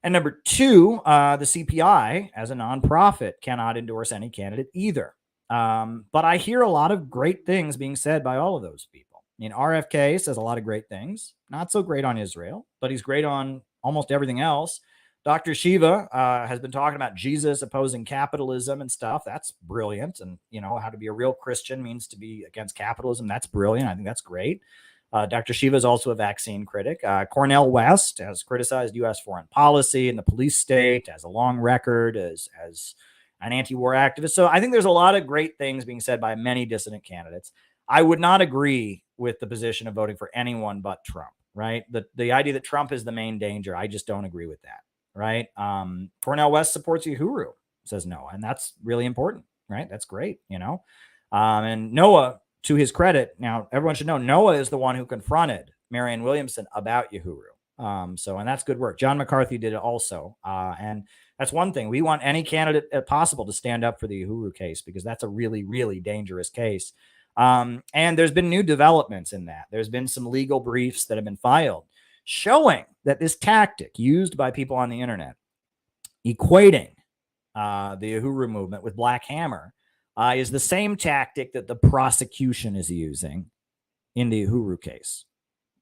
And number two, the CPI as a nonprofit cannot endorse any candidate either. But I hear a lot of great things being said by all of those people. I mean, RFK says a lot of great things, not so great on Israel, but he's great on almost everything else. Dr. Shiva has been talking about Jesus opposing capitalism and stuff. That's brilliant. And, how to be a real Christian means to be against capitalism. That's brilliant. I think that's great. Dr. Shiva is also a vaccine critic. Cornel West has criticized U.S. foreign policy and the police state, has a long record as an anti-war activist. So I think there's a lot of great things being said by many dissident candidates. I would not agree with the position of voting for anyone but Trump, right? The idea that Trump is the main danger, I just don't agree with that, right? Cornel West supports Uhuru, says no, and that's really important, right? That's great, and Noah, to his credit, now everyone should know Noah is the one who confronted Marianne Williamson about Uhuru. And that's good work. John McCarthy did it also. And that's one thing. We want any candidate possible to stand up for the Uhuru case, because that's a really, really dangerous case. And there's been new developments in that. There's been some legal briefs that have been filed showing that this tactic used by people on the internet, equating the Uhuru movement with Black Hammer, is the same tactic that the prosecution is using in the Uhuru case,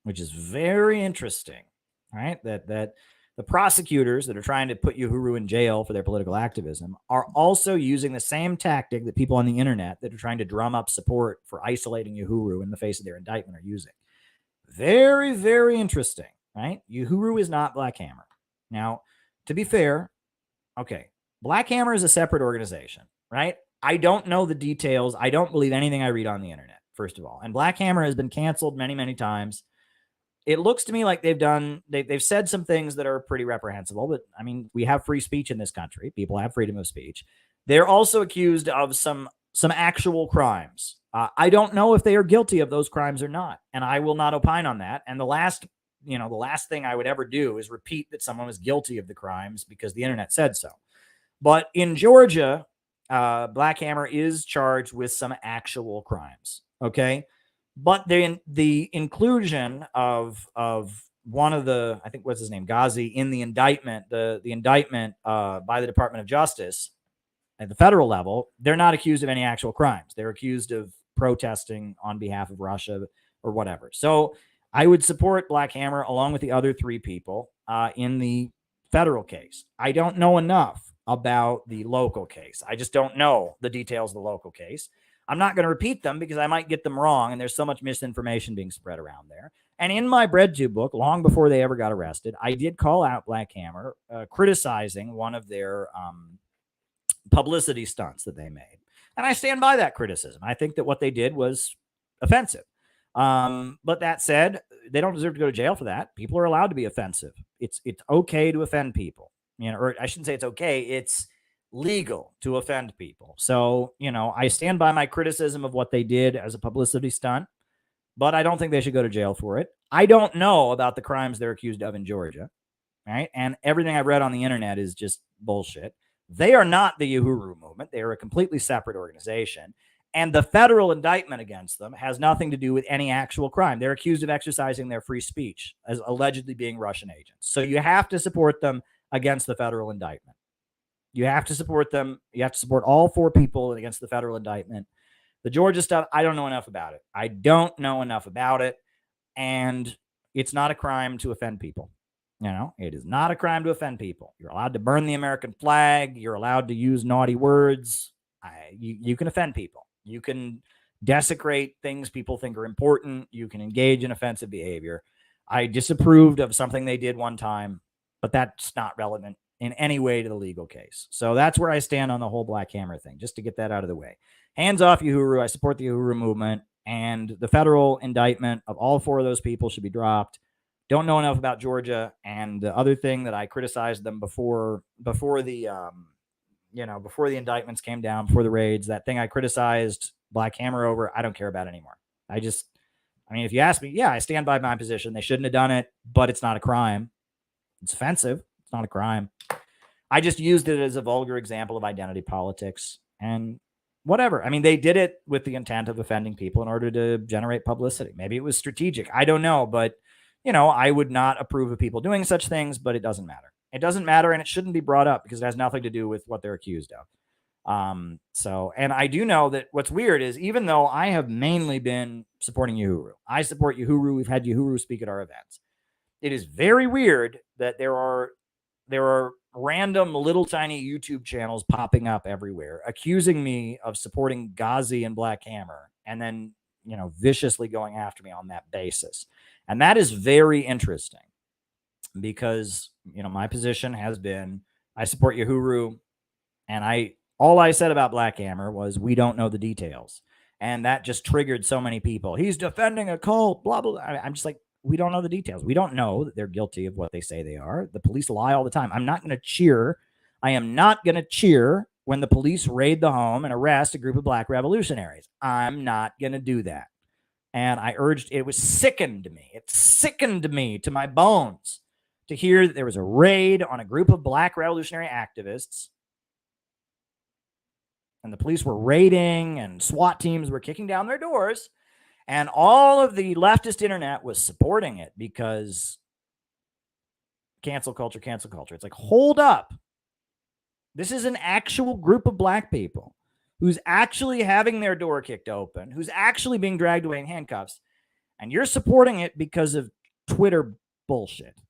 which is very interesting, right? That the prosecutors that are trying to put Uhuru in jail for their political activism are also using the same tactic that people on the internet that are trying to drum up support for isolating Uhuru in the face of their indictment are using. Very, very interesting, right? Uhuru is not Black Hammer. Now, to be fair, okay, Black Hammer is a separate organization, right? I don't know the details. I don't believe anything I read on the internet, first of all. And Black Hammer has been canceled many, many times. It looks to me like they've said some things that are pretty reprehensible, but I mean, we have free speech in this country. People have freedom of speech. They're also accused of some actual crimes. I don't know if they are guilty of those crimes or not, and I will not opine on that. And the last thing I would ever do is repeat that someone was guilty of the crimes because the internet said so. But in Georgia, Black Hammer is charged with some actual crimes. Okay. But the inclusion of one of the, I think what's his name, Ghazi, in the indictment, the indictment by the Department of Justice at the federal level, they're not accused of any actual crimes. They're accused of protesting on behalf of Russia or whatever. So I would support Black Hammer along with the other three people in the federal case. I don't know enough about the local case. I just don't know the details of the local case. I'm not going to repeat them because I might get them wrong, and there's so much misinformation being spread around there. And in my BreadTube book, long before they ever got arrested, I did call out Black Hammer, criticizing one of their publicity stunts that they made. And I stand by that criticism. I think that what they did was offensive. But that said, they don't deserve to go to jail for that. People are allowed to be offensive. It's okay to offend people. Or I shouldn't say it's okay. It's legal to offend people. So, I stand by my criticism of what they did as a publicity stunt, but I don't think they should go to jail for it. I don't know about the crimes they're accused of in Georgia, right? And everything I've read on the internet is just bullshit. They are not the Uhuru movement. They are a completely separate organization. And the federal indictment against them has nothing to do with any actual crime. They're accused of exercising their free speech as allegedly being Russian agents. So you have to support them against the federal indictment. You have to support them. You have to support all four people against the federal indictment. The Georgia stuff, I don't know enough about it. I don't know enough about it. And it's not a crime to offend people. It is not a crime to offend people. You're allowed to burn the American flag. You're allowed to use naughty words. You can offend people. You can desecrate things people think are important. You can engage in offensive behavior. I disapproved of something they did one time, but that's not relevant in any way to the legal case. So that's where I stand on the whole Black Hammer thing, just to get that out of the way. Hands off Uhuru. I support the Uhuru movement. And the federal indictment of all 4 of those people should be dropped. Don't know enough about Georgia. And the other thing that I criticized them before the before the indictments came down, before the raids, that thing I criticized Black Hammer over, I don't care about anymore. I mean, if you ask me, yeah, I stand by my position. They shouldn't have done it, but it's not a crime. It's offensive. It's not a crime. I just used it as a vulgar example of identity politics and whatever. I mean, they did it with the intent of offending people in order to generate publicity. Maybe it was strategic. I don't know, but I would not approve of people doing such things, but it doesn't matter. It doesn't matter, and it shouldn't be brought up because it has nothing to do with what they're accused of. And I do know that what's weird is, even though I have mainly been supporting Uhuru, I support Uhuru. We've had Uhuru speak at our events. It is very weird that there are random little tiny YouTube channels popping up everywhere accusing me of supporting Ghazi and Black Hammer, and then viciously going after me on that basis. And that is very interesting because my position has been, I support Uhuru, and all I said about Black Hammer was we don't know the details, and that just triggered so many people. He's defending a cult, blah blah. I'm just like, we don't know the details. We don't know that they're guilty of what they say they are. The police lie all the time. I'm not going to cheer. I am not going to cheer when the police raid the home and arrest a group of Black revolutionaries. I'm not going to do that. And it sickened me. It sickened me to my bones to hear that there was a raid on a group of Black revolutionary activists, and the police were raiding and SWAT teams were kicking down their doors. And all of the leftist internet was supporting it because cancel culture. It's like, hold up. This is an actual group of Black people who's actually having their door kicked open, who's actually being dragged away in handcuffs. And you're supporting it because of Twitter bullshit.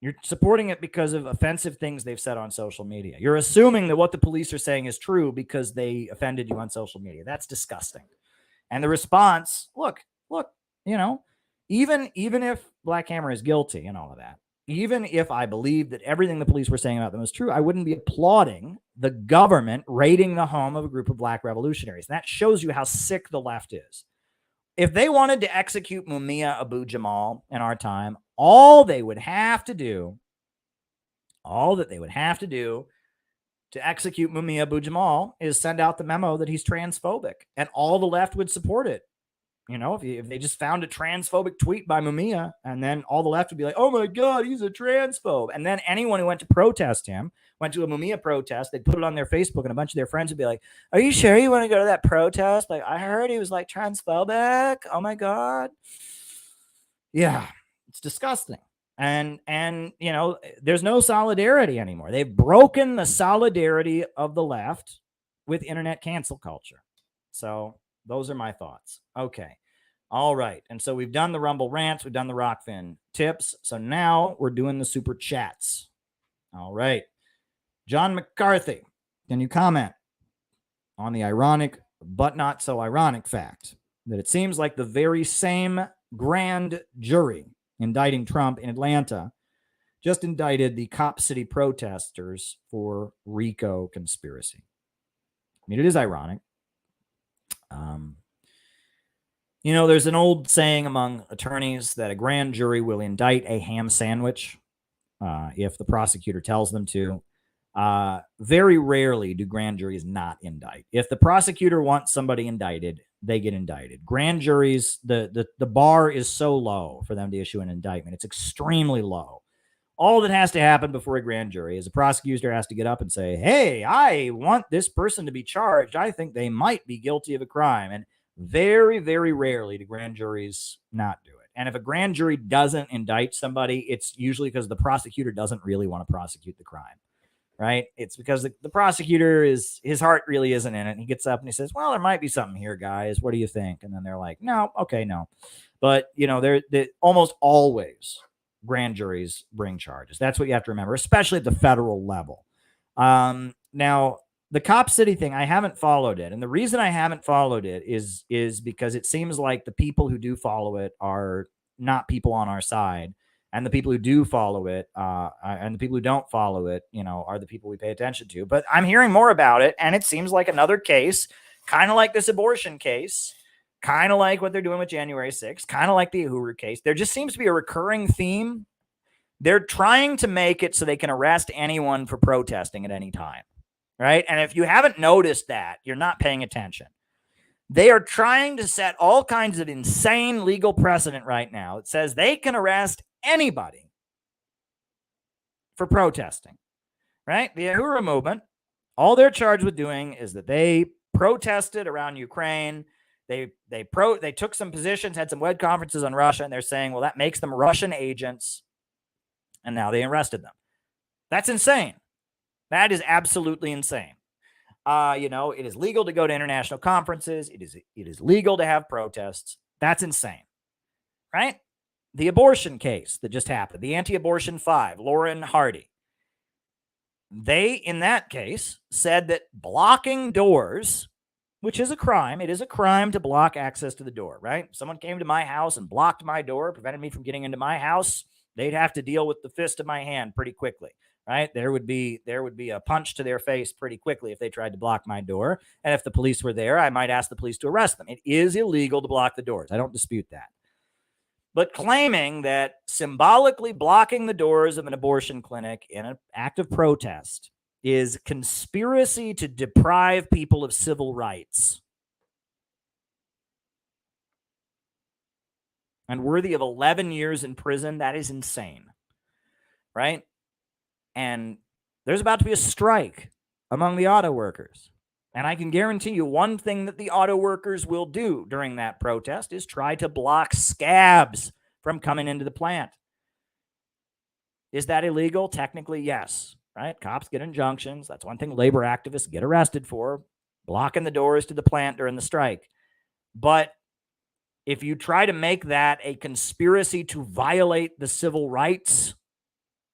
You're supporting it because of offensive things they've said on social media. You're assuming that what the police are saying is true because they offended you on social media. That's disgusting. And the response, look, even if Black Hammer is guilty and all of that, even if I believe that everything the police were saying about them was true, I wouldn't be applauding the government raiding the home of a group of Black revolutionaries. And that shows you how sick the left is. If they wanted to execute Mumia Abu Jamal in our time, all that they would have to do to execute Mumia Abu Jamal is send out the memo that he's transphobic, and all the left would support it. If they just found a transphobic tweet by Mumia, and then all the left would be like, oh my God, he's a transphobe. And then anyone who went to protest him, went to a Mumia protest, they'd put it on their Facebook, and a bunch of their friends would be like, are you sure you want to go to that protest? Like, I heard he was like transphobic. Oh my God. Yeah, it's disgusting. And there's no solidarity anymore. They've broken the solidarity of the left with internet cancel culture. So those are my thoughts. Okay. All right. And so we've done the Rumble rants. We've done the Rockfin tips. So now we're doing the super chats. All right. John McCarthy, can you comment on the ironic but not so ironic fact that it seems like the very same grand jury indicting Trump in Atlanta just indicted the Cop City protesters for RICO conspiracy? I mean, it is ironic. There's an old saying among attorneys that a grand jury will indict a ham sandwich if the prosecutor tells them to. Very rarely do grand juries not indict. If the prosecutor wants somebody indicted, they get indicted. Grand juries, the bar is so low for them to issue an indictment. It's extremely low. All that has to happen before a grand jury is a prosecutor has to get up and say, hey, I want this person to be charged. I think they might be guilty of a crime. And very, very rarely do grand juries not do it. And if a grand jury doesn't indict somebody, it's usually because the prosecutor doesn't really want to prosecute the crime, right? It's because the prosecutor his heart really isn't in it. And he gets up and he says, well, there might be something here, guys. What do you think? And then they're like, no, okay, no. But, they're almost always grand juries bring charges. That's what you have to remember, especially at the federal level. Now, the Cop City thing, I haven't followed it. And the reason I haven't followed it is because it seems like the people who do follow it are not people on our side. And the people who do follow it and the people who don't follow it, are the people we pay attention to. But I'm hearing more about it. And it seems like another case, kind of like this abortion case, kind of like what they're doing with January 6th, kind of like the Uhuru case. There just seems to be a recurring theme. They're trying to make it so they can arrest anyone for protesting at any time, right? And if you haven't noticed that, you're not paying attention. They are trying to set all kinds of insane legal precedent right now. It says they can arrest anybody for protesting, right? The Uhuru movement, all they're charged with doing is that they protested around Ukraine. They took some positions, had some web conferences on Russia, and they're saying, well, that makes them Russian agents, and now they arrested them. That's insane. That is absolutely insane. It is legal to go to international conferences. It is legal to have protests. That's insane, right? The abortion case that just happened, the anti-abortion 5, Lauren Hardy. They, in that case, said that blocking doors, which is a crime, it is a crime to block access to the door, right? Someone came to my house and blocked my door, prevented me from getting into my house. They'd have to deal with the fist of my hand pretty quickly, right? There would be a punch to their face pretty quickly if they tried to block my door. And if the police were there, I might ask the police to arrest them. It is illegal to block the doors. I don't dispute that. But claiming that symbolically blocking the doors of an abortion clinic in an act of protest is conspiracy to deprive people of civil rights and worthy of 11 years in prison, that is insane, right? And there's about to be a strike among the auto workers. And I can guarantee you one thing that the auto workers will do during that protest is try to block scabs from coming into the plant. Is that illegal? Technically, yes, right? Cops get injunctions. That's one thing labor activists get arrested for, blocking the doors to the plant during the strike. But if you try to make that a conspiracy to violate the civil rights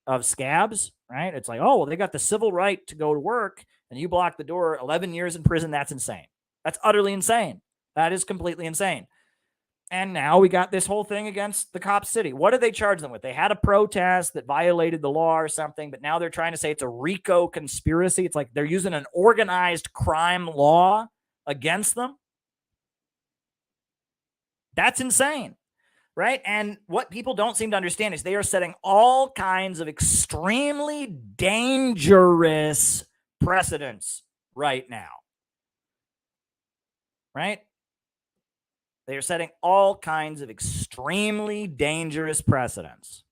of scabs, right? It's like, oh, well, they got the civil right to go to work and you block the door, 11 years in prison. That's insane. That's utterly insane. That is completely insane. And now we got this whole thing against the Cop City. What did they charge them with? They had a protest that violated the law or something, but now they're trying to say it's a RICO conspiracy. It's like they're using an organized crime law against them. That's insane, right? And what people don't seem to understand is they are setting all kinds of extremely dangerous precedents right now, right? They are setting all kinds of extremely dangerous precedents.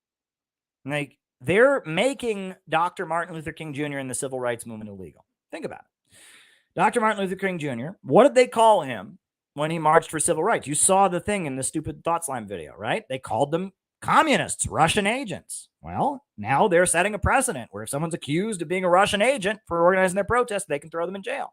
Like, they're making Dr. Martin Luther King Jr. and the civil rights movement illegal. Think about it. Dr. Martin Luther King Jr., what did they call him when he marched for civil rights? You saw the thing in the stupid Thoughts Line video, right? They called them communists, Russian agents. Well, now they're setting a precedent where if someone's accused of being a Russian agent for organizing their protest, they can throw them in jail.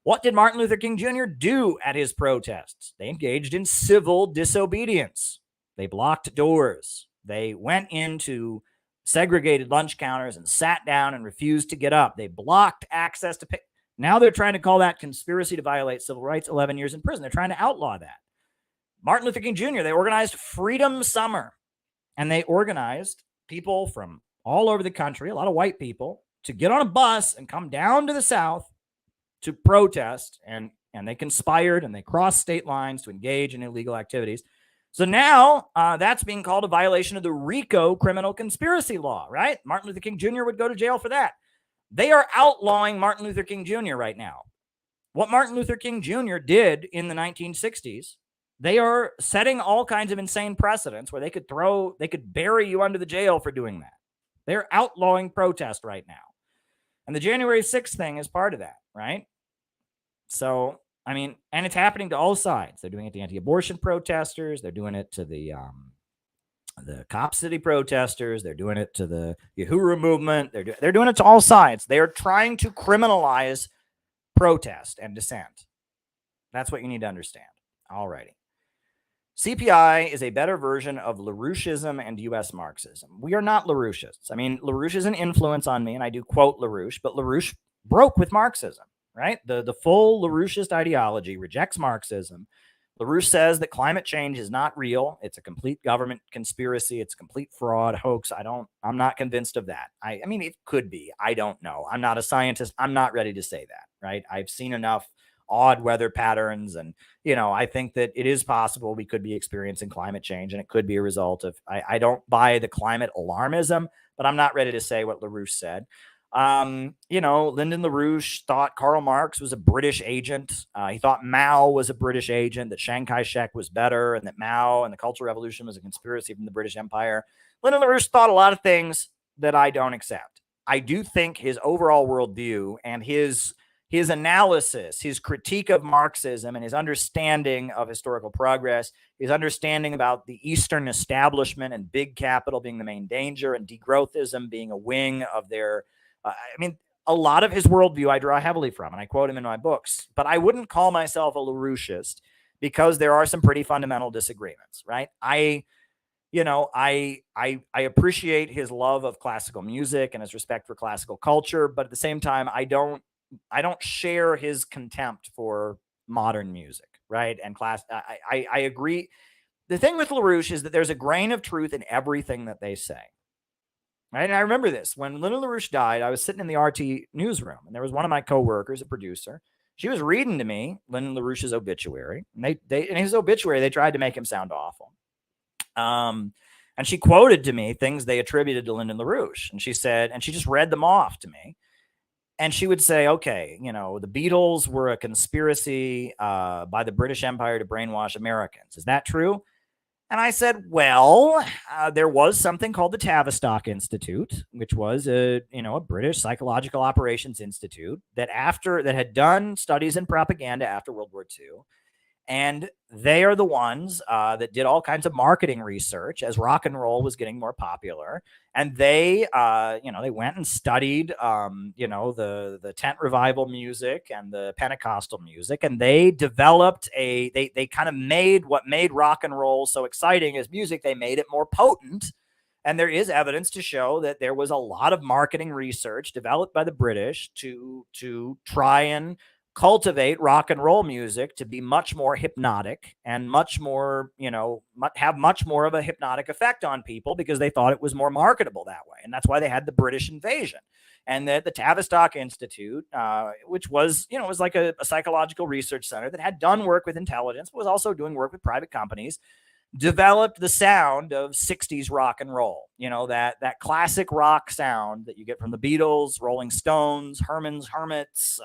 What did Martin Luther King Jr. do at his protests? They engaged in civil disobedience. They blocked doors. They went into segregated lunch counters and sat down and refused to get up. They blocked access to pay. Now they're trying to call that conspiracy to violate civil rights, 11 years in prison. They're trying to outlaw that. Martin Luther King Jr., they organized Freedom Summer, and they organized people from all over the country, a lot of white people, to get on a bus and come down to the South to protest, and they conspired and they crossed state lines to engage in illegal activities. So now that's being called a violation of the RICO criminal conspiracy law, right? Martin Luther King Jr. would go to jail for that. They are outlawing Martin Luther King Jr. right now. What Martin Luther King Jr. did in the 1960s, they are setting all kinds of insane precedents where they could bury you under the jail for doing that. They're outlawing protest right now. And the January 6th thing is part of that, right? So, I mean, and it's happening to all sides. They're doing it to anti-abortion protesters. They're doing it to the Cop City protesters. They're doing it to the Uhuru movement. They're doing it to all sides. They are trying to criminalize protest and dissent. That's what you need to understand. Alrighty. CPI is a better version of LaRoucheism and U.S. Marxism. We are not LaRouchists. I mean, LaRouche is an influence on me, and I do quote LaRouche, but LaRouche broke with Marxism, right? The full LaRoucheist ideology rejects Marxism. LaRouche says that climate change is not real. It's a complete government conspiracy. It's a complete fraud, hoax. I'm not convinced of that. I mean, it could be. I don't know. I'm not a scientist. I'm not ready to say that, right? I've seen enough odd weather patterns. And, I think that it is possible we could be experiencing climate change, and it could be a result of, I don't buy the climate alarmism, but I'm not ready to say what LaRouche said. Lyndon LaRouche thought Karl Marx was a British agent. He thought Mao was a British agent, that Chiang Kai-shek was better, and that Mao and the Cultural Revolution was a conspiracy from the British Empire. Lyndon LaRouche thought a lot of things that I don't accept. I do think his overall worldview and his analysis, his critique of Marxism, and his understanding of historical progress, his understanding about the Eastern establishment and big capital being the main danger, and degrowthism being a wing of their a lot of his worldview I draw heavily from, and I quote him in my books, but I wouldn't call myself a LaRoucheist because there are some pretty fundamental disagreements, right? I appreciate his love of classical music and his respect for classical culture, but at the same time, I don't share his contempt for modern music, right? And I agree. The thing with LaRouche is that there's a grain of truth in everything that they say. Right? And I remember this. When Lyndon LaRouche died, I was sitting in the RT newsroom, and there was one of my coworkers, a producer. She was reading to me Lyndon LaRouche's obituary. And in his obituary, they tried to make him sound awful. And she quoted to me things they attributed to Lyndon LaRouche. And she said, and she just read them off to me. And she would say, okay, the Beatles were a conspiracy by the British Empire to brainwash Americans. Is that true? And I said, well, there was something called the Tavistock Institute, which was a British psychological operations institute that had done studies in propaganda after World War II. And they are the ones that did all kinds of marketing research as rock and roll was getting more popular. And they went and studied, the tent revival music and the Pentecostal music. And they developed they kind of made what made rock and roll so exciting as music. They made it more potent. And there is evidence to show that there was a lot of marketing research developed by the British to try and cultivate rock and roll music to be much more hypnotic and much more, have much more of a hypnotic effect on people because they thought it was more marketable that way. And that's why they had the British invasion. And the Tavistock Institute, which was, was like a psychological research center that had done work with intelligence, but was also doing work with private companies, developed the sound of 60s rock and roll, that classic rock sound that you get from the Beatles, Rolling Stones, Herman's Hermits,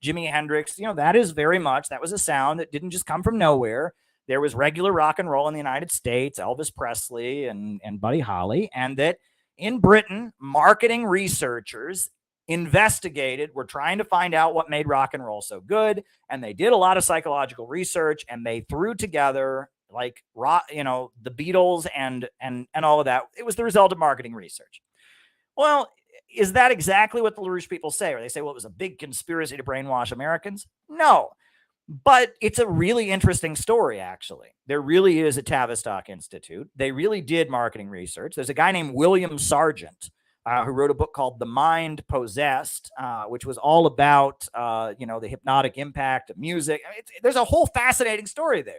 Jimi Hendrix. That was a sound that didn't just come from nowhere. There was regular rock and roll in the United States, Elvis Presley and Buddy Holly, and that in Britain, marketing researchers were trying to find out what made rock and roll so good, and they did a lot of psychological research, and they threw together like rock, the Beatles and all of that. It was the result of marketing research. Well, is that exactly what the LaRouche people say? Or they say, well, it was a big conspiracy to brainwash Americans? No, but it's a really interesting story, actually. There really is a Tavistock Institute. They really did marketing research. There's a guy named William Sargent who wrote a book called The Mind Possessed, which was all about, the hypnotic impact of music. There's a whole fascinating story there.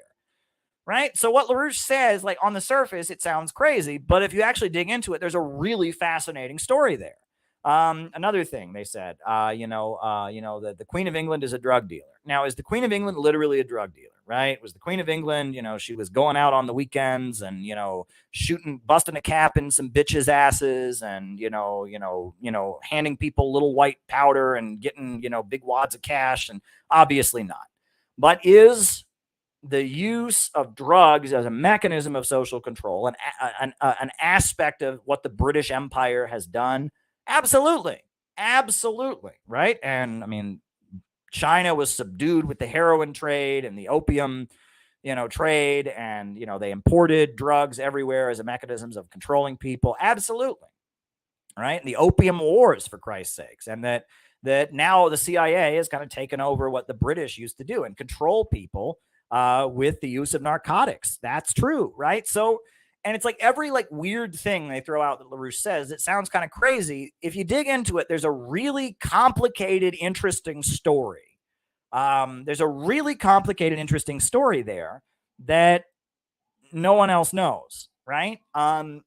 Right. So what LaRouche says, like on the surface, it sounds crazy, but if you actually dig into it, there's a really fascinating story there. Another thing they said, that the Queen of England is a drug dealer. Now, is the Queen of England literally a drug dealer? Right? Was the Queen of England, she was going out on the weekends and, busting a cap in some bitches' asses and, handing people little white powder and getting, big wads of cash, and obviously not. But is the use of drugs as a mechanism of social control, an aspect of what the British Empire has done? Absolutely. Right. And China was subdued with the heroin trade and the opium, trade, and, they imported drugs everywhere as a mechanisms of controlling people. Absolutely. Right. And the opium wars, for Christ's sakes. And that now the CIA has kind of taken over what the British used to do and control people with the use of narcotics. That's true, right? So, and it's like every weird thing they throw out that LaRouche says, it sounds kind of crazy. If you dig into it, there's a really complicated, interesting story. There's a really complicated, interesting story there that no one else knows, right? And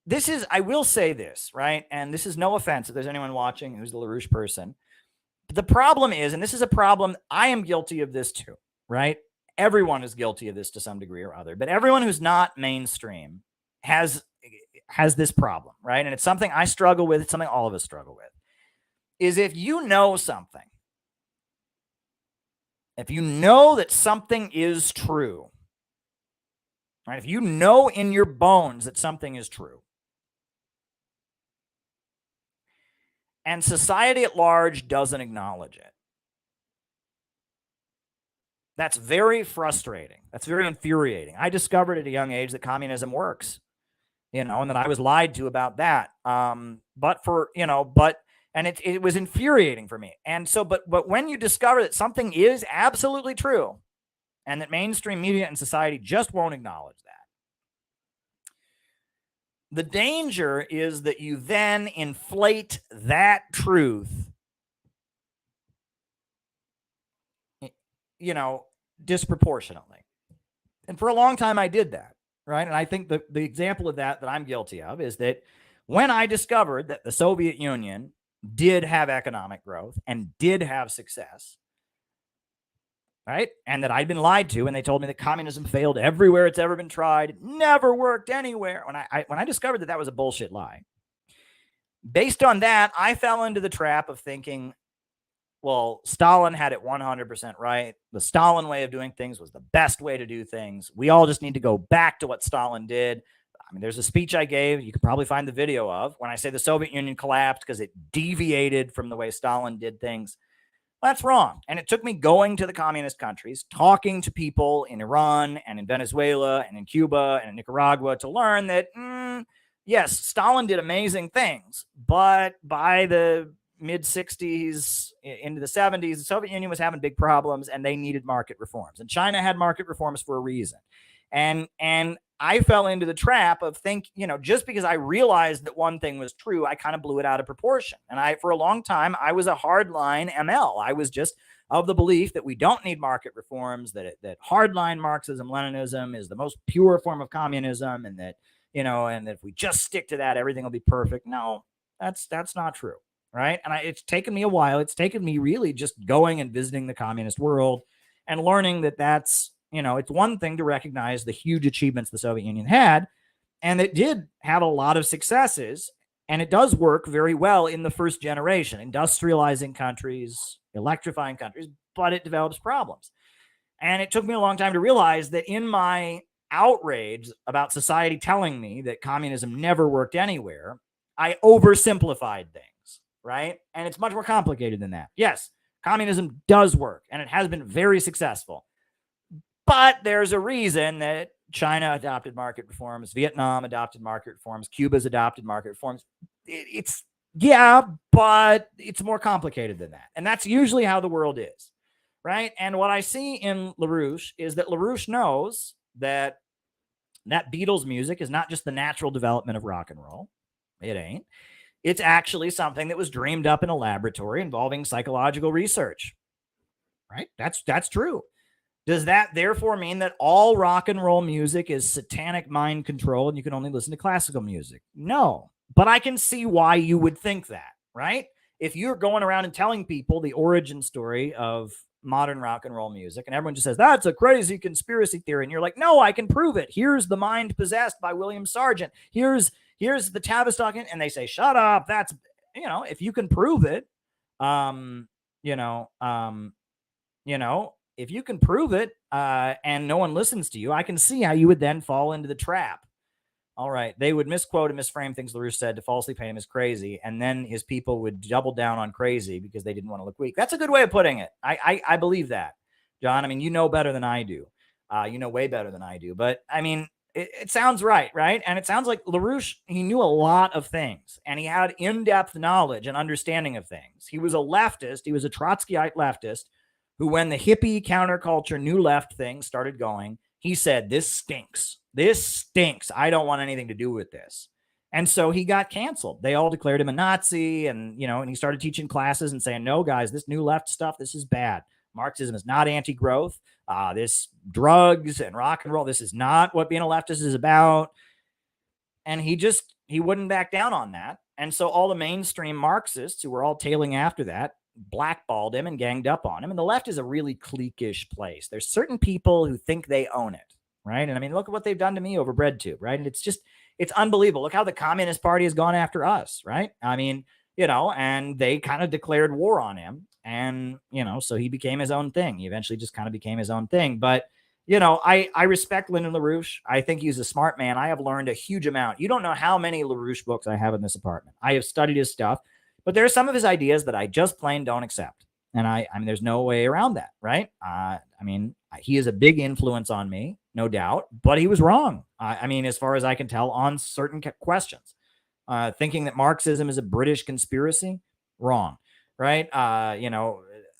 this is, I will say this, right? And this is no offense if there's anyone watching who's the LaRouche person. The problem is, and this is a problem, I am guilty of this too, right? Everyone is guilty of this to some degree or other, but everyone who's not mainstream has this problem, right? And it's something I struggle with. It's something all of us struggle with. Is if you know something, if you know that something is true, right? If you know in your bones that something is true, and society at large doesn't acknowledge it, that's very frustrating. That's very infuriating. I discovered at a young age that communism works, and that I was lied to about that. And it was infuriating for me. And so, but when you discover that something is absolutely true, and that mainstream media and society just won't acknowledge that, the danger is that you then inflate that truth, disproportionately. And for a long time, I did that, right? And I think the example of that I'm guilty of is that when I discovered that the Soviet Union did have economic growth and did have success, right? And that I'd been lied to, and they told me that communism failed everywhere it's ever been tried, it never worked anywhere. When I discovered that was a bullshit lie, based on that, I fell into the trap of thinking, well, Stalin had it 100% right. The Stalin way of doing things was the best way to do things. We all just need to go back to what Stalin did. I mean, there's a speech I gave, you could probably find the video of, when I say the Soviet Union collapsed because it deviated from the way Stalin did things. That's wrong. And it took me going to the communist countries, talking to people in Iran and in Venezuela and in Cuba and in Nicaragua to learn that, yes, Stalin did amazing things, but by the mid-60s into the 70s, the Soviet Union was having big problems and they needed market reforms. And China had market reforms for a reason. And I fell into the trap of just because I realized that one thing was true, I kind of blew it out of proportion. And for a long time, I was a hardline ML. I was just of the belief that we don't need market reforms, that hardline Marxism, Leninism is the most pure form of communism, and that, and that if we just stick to that, everything will be perfect. No, that's not true. Right. And it's taken me a while. It's taken me really just going and visiting the communist world and learning that that's, it's one thing to recognize the huge achievements the Soviet Union had, and it did have a lot of successes, and it does work very well in the first generation, industrializing countries, electrifying countries, but it develops problems. And it took me a long time to realize that in my outrage about society telling me that communism never worked anywhere, I oversimplified things. Right? And it's much more complicated than that. Yes, communism does work, and it has been very successful. But there's a reason that China adopted market reforms, Vietnam adopted market reforms, Cuba's adopted market reforms. But it's more complicated than that. And that's usually how the world is, right? And what I see in LaRouche is that LaRouche knows that Beatles music is not just the natural development of rock and roll. It ain't. It's actually something that was dreamed up in a laboratory involving psychological research, right? That's true. Does that therefore mean that all rock and roll music is satanic mind control and you can only listen to classical music? No, but I can see why you would think that, right? If you're going around and telling people the origin story of modern rock and roll music and everyone just says, that's a crazy conspiracy theory. And you're like, no, I can prove it. Here's The Mind Possessed by William Sargent. Here's the Tavistock, and they say, shut up. That's, if you can prove it, if you can prove it and no one listens to you, I can see how you would then fall into the trap. All right. They would misquote and misframe things LaRouche said to falsely paint him as crazy. And then his people would double down on crazy because they didn't want to look weak. That's a good way of putting it. I believe that, John. I mean, you know better than I do. You know way better than I do. But I mean, it sounds right? And it sounds like LaRouche, he knew a lot of things, and he had in-depth knowledge and understanding of things. He was a leftist. He was a Trotskyite leftist who, when the hippie counterculture new left thing started going, he said, this stinks. This stinks. I don't want anything to do with this. And so he got canceled. They all declared him a Nazi, and, and he started teaching classes and saying, no, guys, this new left stuff, this is bad. Marxism is not anti-growth. This drugs and rock and roll, this is not what being a leftist is about. And he wouldn't back down on that. And so all the mainstream Marxists who were all tailing after that, blackballed him and ganged up on him. And the left is a really cliquish place. There's certain people who think they own it, right? And I mean, look at what they've done to me over BreadTube, right? And it's unbelievable. Look how the Communist Party has gone after us, right? I mean, and they kind of declared war on him. And, so he became his own thing. He eventually just kind of became his own thing. But, I respect Lyndon LaRouche. I think he's a smart man. I have learned a huge amount. You don't know how many LaRouche books I have in this apartment. I have studied his stuff, but there are some of his ideas that I just plain don't accept. And I mean, there's no way around that, right? I mean, he is a big influence on me, no doubt, but he was wrong. I mean, as far as I can tell, on certain questions. Thinking that Marxism is a British conspiracy, wrong, right?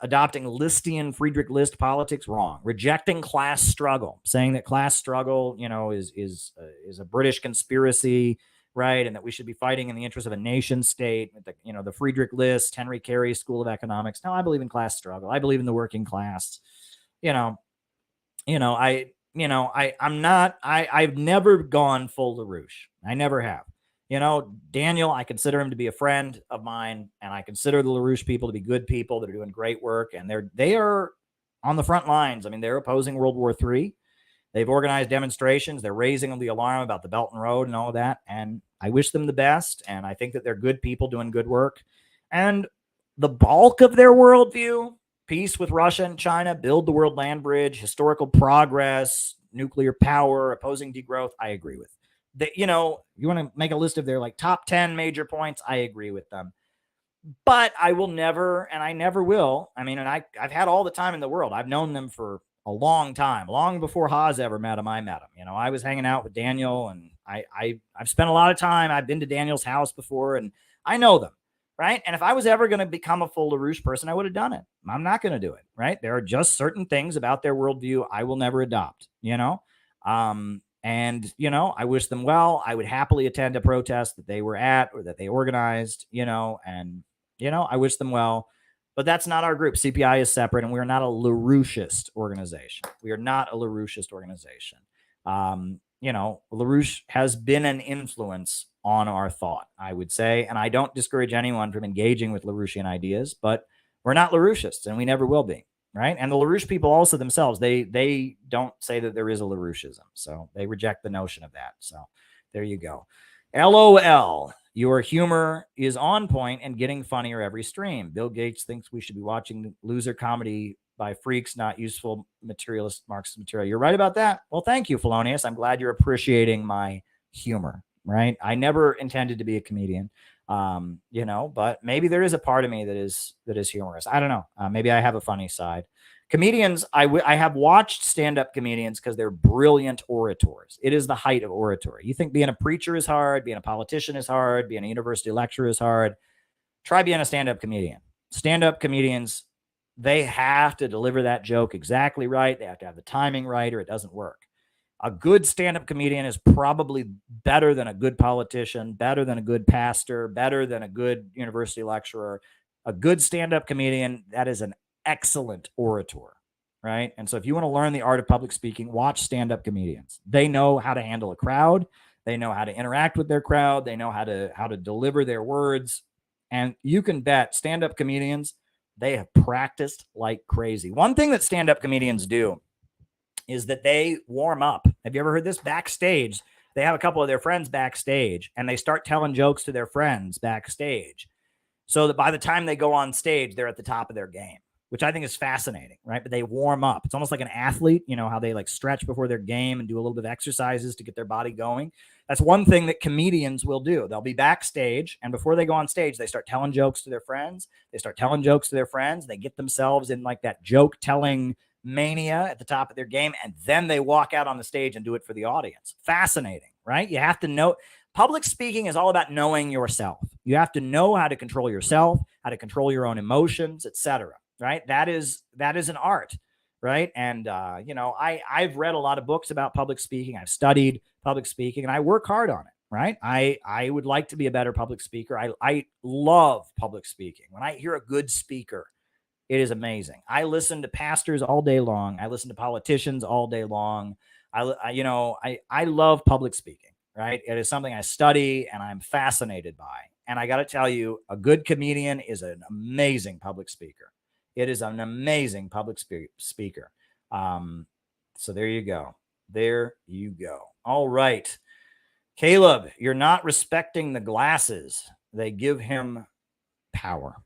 Adopting Listian Friedrich List politics, wrong. Rejecting class struggle, saying that class struggle, is a British conspiracy, right? And that we should be fighting in the interest of a nation state. The Friedrich List, Henry Carey School of Economics. No, I believe in class struggle. I believe in the working class. I've never gone full LaRouche. I never have. Daniel, I consider him to be a friend of mine, and I consider the LaRouche people to be good people that are doing great work, and they are on the front lines. I mean, they're opposing World War III. They've organized demonstrations. They're raising the alarm about the Belt and Road and all of that, and I wish them the best, and I think that they're good people doing good work. And the bulk of their worldview, peace with Russia and China, build the world land bridge, historical progress, nuclear power, opposing degrowth, I agree with. You want to make a list of their top 10 major points, I agree with them. But I will never, and I never will. I mean, and I've had all the time in the world. I've known them for a long time, long before Haas ever met him. I met him. I was hanging out with Daniel, and I've spent a lot of time. I've been to Daniel's house before, and I know them, right? And if I was ever going to become a full LaRouche person, I would have done it. I'm not going to do it, right? There are just certain things about their worldview I will never adopt, And, I wish them well. I would happily attend a protest that they were at or that they organized, and, I wish them well. But that's not our group. CPI is separate, and we are not a LaRoucheist organization. We are not a LaRoucheist organization. LaRouche has been an influence on our thought, I would say. And I don't discourage anyone from engaging with LaRouchean ideas, but we're not LaRoucheists, and we never will be. Right. And the LaRouche people also themselves, they don't say that there is a LaRoucheism. So they reject the notion of that. So there you go. LOL. Your humor is on point and getting funnier every stream. Bill Gates thinks we should be watching loser comedy by freaks, not useful materialist Marxist material. You're right about that. Well, thank you, Felonius. I'm glad you're appreciating my humor. Right. I never intended to be a comedian. But maybe there is a part of me that is humorous. I don't know. Maybe I have a funny side. Comedians, I have watched stand-up comedians because they're brilliant orators. It is the height of oratory. You think being a preacher is hard, being a politician is hard, being a university lecturer is hard. Try being a stand-up comedian. Stand-up comedians, they have to deliver that joke exactly right. They have to have the timing right, or it doesn't work. A good stand-up comedian is probably better than a good politician, better than a good pastor, better than a good university lecturer. A good stand-up comedian, that is an excellent orator, right? And so if you want to learn the art of public speaking, watch stand-up comedians. They know how to handle a crowd. They know how to interact with their crowd. They know how to deliver their words. And you can bet stand-up comedians, they have practiced like crazy. One thing that stand-up comedians do is that they warm up. Have you ever heard this? Backstage, they have a couple of their friends backstage, and they start telling jokes to their friends backstage, so that by the time they go on stage, they're at the top of their game, which I think is fascinating, right? But they warm up. It's almost like an athlete, how they stretch before their game and do a little bit of exercises to get their body going. That's one thing that comedians will do. They'll be backstage, and before they go on stage, they start telling jokes to their friends. They start telling jokes to their friends. They get themselves in that joke telling mania at the top of their game, and then they walk out on the stage and do it for the audience. Fascinating, right? You have to know. Public speaking is all about knowing yourself. You have to know how to control yourself, how to control your own emotions, etc. Right? That is an art, right? And I've read a lot of books about public speaking. I've studied public speaking, and I work hard on it. Right? I would like to be a better public speaker. I love public speaking. When I hear a good speaker, it is amazing. I listen to pastors all day long. I listen to politicians all day long. I love public speaking, right? It is something I study and I'm fascinated by. And I got to tell you, a good comedian is an amazing public speaker. It is an amazing public speaker. So there you go. There you go. All right. Caleb, you're not respecting the glasses. They give him power.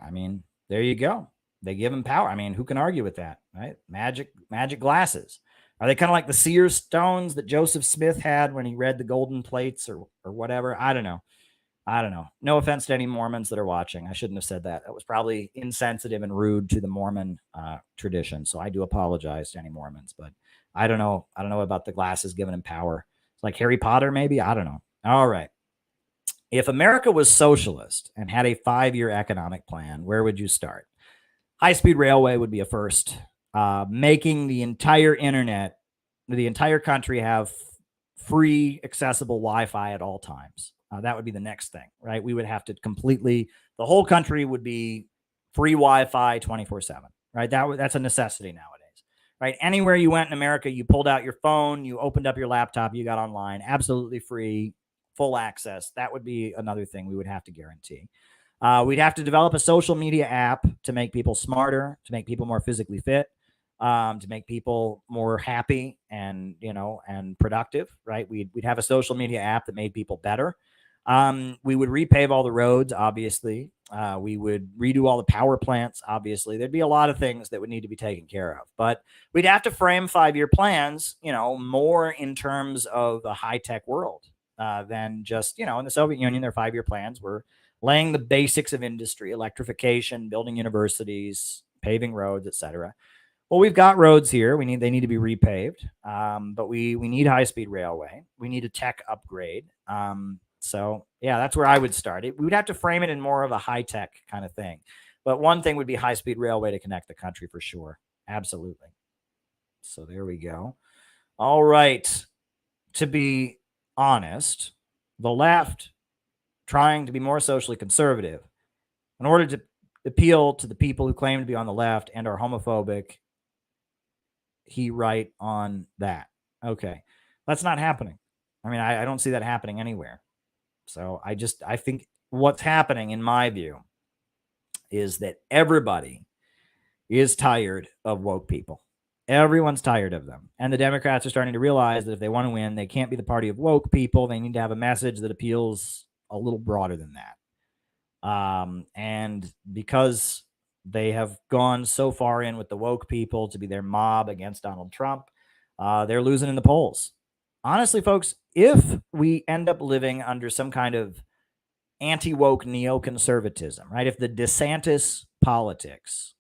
I mean, there you go. They give him power. I mean, who can argue with that, right? Magic glasses. Are they kind of like the seer stones that Joseph Smith had when he read the golden plates or whatever? I don't know. No offense to any Mormons that are watching. I shouldn't have said that. That was probably insensitive and rude to the Mormon tradition. So I do apologize to any Mormons, but I don't know. I don't know about the glasses giving him power. It's like Harry Potter, maybe. I don't know. All right. If America was socialist and had a 5-year economic plan, where would you start? High-speed railway would be a first. Making the entire internet, the entire country have free, accessible Wi-Fi at all times. That would be the next thing, right? We would have to the whole country would be free Wi-Fi 24/7, right? That's a necessity nowadays, right? Anywhere you went in America, you pulled out your phone, you opened up your laptop, you got online, absolutely free, full access. That would be another thing we would have to guarantee. We'd have to develop a social media app to make people smarter, to make people more physically fit, to make people more happy and, and productive, right? We'd have a social media app that made people better. We would repave all the roads, obviously. We would redo all the power plants, obviously. There'd be a lot of things that would need to be taken care of. But we'd have to frame 5-year plans, more in terms of the high-tech world than just, in the Soviet Union, their 5-year plans were laying the basics of industry, electrification, building universities, paving roads, etc. Well, we've got roads here. They need to be repaved. But we need high-speed railway. We need a tech upgrade. So yeah, that's where I would start. We would have to frame it in more of a high-tech kind of thing. But one thing would be high-speed railway to connect the country for sure. Absolutely. So there we go. All right. To be honest, the left trying to be more socially conservative in order to appeal to the people who claim to be on the left and are homophobic. He right on that. Okay. That's not happening. I mean, I don't see that happening anywhere. So I think what's happening, in my view, is that everybody is tired of woke people. Everyone's tired of them. And the Democrats are starting to realize that if they want to win, they can't be the party of woke people. They need to have a message that appeals a little broader than that. And because they have gone so far in with the woke people to be their mob against Donald Trump, they're losing in the polls. Honestly, folks, if we end up living under some kind of anti-woke neoconservatism, right? If the DeSantis politics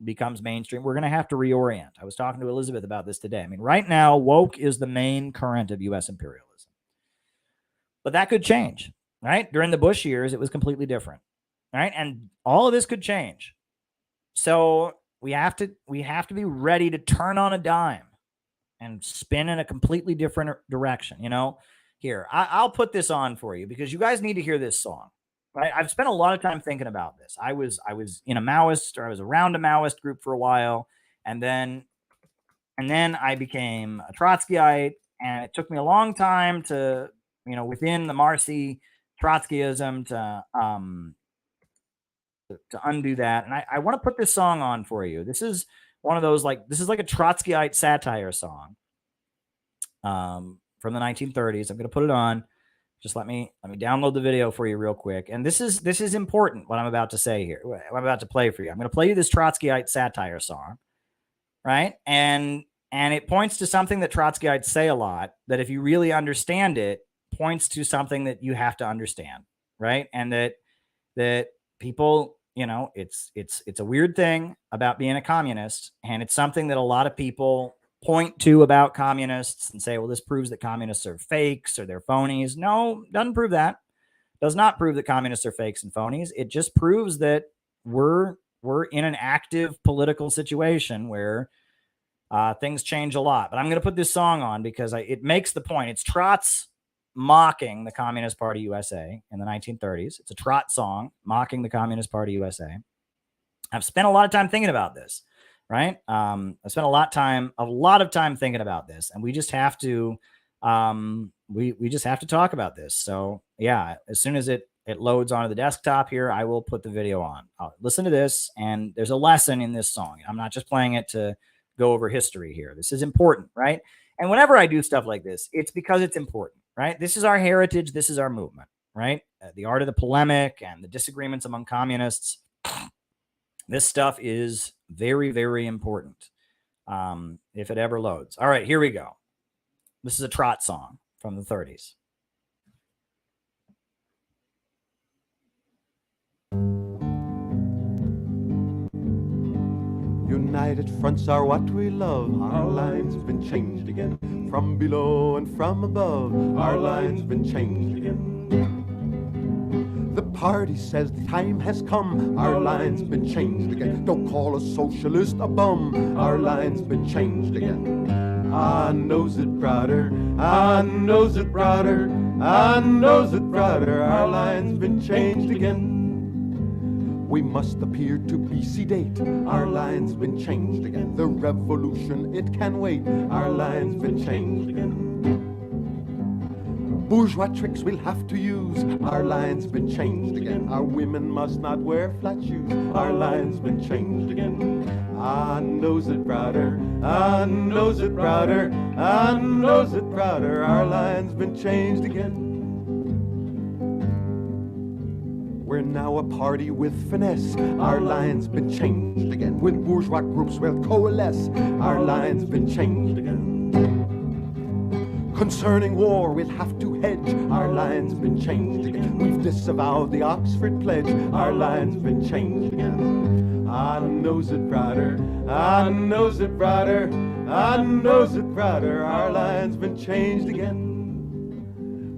becomes mainstream, we're going to have to reorient. I was talking to Elizabeth about this today. I mean, right now, woke is the main current of U.S. imperialism. But that could change, right? During the Bush years, it was completely different, right? And all of this could change. So we have to be ready to turn on a dime and spin in a completely different direction. Here, I'll put this on for you because you guys need to hear this song. Right? I've spent a lot of time thinking about this. I was in a Maoist, or I was around a Maoist group for a while, and then I became a Trotskyite, and it took me a long time to, within the Marxist Trotskyism to undo that. And I want to put this song on for you. This is one of those, this is like a Trotskyite satire song from the 1930s. I'm going to put it on. Just let me download the video for you real quick. And this is important, what I'm about to say here, what I'm about to play for you. I'm going to play you this Trotskyite satire song, right? And it points to something that Trotskyites say a lot, that if you really understand it, points to something that you have to understand, right? And that people, it's a weird thing about being a communist, and it's something that a lot of people point to about communists and say, well, this proves that communists are fakes or they're phonies. No, doesn't prove that. Does not prove that communists are fakes and phonies. It just proves that we're in an active political situation where things change a lot. But I'm going to put this song on because it makes the point. It's Trots mocking the Communist Party USA in the 1930s. It's a Trot song mocking the Communist Party USA. I've spent a lot of time thinking about this. Right. I spent a lot of time thinking about this, and we just have to We just have to talk about this. So yeah, as soon as it loads onto the desktop here, I will put the video on. Listen to this, and there's a lesson in this song. I'm not just playing it to go over history here. This is important, right? And whenever I do stuff like this, it's because it's important, right? This is our heritage. This is our movement, right? The art of the polemic and the disagreements among communists. This stuff is very, very important. If it ever loads. All right, here we go. This is a trot song from the 30s. United fronts are what we love. Our lines been changed again. From below and from above, our lines been changed again. The party says the time has come. Our lines been changed again. Don't call a socialist a bum. Our lines been changed again. I knows it, brother. I knows it, brother. I knows it, brother. Our lines been changed again. We must appear to be sedate. Our line's been changed again. The revolution, it can wait. Our line's been changed again. Bourgeois tricks we'll have to use. Our line's been changed again. Our women must not wear flat shoes. Our line's been changed again. I knows it, brother. I knows it, brother. I knows it, brother. Our line's been changed again. We're now a party with finesse. Our line's been changed again. When bourgeois groups will coalesce, our line's been changed again. Concerning war, we'll have to hedge. Our line's been changed again. We've disavowed the Oxford Pledge. Our line's been changed again. I knows it, brother. I knows it, brother. I knows it, brother. Our line's been changed again.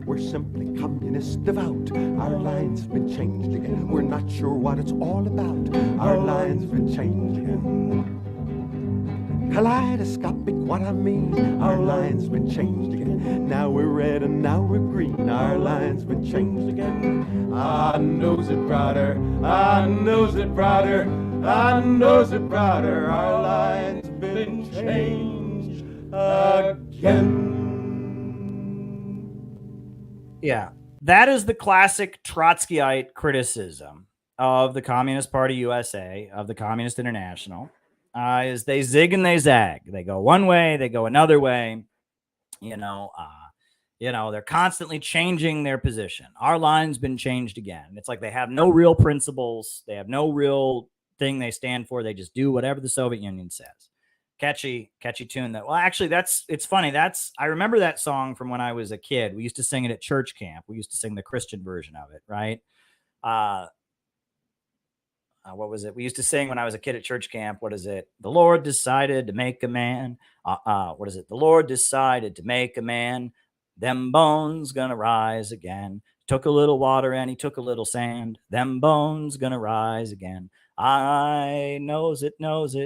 We're simply communist devout. Our line's been changed again. We're not sure what it's all about. Our line's been changed again. Kaleidoscopic, what I mean. Our line's been changed again. Now we're red and now we're green. Our line's been changed again. I knows it, brother. I knows it, brother. I knows it, brother. Our line's been changed again. Yeah, that is the classic Trotskyite criticism of the Communist Party USA, of the Communist International, is they zig and they zag. They go one way, they go another way. They're constantly changing their position. Our line's been changed again. It's like they have no real principles. They have no real thing they stand for. They just do whatever the Soviet Union says. Catchy tune. That, well, actually, it's funny. I remember that song from when I was a kid. We used to sing it at church camp. We used to sing the Christian version of it, right? What was it? We used to sing when I was a kid at church camp. What is it? The Lord decided to make a man. What is it? The Lord decided to make a man. Them bones gonna rise again. Took a little water and he took a little sand. Them bones gonna rise again. I knows it,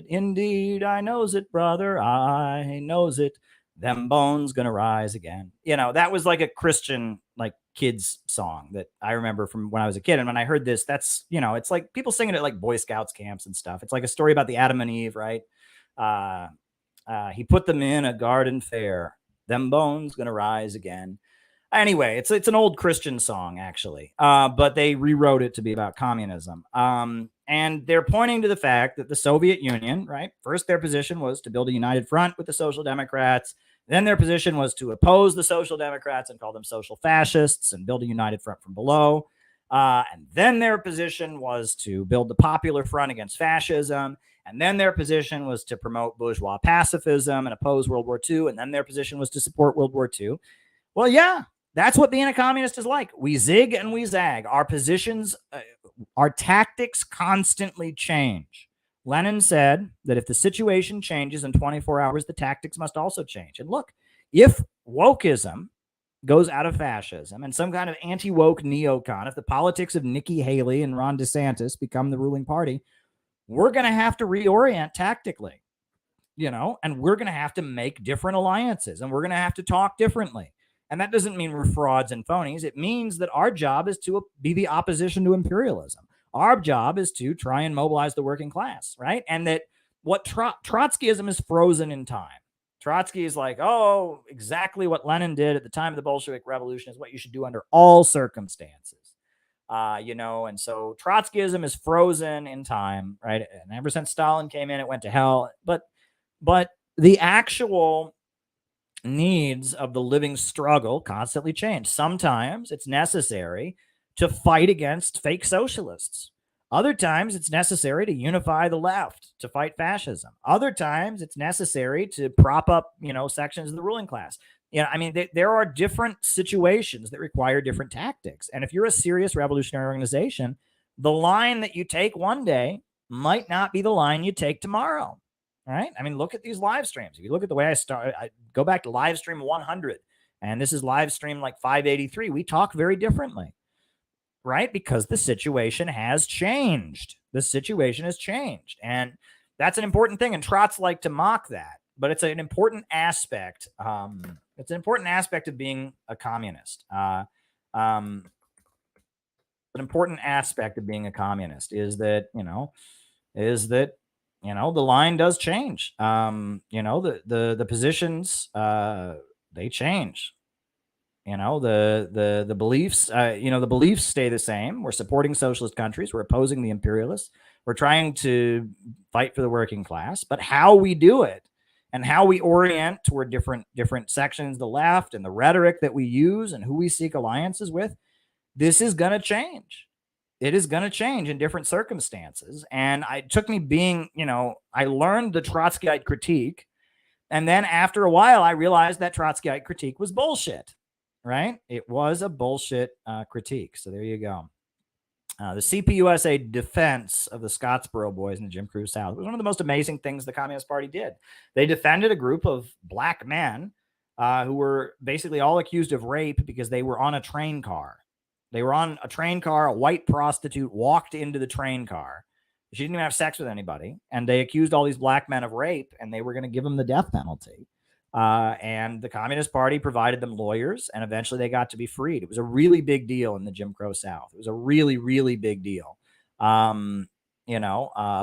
indeed, I knows it, brother, I knows it, them bones gonna rise again. That was like a Christian, like, kids song that I remember from when I was a kid. And when I heard this, that's, it's like people singing it like Boy Scouts camps and stuff. It's like a story about the Adam and Eve, right? He put them in a garden fair, them bones gonna rise again. Anyway, it's an old Christian song, actually, but they rewrote it to be about communism. And they're pointing to the fact that the Soviet Union, right? First, their position was to build a united front with the Social Democrats. Then their position was to oppose the Social Democrats and call them social fascists and build a united front from below. And then their position was to build the Popular Front against fascism. And then their position was to promote bourgeois pacifism and oppose World War II. And then their position was to support World War II. Well, yeah, that's what being a communist is like. We zig and we zag. Our positions, our tactics constantly change. Lenin said that if the situation changes in 24 hours, the tactics must also change. And look, if wokeism goes out of fascism and some kind of anti-woke neocon, if the politics of Nikki Haley and Ron DeSantis become the ruling party, we're going to have to reorient tactically, and we're going to have to make different alliances and we're going to have to talk differently. And that doesn't mean we're frauds and phonies. It means that our job is to be the opposition to imperialism. Our job is to try and mobilize the working class, right? And that what Trotskyism is frozen in time. Trotsky is like, oh, exactly what Lenin did at the time of the Bolshevik Revolution is what you should do under all circumstances. And so Trotskyism is frozen in time, right? And ever since Stalin came in, it went to hell. But the actual needs of the living struggle constantly change. Sometimes it's necessary to fight against fake socialists. Other times it's necessary to unify the left to fight fascism. Other times it's necessary to prop up, sections of the ruling class. There are different situations that require different tactics. And if you're a serious revolutionary organization, the line that you take one day might not be the line you take tomorrow. Right? Look at these live streams. If you look at the way I go back to live stream 100, and this is live stream like 583. We talk very differently, right? Because the situation has changed. The situation has changed. And that's an important thing. And Trots like to mock that, but it's an important aspect. It's an important aspect of being a communist. An important aspect of being a communist is that, the line does change. The positions, they change. The beliefs, the beliefs stay the same. We're supporting socialist countries. We're opposing the imperialists. We're trying to fight for the working class. But how we do it and how we orient toward different sections of the left and the rhetoric that we use and who we seek alliances with, this is going to change. It is going to change in different circumstances. And it took me I learned the Trotskyite critique. And then after a while, I realized that Trotskyite critique was bullshit, right? It was a bullshit critique. So there you go. The CPUSA defense of the Scottsboro Boys in the Jim Crow South was one of the most amazing things the Communist Party did. They defended a group of black men who were basically all accused of rape because they were on a train car. They were on a train car. A white prostitute walked into the train car. She didn't even have sex with anybody. And they accused all these black men of rape, and they were going to give them the death penalty. And the Communist Party provided them lawyers, and eventually they got to be freed. It was a really big deal in the Jim Crow South. It was a really, really big deal. A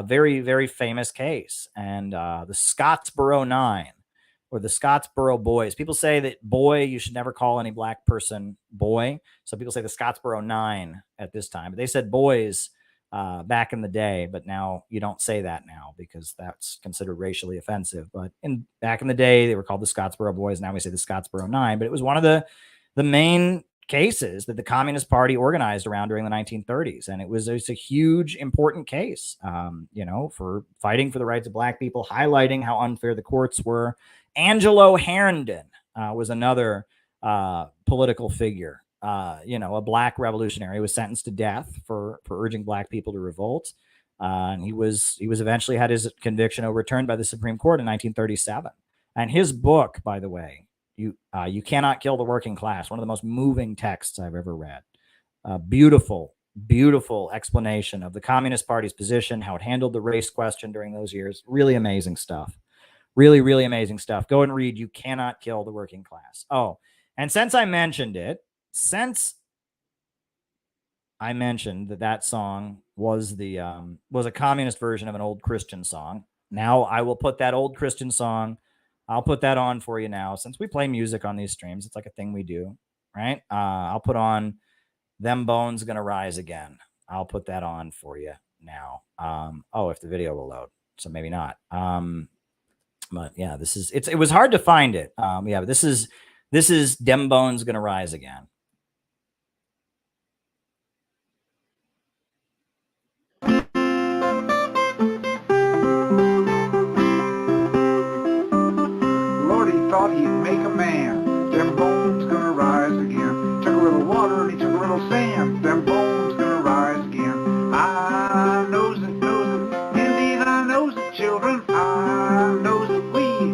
very, very famous case. And the Scottsboro Nine, or the Scottsboro Boys. People say that boy, you should never call any black person boy. So people say the Scottsboro Nine at this time. But they said boys back in the day, but now you don't say that now because that's considered racially offensive. But back in the day, they were called the Scottsboro Boys. Now we say the Scottsboro Nine. But it was one of the main cases that the Communist Party organized around during the 1930s. And it's a huge, important case, for fighting for the rights of black people, highlighting how unfair the courts were. Angelo Herndon was another political figure, a black revolutionary. He was sentenced to death for urging black people to revolt. And he was eventually had his conviction overturned by the Supreme Court in 1937. And his book, by the way, You Cannot Kill the Working Class, one of the most moving texts I've ever read. Beautiful, beautiful explanation of the Communist Party's position, how it handled the race question during those years. Really amazing stuff. Really, really amazing stuff. Go and read You Cannot Kill the Working Class. Oh, and since I mentioned that song was a communist version of an old Christian song. Now I will put that old Christian song. I'll put that on for you now. Since we play music on these streams, it's like a thing we do, right? I'll put on Them Bones Gonna Rise Again. I'll put that on for you now. If the video will load. So maybe not. But yeah, it was hard to find it. But this is Dem Bones Gonna Rise Again. Lord, he thought he'd make a man. Them bones gonna rise again. Took a little water and he took a little sand. Them bones gonna rise again. I knows it, indeed I knows it, children. I knows it,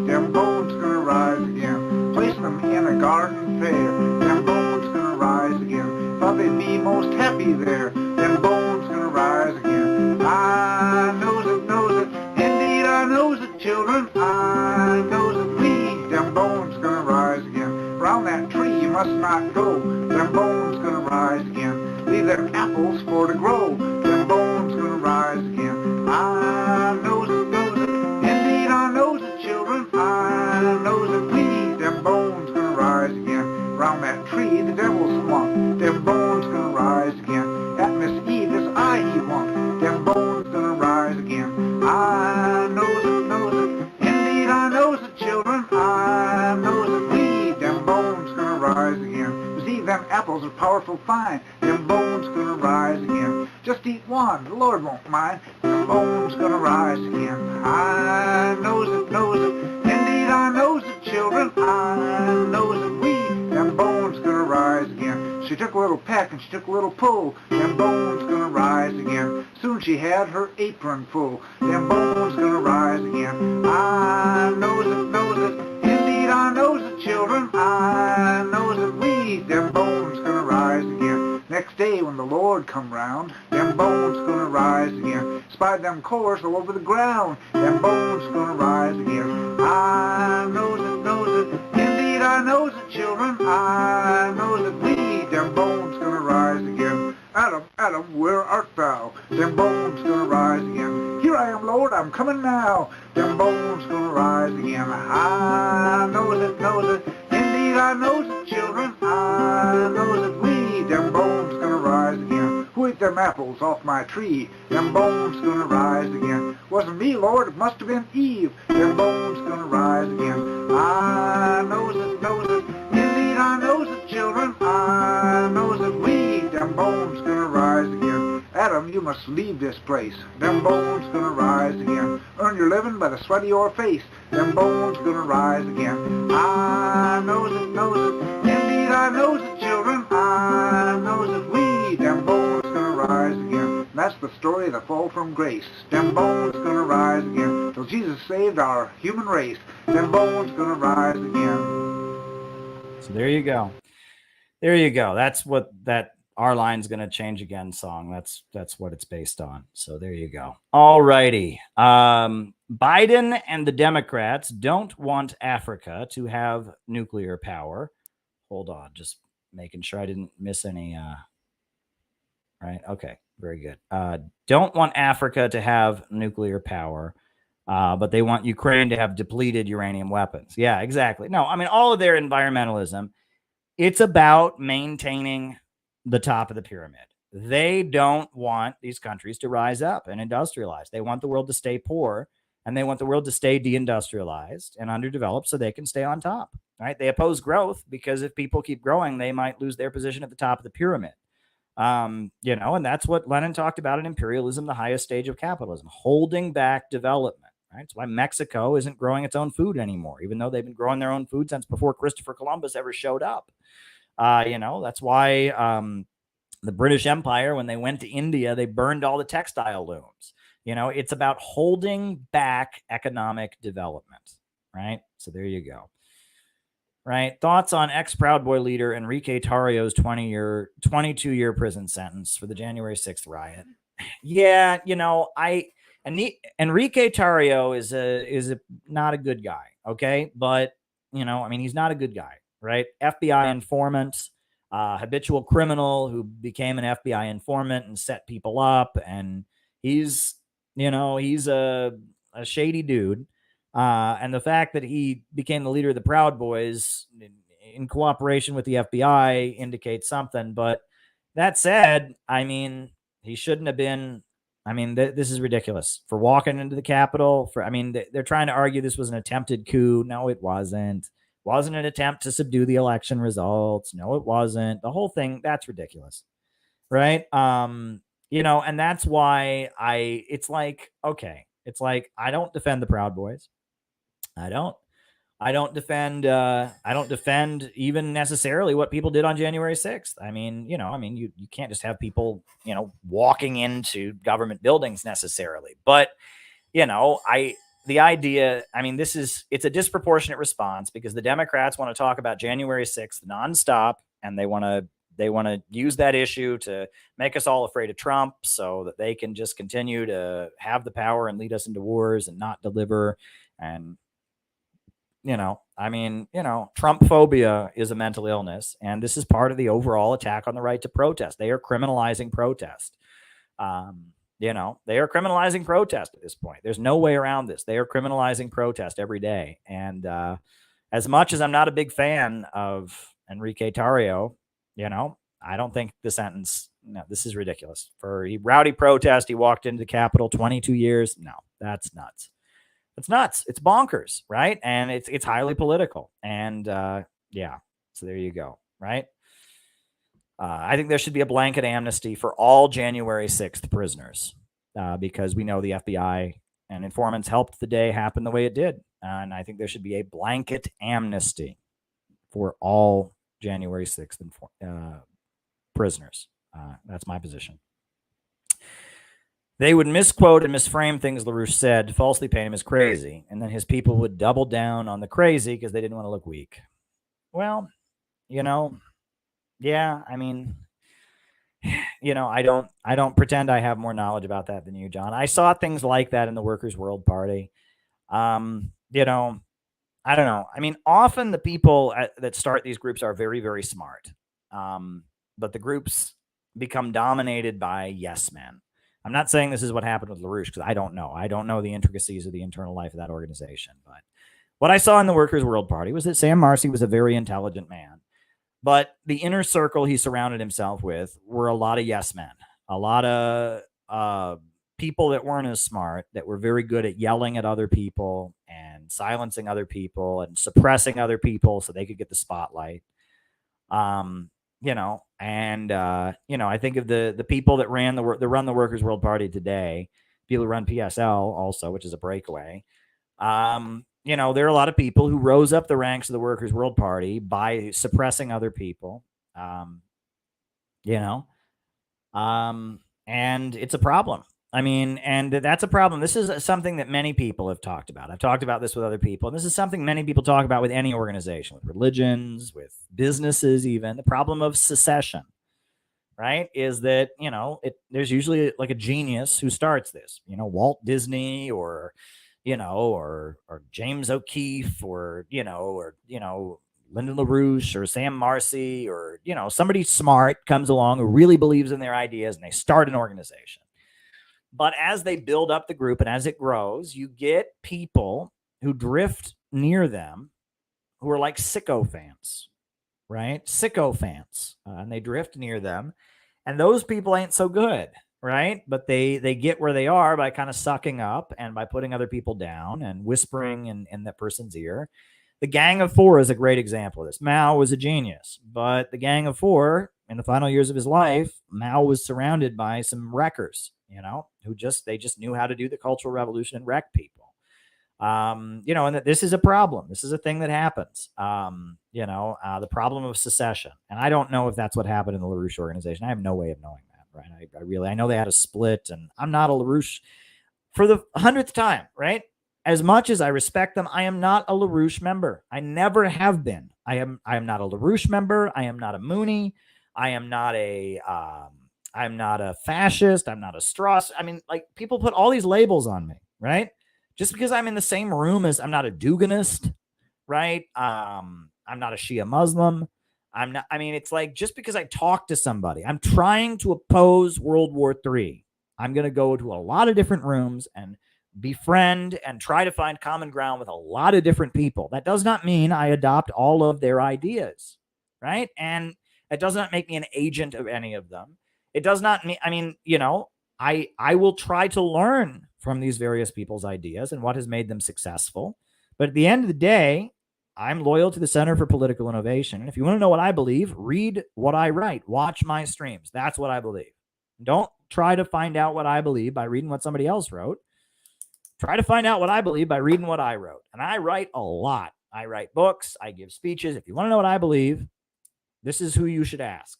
them bones gonna rise again. Placing them in a garden fair. Them bones gonna rise again. Thought they'd be most happy there. Them bones gonna rise again. I knows it, indeed I knows it, children. I knows it, them bones gonna rise again. Round that tree you must not go. Them bones gonna rise again. Leave them apples for to grow. Them bones gonna rise again. I knows it, indeed I knows it, children. I knows that tree the devil swung. Them bones gonna rise again. At Miss Eve, this eye he won. Them bones gonna rise again. I knows it, knows it. Indeed, I knows it, children. I knows it. We, them bones gonna rise again. Miss Eve, them apples are powerful fine. Them bones gonna rise again. Just eat one, the Lord won't mind. Them bones gonna rise again. I knows it, knows it. Indeed, I knows it, children. I knows it. We, them bones gonna rise again. She took a little peck and she took a little pull. Them bones gonna rise again. Soon she had her apron full. Them bones gonna rise again. I knows it, knows it. Indeed, I knows it, children. I knows it. We, them bones gonna rise again. Next day when the Lord come round, them bones gonna rise again. Spied them cores all over the ground. Them bones gonna rise again. I knows it, knows it. Indeed, I knows it, children. I knows it. We, them bones gonna rise again. Adam, Adam, where art thou? Them bones gonna rise again. Here I am, Lord, I'm coming now. Them bones gonna rise again. I knows it, knows it. Indeed, I knows it, children. I knows it. We, them bones gonna rise again. Who ate them apples off my tree? Them bones gonna rise again. Wasn't me, Lord, it must have been Eve. Them bones gonna rise again. I knows it, knows it. Indeed, I knows it, children. I knows it. We, them bones gonna rise again. Adam, you must leave this place. Them bones gonna rise again. Earn your living by the sweat of your face. Them bones gonna rise again. I knows it, knows it. Indeed, I knows it, children. I knows it. We, them bones gonna rise again. That's the story of the fall from grace. Them bones gonna rise again. Till Jesus saved our human race. Them bones gonna rise again. So there you go. There you go. That's what that Our Line's Gonna Change Again song. That's what it's based on. So there you go. All righty. Biden and the Democrats don't want Africa to have nuclear power. Hold on, just making sure I didn't miss any. Right. Okay. Very good. Don't want Africa to have nuclear power, but they want Ukraine to have depleted uranium weapons. Yeah, exactly. No, I mean, all of their environmentalism, it's about maintaining the top of the pyramid. They don't want these countries to rise up and industrialize. They want the world to stay poor, and they want the world to stay deindustrialized and underdeveloped so they can stay on top. Right? They oppose growth because if people keep growing, they might lose their position at the top of the pyramid. And that's what Lenin talked about in Imperialism, the highest stage of capitalism, holding back development. Right? That's why Mexico isn't growing its own food anymore, even though they've been growing their own food since before Christopher Columbus ever showed up. That's why the British Empire, when they went to India, they burned all the textile looms. It's about holding back economic development. Right? So there you go. Right. Thoughts on ex-Proud Boy leader Enrique Tarrio's 22-year prison sentence for the January 6th riot. Yeah, Enrique Tarrio is not a good guy. Okay, but he's not a good guy, right? FBI informant, habitual criminal who became an FBI informant and set people up, and he's a shady dude. And the fact that he became the leader of the Proud Boys in cooperation with the FBI indicates something. But that said, he shouldn't have been. This is ridiculous for walking into the Capitol. They're trying to argue this was an attempted coup. No, it wasn't. It wasn't an attempt to subdue the election results. No, it wasn't. The whole thing, that's ridiculous. Right. And that's why it's like, I don't defend the Proud Boys. I don't defend even necessarily what people did on January 6th. You can't just have people, walking into government buildings necessarily. But, the idea, it's a disproportionate response because the Democrats want to talk about January 6th nonstop, and they want to use that issue to make us all afraid of Trump so that they can just continue to have the power and lead us into wars and not deliver. And Trump phobia is a mental illness, and this is part of the overall attack on the right to protest. They are criminalizing protest. They are criminalizing protest at this point. There's no way around this. They are criminalizing protest every day. And as much as I'm not a big fan of Enrique Tarrio, I don't think the sentence, no, this is ridiculous. For a rowdy protest, he walked into the Capitol, 22 years. No, that's nuts. It's nuts. It's bonkers, right? And it's highly political. And yeah, so there you go, right? I think there should be a blanket amnesty for all January 6th prisoners because we know the FBI and informants helped the day happen the way it did. And I think there should be a blanket amnesty for all January 6th prisoners. That's my position. They would misquote and misframe things LaRouche said, falsely paint him as crazy, and then his people would double down on the crazy because they didn't want to look weak. Well, yeah, I mean, I don't pretend I have more knowledge about that than you, John. I saw things like that in the Workers' World Party. I don't know. I mean, often the people that start these groups are very, very smart. But the groups become dominated by yes men. I'm not saying this is what happened with LaRouche because I don't know. I don't know the intricacies of the internal life of that organization. But what I saw in the Workers' World Party was that Sam Marcy was a very intelligent man. But the inner circle he surrounded himself with were a lot of yes men, a lot of people that weren't as smart, that were very good at yelling at other people and silencing other people and suppressing other people so they could get the spotlight. I think of the people that run the Workers' World Party today, people who run PSL also, which is a breakaway. There are a lot of people who rose up the ranks of the Workers' World Party by suppressing other people. And it's a problem. I mean, and that's a problem. This is something that many people have talked about. I've talked about this with other people. And this is something many people talk about with any organization, with religions, with businesses, even. The problem of secession, right, is that, there's usually like a genius who starts this, Walt Disney or James O'Keefe or Lyndon LaRouche or Sam Marcy or, somebody smart comes along who really believes in their ideas and they start an organization. But as they build up the group and as it grows, you get people who drift near them who are like sycophants, right? Sycophants. And they drift near them. And those people ain't so good, right? But they get where they are by kind of sucking up and by putting other people down and whispering in that person's ear. The Gang of Four is a great example of this. Mao was a genius, but the Gang of Four, in the final years of his life, Mao was surrounded by some wreckers, who just knew how to do the Cultural Revolution and wreck people. And that this is a problem. This is a thing that happens. The problem of secession. And I don't know if that's what happened in the LaRouche organization. I have no way of knowing that, right? I know they had a split, and I'm not a LaRouche for the 100th time, right? As much as I respect them, I am not a LaRouche member. I never have been. I am not a LaRouche member. I am not a Mooney. I am not I'm not a fascist. I'm not a Strauss. I mean, like, people put all these labels on me, right? Just because I'm in the same room as, I'm not a Duganist, right? I'm not a Shia Muslim. It's like, just because I talk to somebody, I'm trying to oppose World War III. I'm going to go to a lot of different rooms and befriend and try to find common ground with a lot of different people. That does not mean I adopt all of their ideas, right? And it does not make me an agent of any of them. It does not mean, I will try to learn from these various people's ideas and what has made them successful. But at the end of the day, I'm loyal to the Center for Political Innovation. And if you want to know what I believe, read what I write. Watch my streams. That's what I believe. Don't try to find out what I believe by reading what somebody else wrote. Try to find out what I believe by reading what I wrote. And I write a lot. I write books. I give speeches. If you want to know what I believe, this is who you should ask.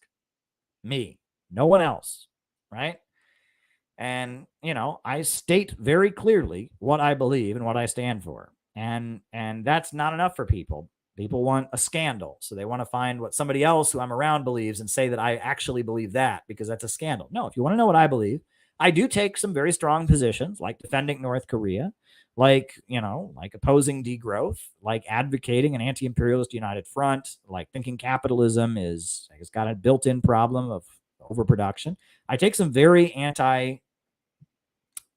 Me. No one else. Right? And, I state very clearly what I believe and what I stand for. And that's not enough for people. People want a scandal. So they want to find what somebody else who I'm around believes and say that I actually believe that, because that's a scandal. No, if you want to know what I believe, I do take some very strong positions, like defending North Korea, like opposing degrowth, like advocating an anti-imperialist united front, like thinking capitalism has got a built-in problem of overproduction. I take some very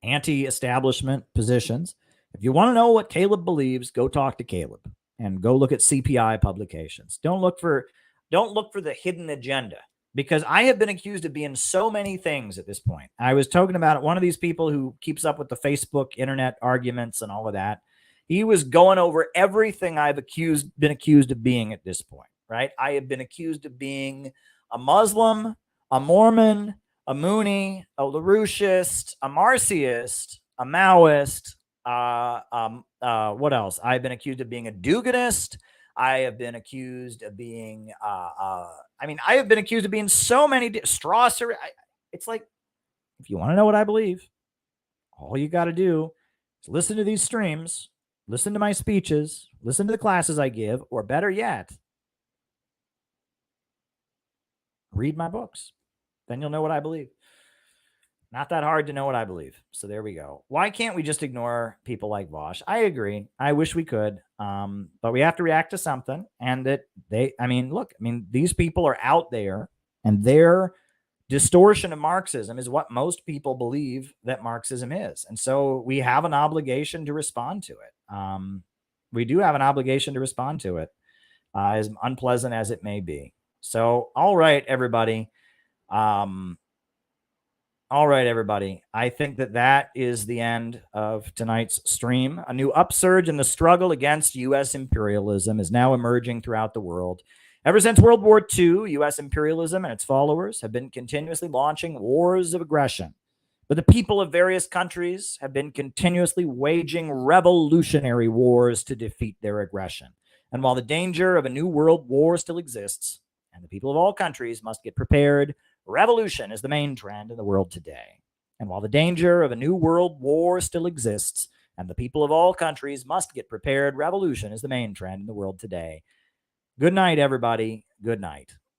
anti-establishment positions. If you want to know what Caleb believes, go talk to Caleb and go look at CPI publications. Don't look for Don't look for the hidden agenda, because I have been accused of being so many things at this point. I was talking about it. One of these people who keeps up with the Facebook internet arguments and all of that, he was going over everything I've been accused of being at this point, right? I have been accused of being a Muslim, a Mormon, a Moonie, a LaRoucheist, a Marxist, a Maoist. What else? I've been accused of being a Duganist. I have been accused of being, I have been accused of being so many, Strasser. It's like, if you want to know what I believe, all you got to do is listen to these streams, listen to my speeches, listen to the classes I give, or better yet, read my books. Then you'll know what I believe. Not that hard to know what I believe. So there we go. Why can't we just ignore people like Vosh? I agree. I wish we could. But we have to react to something. And that these people are out there, and their distortion of Marxism is what most people believe that Marxism is. And so we have an obligation to respond to it. We do have an obligation to respond to it, as unpleasant as it may be. So, all right, everybody. All right, everybody. I think that is the end of tonight's stream. A new upsurge in the struggle against U.S. imperialism is now emerging throughout the world. Ever since World War II, U.S. imperialism and its followers have been continuously launching wars of aggression. But the people of various countries have been continuously waging revolutionary wars to defeat their aggression. And while the danger of a new world war still exists, and the people of all countries must get prepared, revolution is the main trend in the world today. And while the danger of a new world war still exists, and the people of all countries must get prepared, revolution is the main trend in the world today. Good night, everybody. Good night.